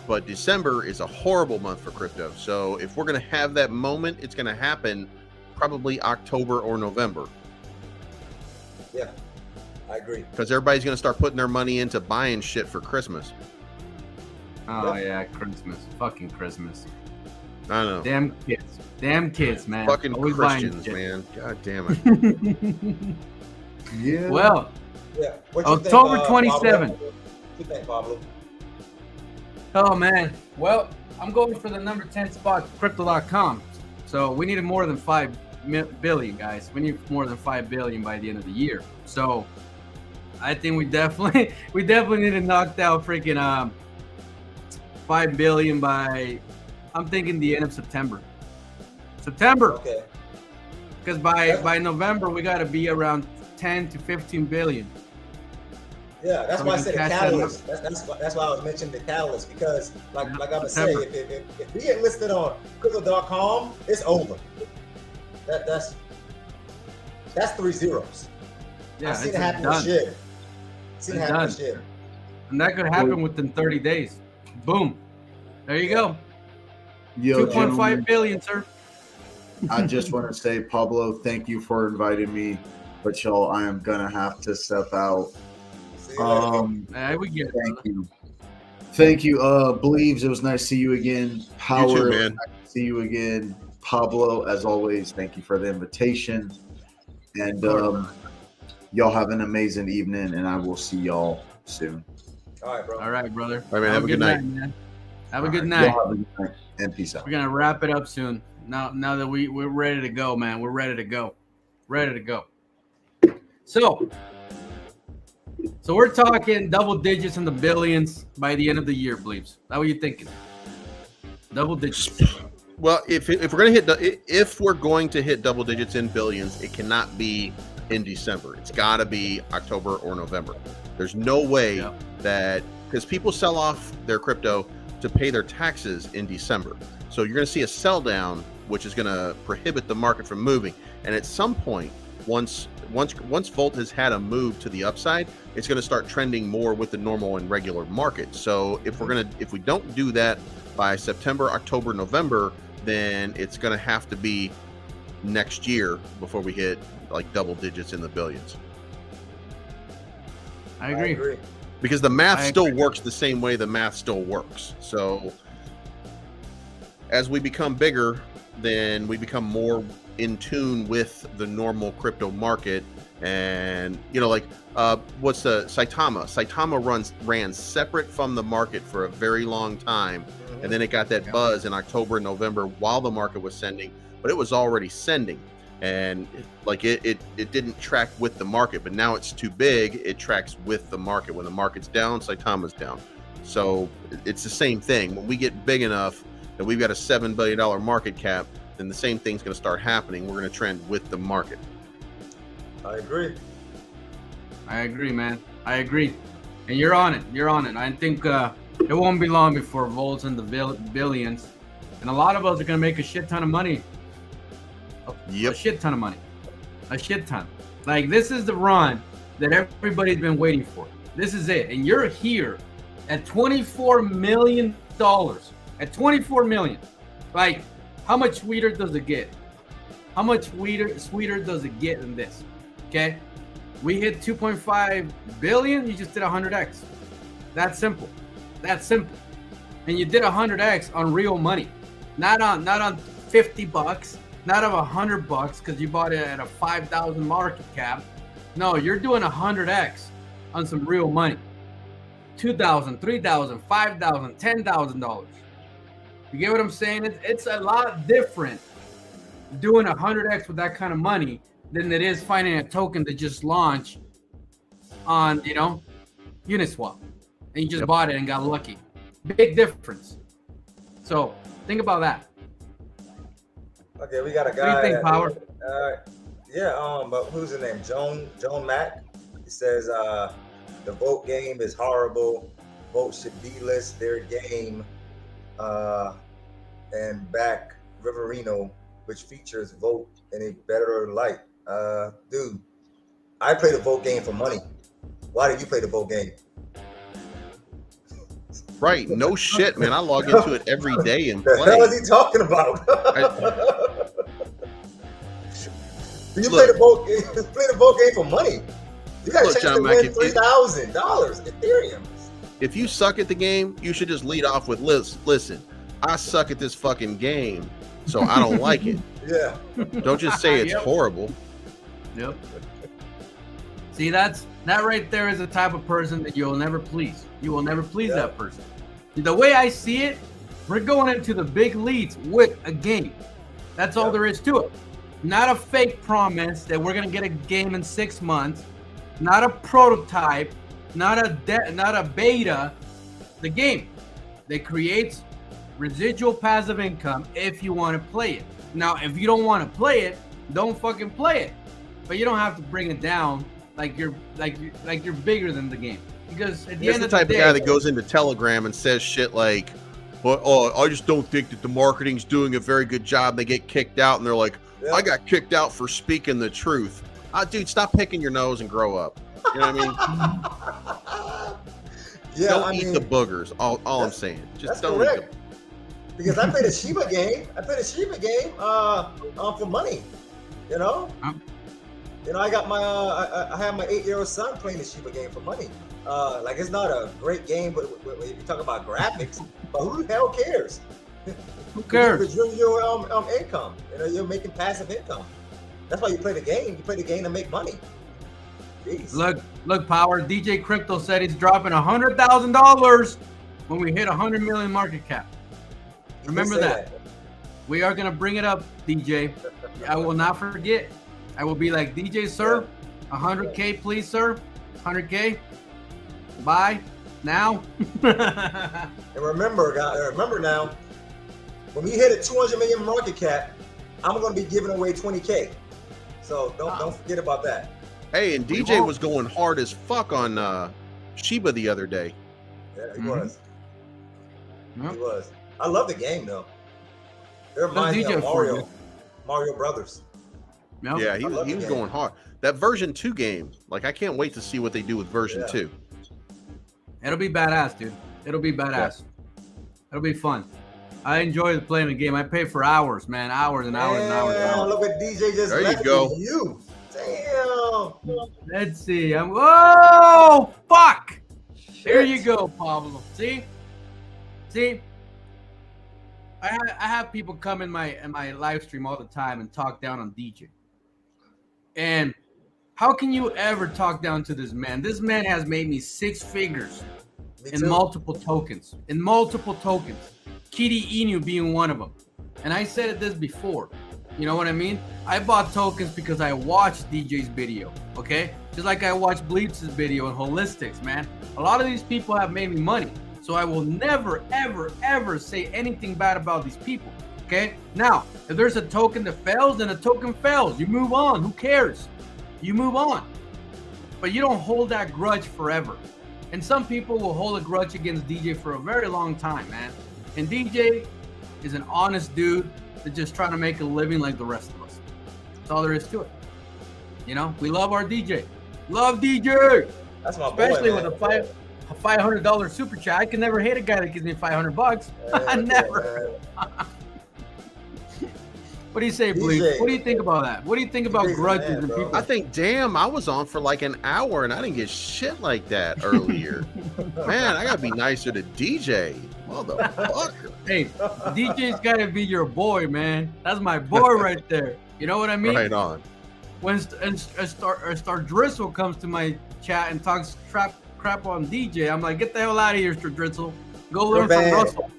But December is a horrible month for crypto. So if we're going to have that moment, it's going to happen probably October or November. Yeah, I agree. Because everybody's going to start putting their money into buying shit for Christmas. Oh, yeah, Christmas. Fucking Christmas. I know. Damn kids, man. Fucking always Christians, man. God damn it. Yeah. Well, yeah. October 27th. you think, Pablo? Oh man, well, I'm going for the number 10 spot, crypto.com. So we needed more than 5 billion, guys. We need more than 5 billion by the end of the year. So I think we definitely need to knock down freaking 5 billion by, I'm thinking the end of September. Okay. Because by November we got to be around 10 to 15 billion. Yeah, that's So why I we said the can cash catalyst. That's why I was mentioning the catalyst, because like I'm gonna say, September. if we get listed on crypto.com, it's over. That's 3 zeros. Yeah, I've seen it's it happen done. with shit. Seen it It's happen done. with shit. And that could happen within 30 days. Boom. There you go. Yo, 2.5 billion, sir. I just want to say, Pablo, thank you for inviting me. But y'all, I am gonna have to step out. See you later. We get it. Thank you. Thank you. Believes, it was nice to see you again. Howard, You too, it was man. nice to see you again. Pablo, as always, thank you for the invitation. And y'all have an amazing evening, and I will see y'all soon. All right, bro. All right, brother. All right, man. Have a good night. man. Have a All good right, night. y'all have a good night, and peace out. We're gonna wrap it up soon. Now that we're ready to go, man. We're ready to go. Ready to go. So we're talking double digits in the billions by the end of the year, Bleeps. That what you thinking? Double digits. Well, if we're going to hit double digits in billions, it cannot be in December. It's got to be October or November. There's no way that, because people sell off their crypto to pay their taxes in December. So you're going to see a sell down, which is going to prohibit the market from moving. And at some point, once Volt has had a move to the upside, it's going to start trending more with the normal and regular market. So if we don't do that by September, October, November, then it's going to have to be next year before we hit like double digits in the billions. I agree. Because the math still works the same way the math still works. So as we become bigger, then we become more in tune with the normal crypto market. And what's the Saitama ran separate from the market for a very long time, and then it got that buzz in October and November while the market was sending, but it was already sending, and it didn't track with the market. But now it's too big, it tracks with the market. When the market's down, Saitama's down. So it's the same thing. When we get big enough that we've got a $7 billion market cap, then the same thing's going to start happening. We're going to trend with the market. I agree. I agree, man. I agree. And you're on it. You're on it. I think it won't be long before Volt's in the billions. And a lot of us are going to make a shit ton of money. Yep. A shit ton of money. A shit ton. Like, this is the run that everybody's been waiting for. This is it. And you're here at $24 million. At $24 million. Like, how much sweeter does it get? How much sweeter does it get than this? Okay? We hit 2.5 billion, you just did 100x. That's simple. That's simple. And you did 100x on real money. Not on $50, not of $100 because you bought it at a 5,000 market cap. No, you're doing 100x on some real money. $2,000, $3,000, $5,000, $10,000. You get what I'm saying? It's a lot different doing 100x with that kind of money than it is finding a token that just launched on, Uniswap. And you just bought it and got lucky. Big difference. So think about that. Okay, we got a guy. What do you think, Power? But who's his name? Joan Mack. He says the vote game is horrible. Vote should delist their game and back Riverino, which features vote in a better light. Dude, I play the vote game for money. Why do you play the vote game? Right, no shit, man. I log into it every day and The play. hell is he talking about? Do you Look, play the vote game for money? You got a chance John to Mack, win $3,000 Ethereum. If you suck at the game, you should just lead off with, listen, I suck at this fucking game, so I don't like it. Yeah. Don't just say it's horrible. Yep. See, that's That right there is the type of person that you'll never please. You will never please Yeah. that person. The way I see it, we're going into the big leads with a game. That's all Yep. there is to it. Not a fake promise that we're gonna get a game in 6 months. Not a prototype. Not a beta. The game that creates residual passive income if you want to play it. Now, if you don't want to play it, don't fucking play it. But you don't have to bring it down like you're bigger than the game. Because at the He's end the of the type of day, guy that goes into Telegram and says shit like, "Well, oh, I just don't think that the marketing's doing a very good job." They get kicked out, and they're like, Yeah. "I got kicked out for speaking the truth." Dude, stop picking your nose and grow up. You know what I mean? Yeah, Don't I eat mean, the boogers. All I'm that's- saying. Just that's don't correct. eat them. Because I played a Shiba game. For money. You know. You know, I got my I have my 8-year-old son playing the Shiba game for money. Like it's not a great game, but if you talk about graphics, but who the hell cares? who cares? Because you're income. You know, you're making passive income. That's why you play the game. You play the game to make money. Jeez. Look, Power. DJ Crypto said he's dropping $100,000 when we hit 100 million market cap. You Remember did say that. We are gonna bring it up, DJ. I will not forget. I will be like, DJ, sir, 100K, please, sir. 100K. Buy now. And remember, guys, remember now, when we hit a 200 million market cap, I'm going to be giving away 20K. So don't forget about that. Hey, and We DJ won't. was going hard as fuck on Shiba the other day. Yeah, he Mhm. was. Yep. He was. I love the game though. It That's reminds me DJ of for you. Mario Brothers. Yep. Yeah, he I was, love he the was game. going hard. That version 2 game, like I can't wait to see what they do with version Yeah. 2. It'll be badass, dude. It'll be badass. It'll be fun. I enjoy playing the game. I pay for hours, man. Hours and hours and hours and Damn, hours. look at DJ just There you left go. with you. Damn. Let's see. Whoa! Fuck! Here you go, Pablo. See? I have people come in my live stream all the time and talk down on DJ. And how can you ever talk down to this man? This man has made me 6 figures Me in too. multiple tokens. Kitty Inu being one of them. And I said this before. You know what I mean? I bought tokens because I watched DJ's video. Okay? Just like I watched Bleeps' video and Holistics, man. A lot of these people have made me money. So I will never, ever, ever say anything bad about these people. Okay? Now, if there's a token that fails, then a token fails. You move on. Who cares? You move on. But you don't hold that grudge forever. And some people will hold a grudge against DJ for a very long time, man. And DJ is an honest dude that's just trying to make a living like the rest of us. That's all there is to it. You know, we love our DJ. Love DJ! That's my boy, Especially man. with a $500 super chat. I can never hate a guy that gives me $500. Yeah, Never. man. What do you say, DJ. Bleep? What do you think about that? What do you think about DJ's the grudges man, and bro. people? I think, damn, I was on for like an hour and I didn't get shit like that earlier. Man, I gotta be nicer to DJ. Motherfucker. Hey, DJ's got to be your boy, man. That's my boy right there. You know what I mean? Right on. When Star Drizzle comes to my chat and talks crap on DJ, I'm like, get the hell out of here, Star Drizzle. Go learn from banned. Russell.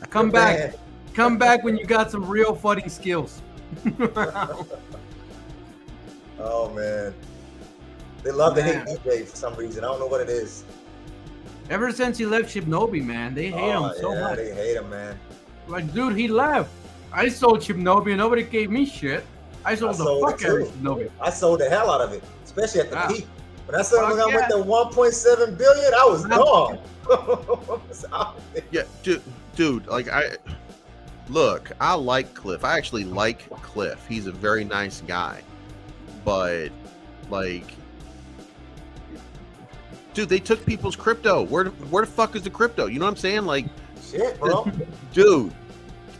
Come back. Man. Come back when you got some real fighting skills. Oh man. They love to hate Man. DJ for some reason. I don't know what it is. Ever since he left Shibnobi, man, they hate him so much. They hate him, man. Like, dude, he left. I sold Shibnobi and nobody gave me shit. I sold the sold fuck it out of too. Shibnobi. I sold the hell out of it, especially at the Yeah. peak. When I said Fuck when I went yeah. to 1.7 billion, I was Yeah. gone. I was out there. Yeah, dude, like I like Cliff. I actually like Cliff. He's a very nice guy. But like, dude, they took people's crypto. Where the fuck is the crypto? You know what I'm saying? Like, Shit, bro. dude,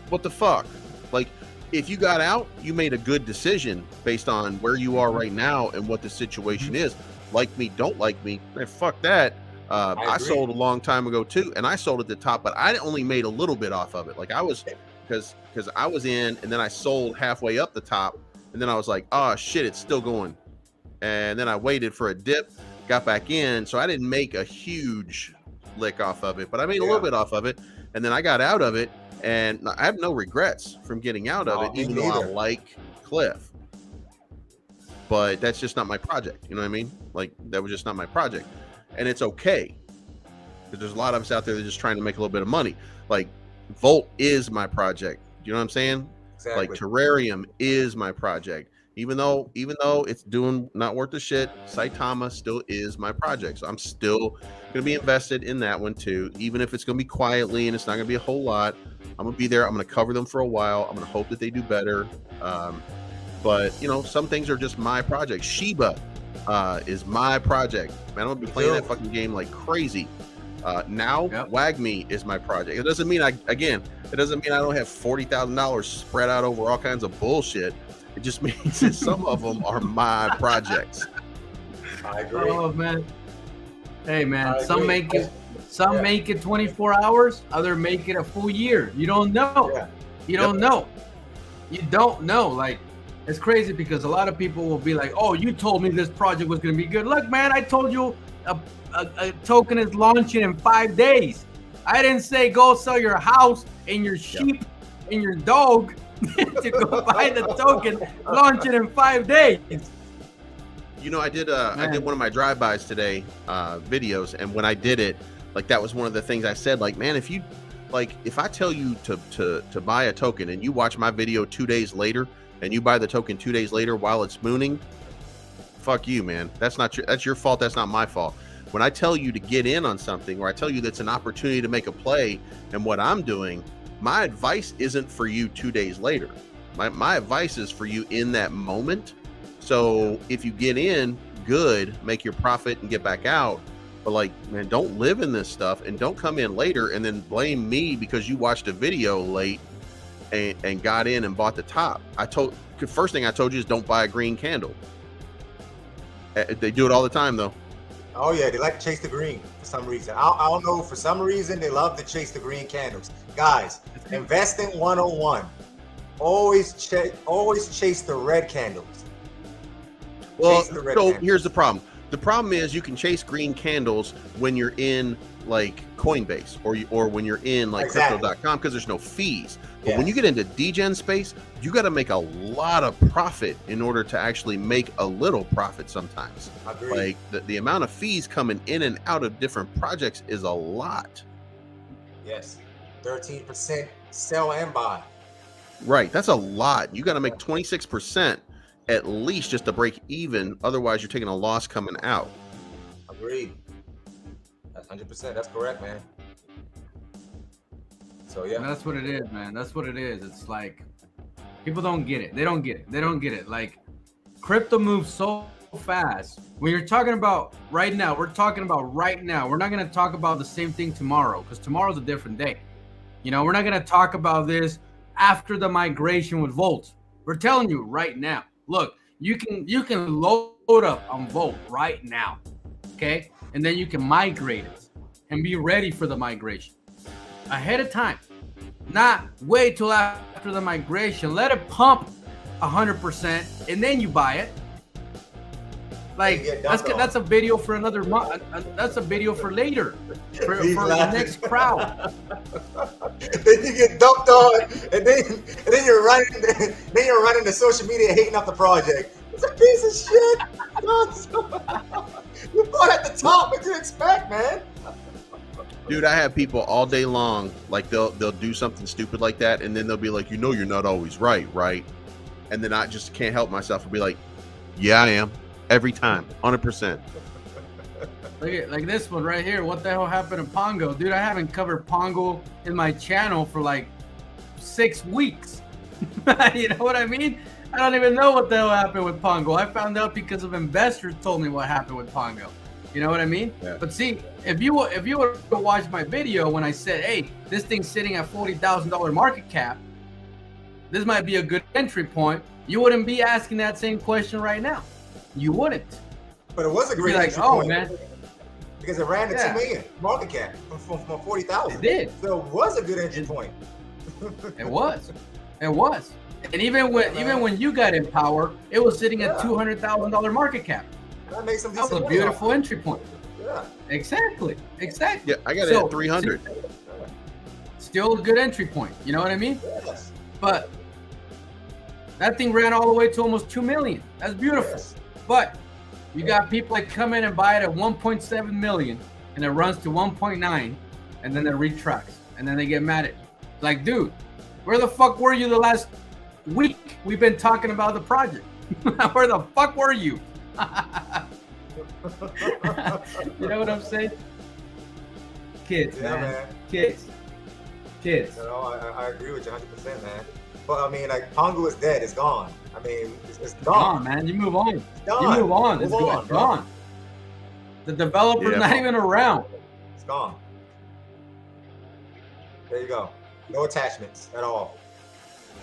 what the fuck? Like, if you got out, you made a good decision based on where you are right now and what the situation is. Like me, don't like me. Man, fuck that. I agree. sold a long time ago too, and I sold at the top, but I only made a little bit off of it. Like I was, because I was in, and then I sold halfway up the top, and then I was like, oh shit, it's still going. And then I waited for a dip, got back in, so I didn't make a huge lick off of it, but I made a Yeah. little bit off of it, and then I got out of it, and I have no regrets from getting out of No, it, me even though I neither. like Cliff. But that's just not my project. You know what I mean? Like, that was just not my project, and it's okay, because there's a lot of us out there that are just trying to make a little bit of money. Like, Volt is my project. Do you know what I'm saying? Exactly. Like, Terrarium is my project. Even though it's doing not worth the shit, Saitama still is my project. So I'm still gonna be invested in that one too, even if it's gonna be quietly and it's not gonna be a whole lot. I'm gonna be there. I'm gonna cover them for a while. I'm gonna hope that they do better. But you know, some things are just my project. Shiba is my project. Man, I'm gonna be Me playing too. that fucking game like crazy. Now Yep. WAGMI is my project. It doesn't mean it doesn't mean I don't have $40,000 spread out over all kinds of bullshit. It just means that some of them are my projects. I agree. Oh man. Hey man, I some agree. make it Yeah. make it 24 hours, other make it a full year. You don't know. Yeah. You don't know. You don't know. Like, it's crazy because a lot of people will be like, "Oh, you told me this project was going to be good." Look, man, I told you a token is launching in 5 days. I didn't say go sell your house and your sheep and your dog to go buy the token, launch it in 5 days. You know, I did one of my drive-bys today, videos, and when I did it, like, that was one of the things I said, like, man, if I tell you to buy a token and you watch my video 2 days later and you buy the token 2 days later while it's mooning, fuck you, man. That's your fault. That's not my fault. When I tell you to get in on something, or I tell you that's an opportunity to make a play, and what I'm doing, my advice isn't for you 2 days later. My advice is for you in that moment. So if you get in, good, make your profit and get back out. But like, man, don't live in this stuff, and don't come in later and then blame me because you watched a video late and got in and bought the top. The first thing I told you is don't buy a green candle. They do it all the time though. Oh yeah, they like to chase the green for some reason. I don't know. For some reason, they love to chase the green candles. Guys, investing 101. Always chase the red candles. Well, Chase the red so candles. here's the problem. The problem is you can chase green candles when you're in like Coinbase or when you're in like Exactly. crypto.com, because there's no fees. But when Yes. you get into degen space, you got to make a lot of profit in order to actually make a little profit sometimes. Agreed. Like the amount of fees coming in and out of different projects is a lot. Yes, 13% sell and buy. Right. That's a lot. You got to make 26% at least just to break even. Otherwise, you're taking a loss coming out. Agreed. That's 100%. That's correct, man. So And yeah, that's what it is, man. That's what it is. It's like people don't get it. They don't get it. They don't get it. Like, crypto moves so fast. When you're talking about right now, we're talking about right now. We're not going to talk about the same thing tomorrow, because tomorrow's a different day. You know, we're not going to talk about this after the migration with Volt. We're telling you right now. Look, you can load up on Volt right now, okay? And then you can migrate it and be ready for the migration ahead of time. Not wait till after the migration. Let it pump 100%, and then you buy it. Like, get dumped on. that's a video for another month. That's a video for later, for He's the laughing. next crowd. Then you get dumped on, and then you're running the social media hating up the project. It's a piece of shit. You bought at the top. What do you expect, man? Dude, I have people all day long, like they'll do something stupid like that, and then they'll be like, you know, you're not always right? And then I just can't help myself and be like, yeah, I am. Every time, 100%. Look at like this one right here. What the hell happened to Pongo? Dude, I haven't covered Pongo in my channel for like 6 weeks. You know what I mean? I don't even know what the hell happened with Pongo. I found out because of investors told me what happened with Pongo. You know what I mean? Yeah. But see, if you were to watch my video when I said, hey, this thing's sitting at $40,000 market cap, this might be a good entry point, you wouldn't be asking that same question right now. You wouldn't. But it was a You'd great be like, entry oh point man, because it ran to Yeah. 2 million market cap from 40,000. it did. So it was a good entry point. It was. It was. And even when you got in power, it was sitting at $200,000 market cap. That makes some That was decent a money beautiful off entry point. it. Yeah. Exactly. Yeah, I got it So, at 300. Still a good entry point. You know what I mean? Yes. But that thing ran all the way to almost 2 million. That's beautiful. Yes. But you got people that come in and buy it at 1.7 million and it runs to 1.9 and then it retracts and then they get mad at you. Like, dude, where the fuck were you the last week? We've been talking about the project. Where the fuck were you? You know what I'm saying? Kids, Yeah, man. Kids. You know, I agree with you 100%, man. But I mean, like, Pongo is dead. It's gone. I mean, it's Gone, gone. man. You move on. It's gone. You move on. It's Move on, good. bro. Gone. The developer's Yeah, not bro. even around. It's gone. There you go. No attachments at all.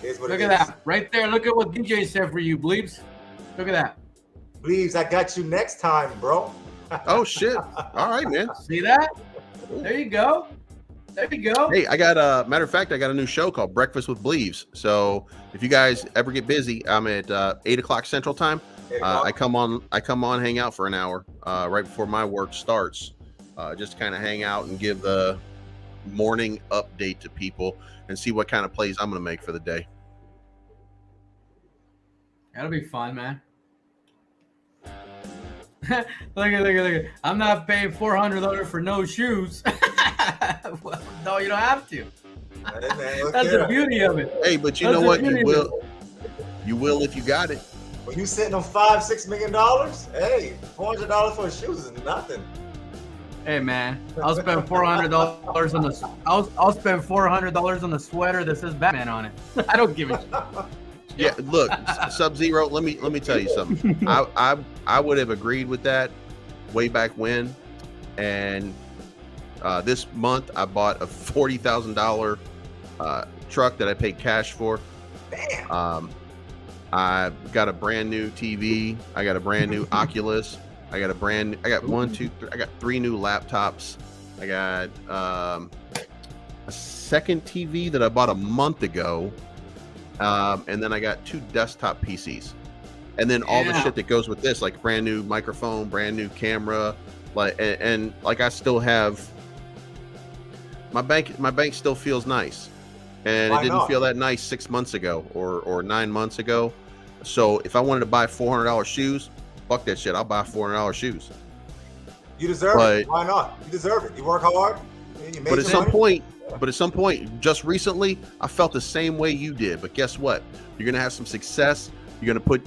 Here's what Look it at is. that. Right there. Look at what DJ said for you, Bleeps. Look at that. Please, I got you next time, bro. Oh shit! All right, man. See that? There you go. There you go. Hey, I got a matter of fact, I got a new show called Breakfast with Bleaves. So if you guys ever get busy, I'm at 8:00 Central Time. I come on, hang out for an hour right before my work starts, just to kind of hang out and give the morning update to people and see what kind of plays I'm going to make for the day. That'll be fun, man. look at. I'm not paying $400 for no shoes. Well, no, you don't have to. Hey, man, look That's here. the beauty of it. Hey, but you That's know the what? beauty You of it. will. You will if you got it. When you sitting on $5-6 million, hey, $400 for shoes is nothing. Hey, man, I'll spend $400 on the. I'll spend $400 on the sweater that says Batman on it. I don't give a shit. Yeah, look, Sub-Zero. Let me tell you something. I would have agreed with that way back when, and this month I bought a $40,000 truck that I paid cash for. Damn. I got a brand new TV. I got a brand new Oculus. I got three new laptops. I got a second TV that I bought a month ago. And then I got 2 desktop PCs, and then all the shit that goes with this, like brand new microphone, brand new camera, like and like I still have my bank still feels nice, and Why it didn't not? feel that nice 6 months ago or 9 months ago. So if I wanted to buy $400 shoes, fuck that shit. I'll buy $400 shoes. You deserve it. Why not? You deserve it. You work hard. You made But at your some money. point, just recently, I felt the same way you did. But guess what? You're gonna have some success. You're gonna put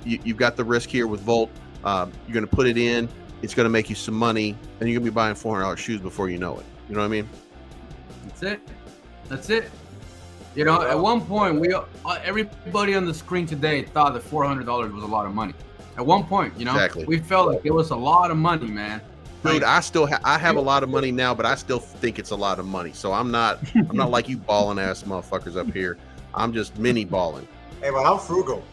you've got the risk here with Volt. You're gonna put it in. It's gonna make you some money, and you're gonna be buying $400 shoes before you know it. You know what I mean? That's it. You know, at one point, everybody on the screen today thought that $400 was a lot of money. At one point, you know, Exactly. we felt like it was a lot of money, man. Dude, I still I have a lot of money now, but I still think it's a lot of money. So I'm not like you balling ass motherfuckers up here. I'm just mini balling. Hey, but I'm frugal.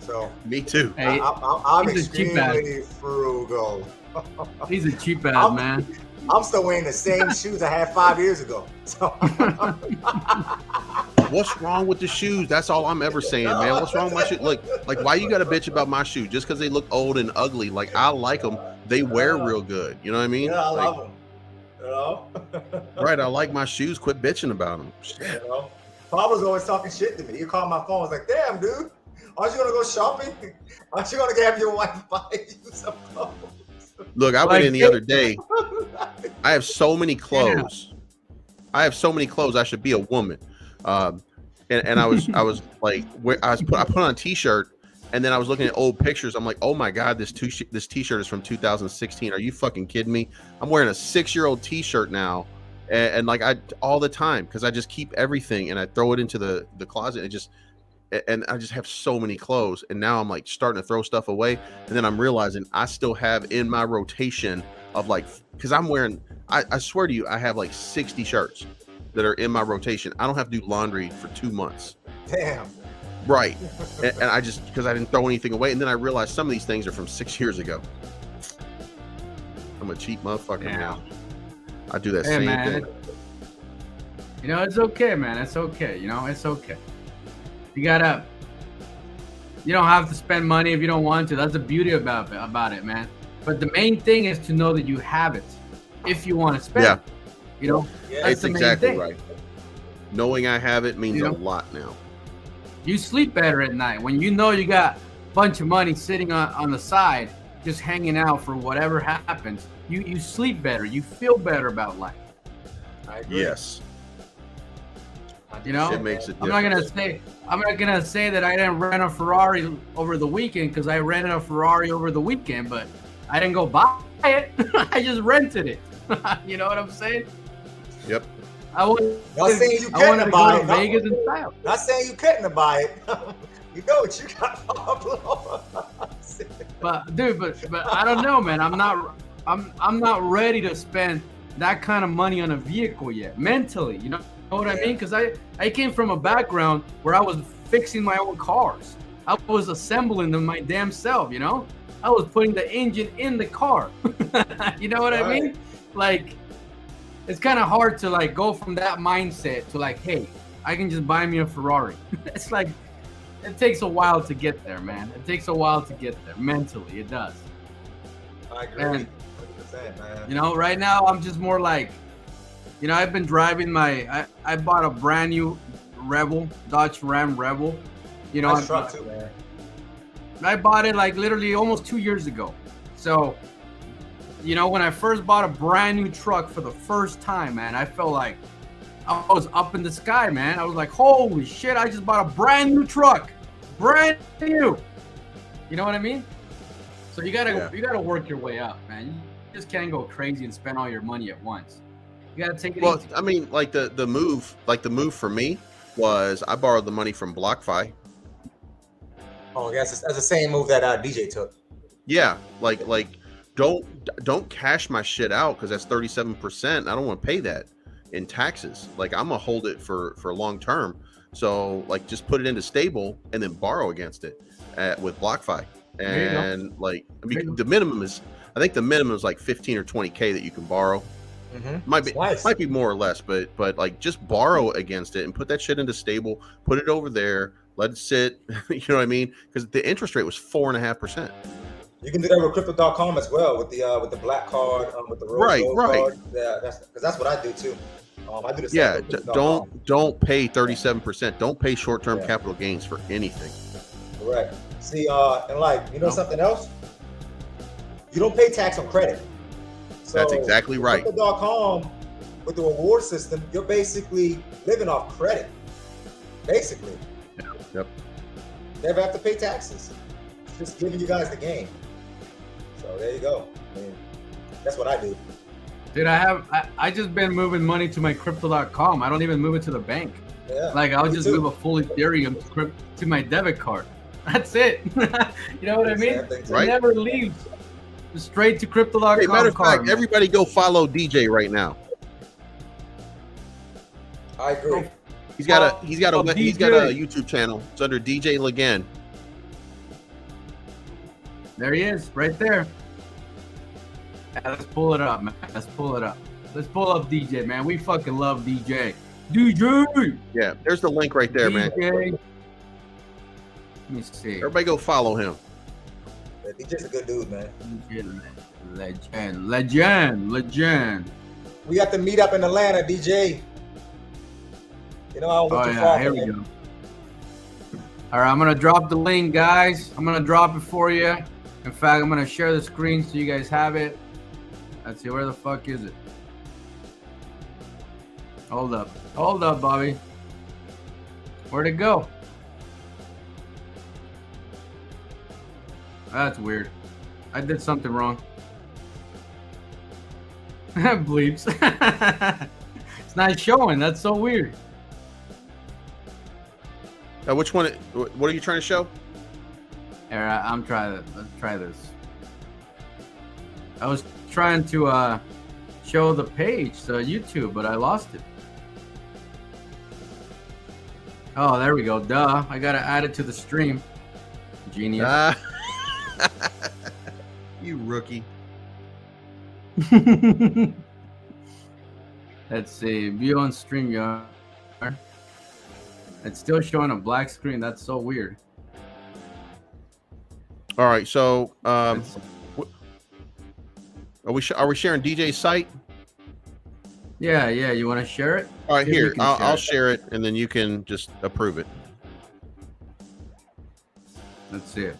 So Me too. Hey, I'm he's a cheap extremely frugal. he's a cheap ass, man. I'm still wearing the same shoes I had 5 years ago. So What's wrong with the shoes? That's all I'm ever saying, man. What's wrong with my shoes? Like why you got to bitch about my shoes just because they look old and ugly? Like I like them. They wear real good. You know what I mean? yeah, I Like, love them. You know? right. I like my shoes. Quit bitching about them. Shit. You know? Pablo's always talking shit to me. He called my phone. I was like, damn, dude. Aren't you gonna go shopping? Aren't you gonna have your wife buy you some clothes? Look, I went in the other day. I have so many clothes. I should be a woman. And I was like, I put on a t-shirt, and then I was looking at old pictures. I'm like, oh my god, this t-shirt is from 2016. Are you fucking kidding me? I'm wearing a 6-year-old t-shirt now, and like all the time because I just keep everything and I throw it into the closet and I just have so many clothes, and now I'm like starting to throw stuff away, and then I'm realizing I still have in my rotation of like, because I'm wearing, I swear to you, I have like 60 shirts that are in my rotation. I don't have to do laundry for 2 months. Damn. Right. And I just, because I didn't throw anything away, and then I realized some of these things are from 6 years ago. I'm a cheap motherfucker now. I do that same thing. You know, it's okay, man. It's okay. You know, it's okay. You gotta You don't have to spend money if you don't want to. That's the beauty about it, man. But the main thing is to know that you have it if you want to spend. Yeah. You know, Yeah, that's It's the main exactly thing. right. Knowing I have it means You a know? lot now. You sleep better at night when you know you got a bunch of money sitting on the side, just hanging out for whatever happens. You sleep better. You feel better about life. I agree. Yes. You know, It makes it I'm not gonna say that I didn't rent a Ferrari over the weekend because I rented a Ferrari over the weekend, but I didn't go buy it. I just rented it. You know what I'm saying? Yep. I wanted, Not saying you I wanted couldn't to buy go it. to Vegas in style. Not saying you couldn't buy it. You know what you got, Pablo. But dude, but I don't know, man. I'm not ready to spend that kind of money on a vehicle yet. Mentally, you know what I mean? Because I came from a background where I was fixing my own cars. I was assembling them my damn self. You know, I was putting the engine in the car. You know what I Right. mean? Like, it's kind of hard to like go from that mindset to like, hey, I can just buy me a Ferrari. It's like, it takes a while to get there, man. It takes a while to get there mentally. It does. I agree. And 100%, man. you know, right now I'm just more like, you know, I've been driving I bought a brand new Rebel, Dodge Ram Rebel. You know, Nice truck too, man. I bought it like literally almost 2 years ago. So, you know, when I first bought a brand new truck for the first time, man, I felt like I was up in the sky, man. I was like, holy shit, I just bought a brand new truck. Brand new. You know what I mean? So you gotta work your way up, man. You just can't go crazy and spend all your money at once. You gotta take it Well, easy. I mean, like the move for me was I borrowed the money from BlockFi. Oh, yes, that's the same move that DJ took. Yeah, like don't cash my shit out because that's 37%. I don't want to pay that in taxes. Like I'm gonna hold it for long term. So like just put it into stable and then borrow against it with BlockFi. There you go. And like I There you mean, go. the minimum is I think the minimum is like 15 or 20K that you can borrow. Mm-hmm. Might be more or less, but like just borrow against it and put that shit into stable, put it over there, let it sit. You know what I mean? Because the interest rate was 4.5%. You can do that with crypto.com as well with the black card, with the Right. gold card. Yeah, that's what I do too. I do the same. Yeah, with crypto.com. don't pay 37%. Don't pay short-term Yeah. capital gains for anything. Correct. See, and like you know No. something else, you don't pay tax on credit. So That's exactly right. Crypto.com with the reward system, you're basically living off credit. Basically, Yep. never have to pay taxes. It's just giving you guys the game. So there you go. I mean, that's what I do. Dude, I just been moving money to my crypto.com. I don't even move it to the bank. Yeah. Like I'll me just too. move a full Ethereum to my debit card. That's it. You know what I mean? Same thing too. Right. It never leaves. Straight to crypto.com. Hey, matter of card, fact, man. everybody go follow DJ right now. I agree. He's got a he's got a DJ. YouTube channel. It's under DJ Legan. There he is, right there. Yeah, let's pull it up, man. Let's pull it up. Let's pull up DJ, man. We fucking love DJ. DJ! Yeah, there's the link right there, man. DJ. Let me see. Everybody go follow him. Yeah, DJ's a good dude, man. Legend. We got to meet up in Atlanta, DJ. You know, I don't Oh, look too yeah, far here from we you. go. All right, I'm going to drop the link, guys. I'm going to drop it for you. In fact, I'm going to share the screen so you guys have it. Let's see, where the fuck is it? Hold up. Hold up, Bobby. Where'd it go? That's weird. I did something wrong. Bleeps. It's not showing. That's so weird. Which one? What are you trying to show? All right, I'm trying it. Let's try this. I was trying to show the page to YouTube, but I lost it. Oh, there we go. Duh. I gotta add it to the stream. Genius. You rookie. Let's see. View on StreamYard. It's still showing a black screen. That's so weird. All right. So, are we sharing DJ's site? Yeah. You want to share it? All right, See if we here. can I'll it. share it, and then you can just approve it. Let's see it.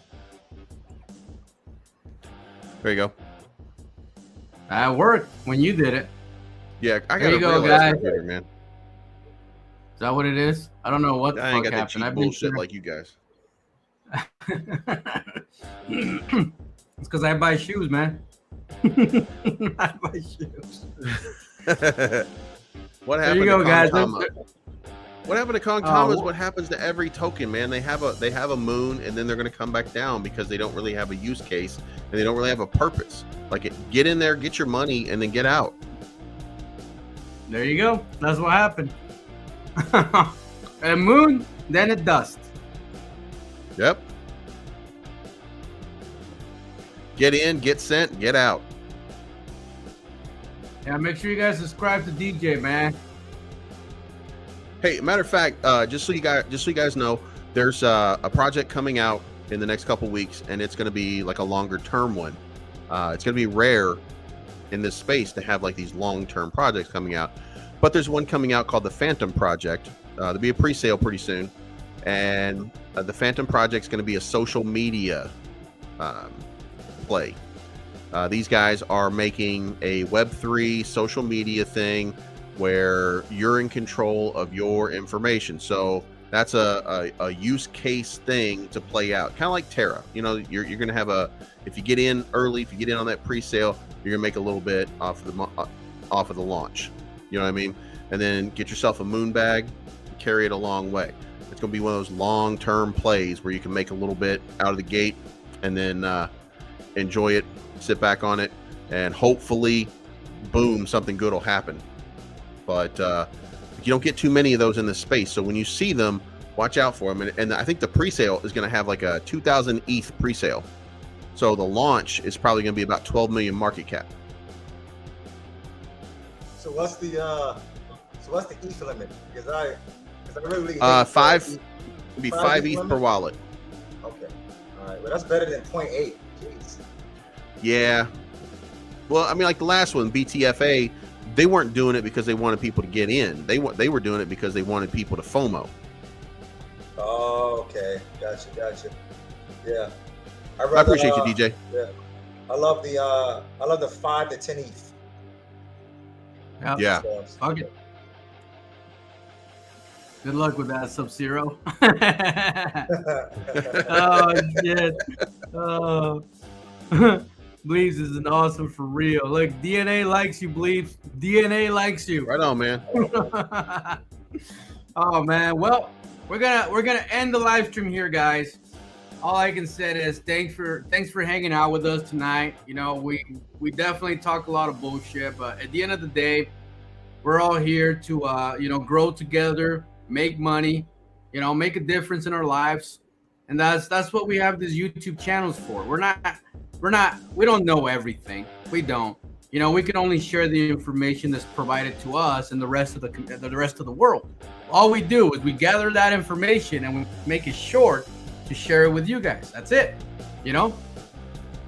There you go. That worked when you did it. Yeah, I There got you go, guys. Computer, man. Is that what it is? I don't know what the I ain't fuck got that happened. cheap I've been bullshit like you guys. It's because I buy shoes, man. I buy shoes. What happened? There you go, guys. What happened to Kong Tama is what happens to every token, man. They have a moon, and then they're going to come back down because they don't really have a use case and they don't really have a purpose. Like, get in there, get your money, and then get out. There you go. That's what happened. A moon, then a dust. Yep. Get in, get sent, get out. Yeah, make sure you guys subscribe to DJ, man. Hey, matter of fact, just so you guys know, there's a project coming out in the next couple weeks, and it's going to be like a longer term one. It's going to be rare in this space to have like these long-term projects coming out, but there's one coming out called the Phantom Project. There'll be a pre-sale pretty soon, and the Phantom Project is going to be a social media play. These guys are making a Web3 social media thing where you're in control of your information. So that's a use case thing to play out, kind of like Terra. You know, you're going to have if you get in early, if you get in on that pre-sale, you're going to make a little bit off of the launch. You know what I mean? And then get yourself a moon bag, carry it a long way. It's going to be one of those long-term plays where you can make a little bit out of the gate and then enjoy it, sit back on it, and hopefully, boom, something good will happen. But you don't get too many of those in this space. So when you see them, watch out for them. And I think the pre-sale is going to have like a 2,000 ETH pre-sale. So the launch is probably going to be about 12 million market cap. So what's the ETH limit? Because I really hate 5 ETH. would be 5 ETH per wallet. Okay, all right. Well, that's better than 0.8. Jeez. Yeah. Well, I mean, like the last one, BTFA, they weren't doing it because they wanted people to get in. They were doing it because they wanted people to FOMO. Oh, okay. Gotcha. Yeah. I appreciate you, DJ. Yeah. I love the 5 to 10 ETH. Yeah. Okay. Good luck with that, Sub-Zero. Oh, shit. Oh. Bleeps is an awesome for real. Look, DNA likes you, Bleeps. DNA likes you. Right on, man. Oh man. Well, we're gonna end the live stream here, guys. All I can say is thanks for hanging out with us tonight. You know, we definitely talk a lot of bullshit, but at the end of the day, we're all here to grow together, make money, make a difference in our lives. And that's what we have these YouTube channels for. We don't know everything. We don't. We can only share the information that's provided to us and the rest of the world. All we do is we gather that information and we make it short to share it with you guys. That's it.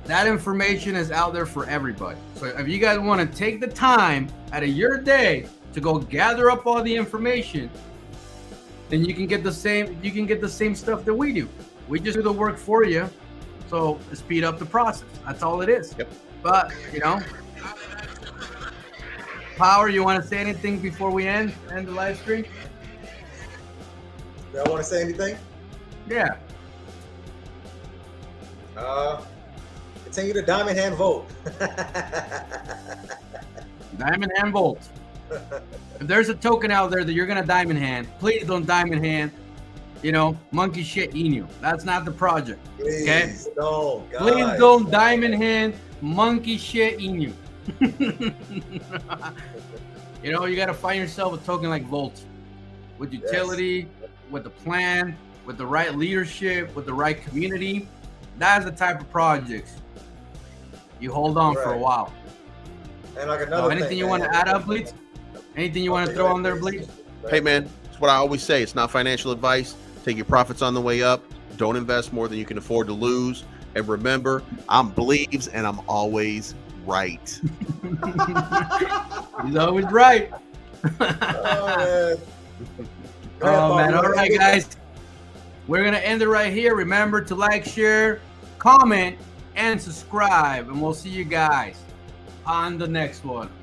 That information is out there for everybody. So if you guys want to take the time out of your day to go gather up all the information, then you can get the same stuff that we do. We just do the work for you. So to speed up the process. That's all it is. Yep. But Power, you want to say anything before we end the live stream? Do I want to say anything? Yeah. Continue to diamond hand vote. Diamond hand vote. If there's a token out there that you're gonna diamond hand, please don't diamond hand. Monkey shit INU. That's not the project. Please, okay? Don't, guys. Please don't diamond hand monkey shit INU. You gotta find yourself a token like Volt, with utility, with the plan, with the right leadership, with the right community. That's the type of projects you hold on for a while. And like another anything thing, you want to add up, Bleach? Anything you want to throw on there, Bleach? Hey, man, it's what I always say. It's not financial advice. Take your profits on the way up. Don't invest more than you can afford to lose. And remember, I'm Bleeves and I'm always right. He's always right. Oh, Oh, man. All Bobby. right, guys. We're going to end it right here. Remember to like, share, comment, and subscribe. And we'll see you guys on the next one.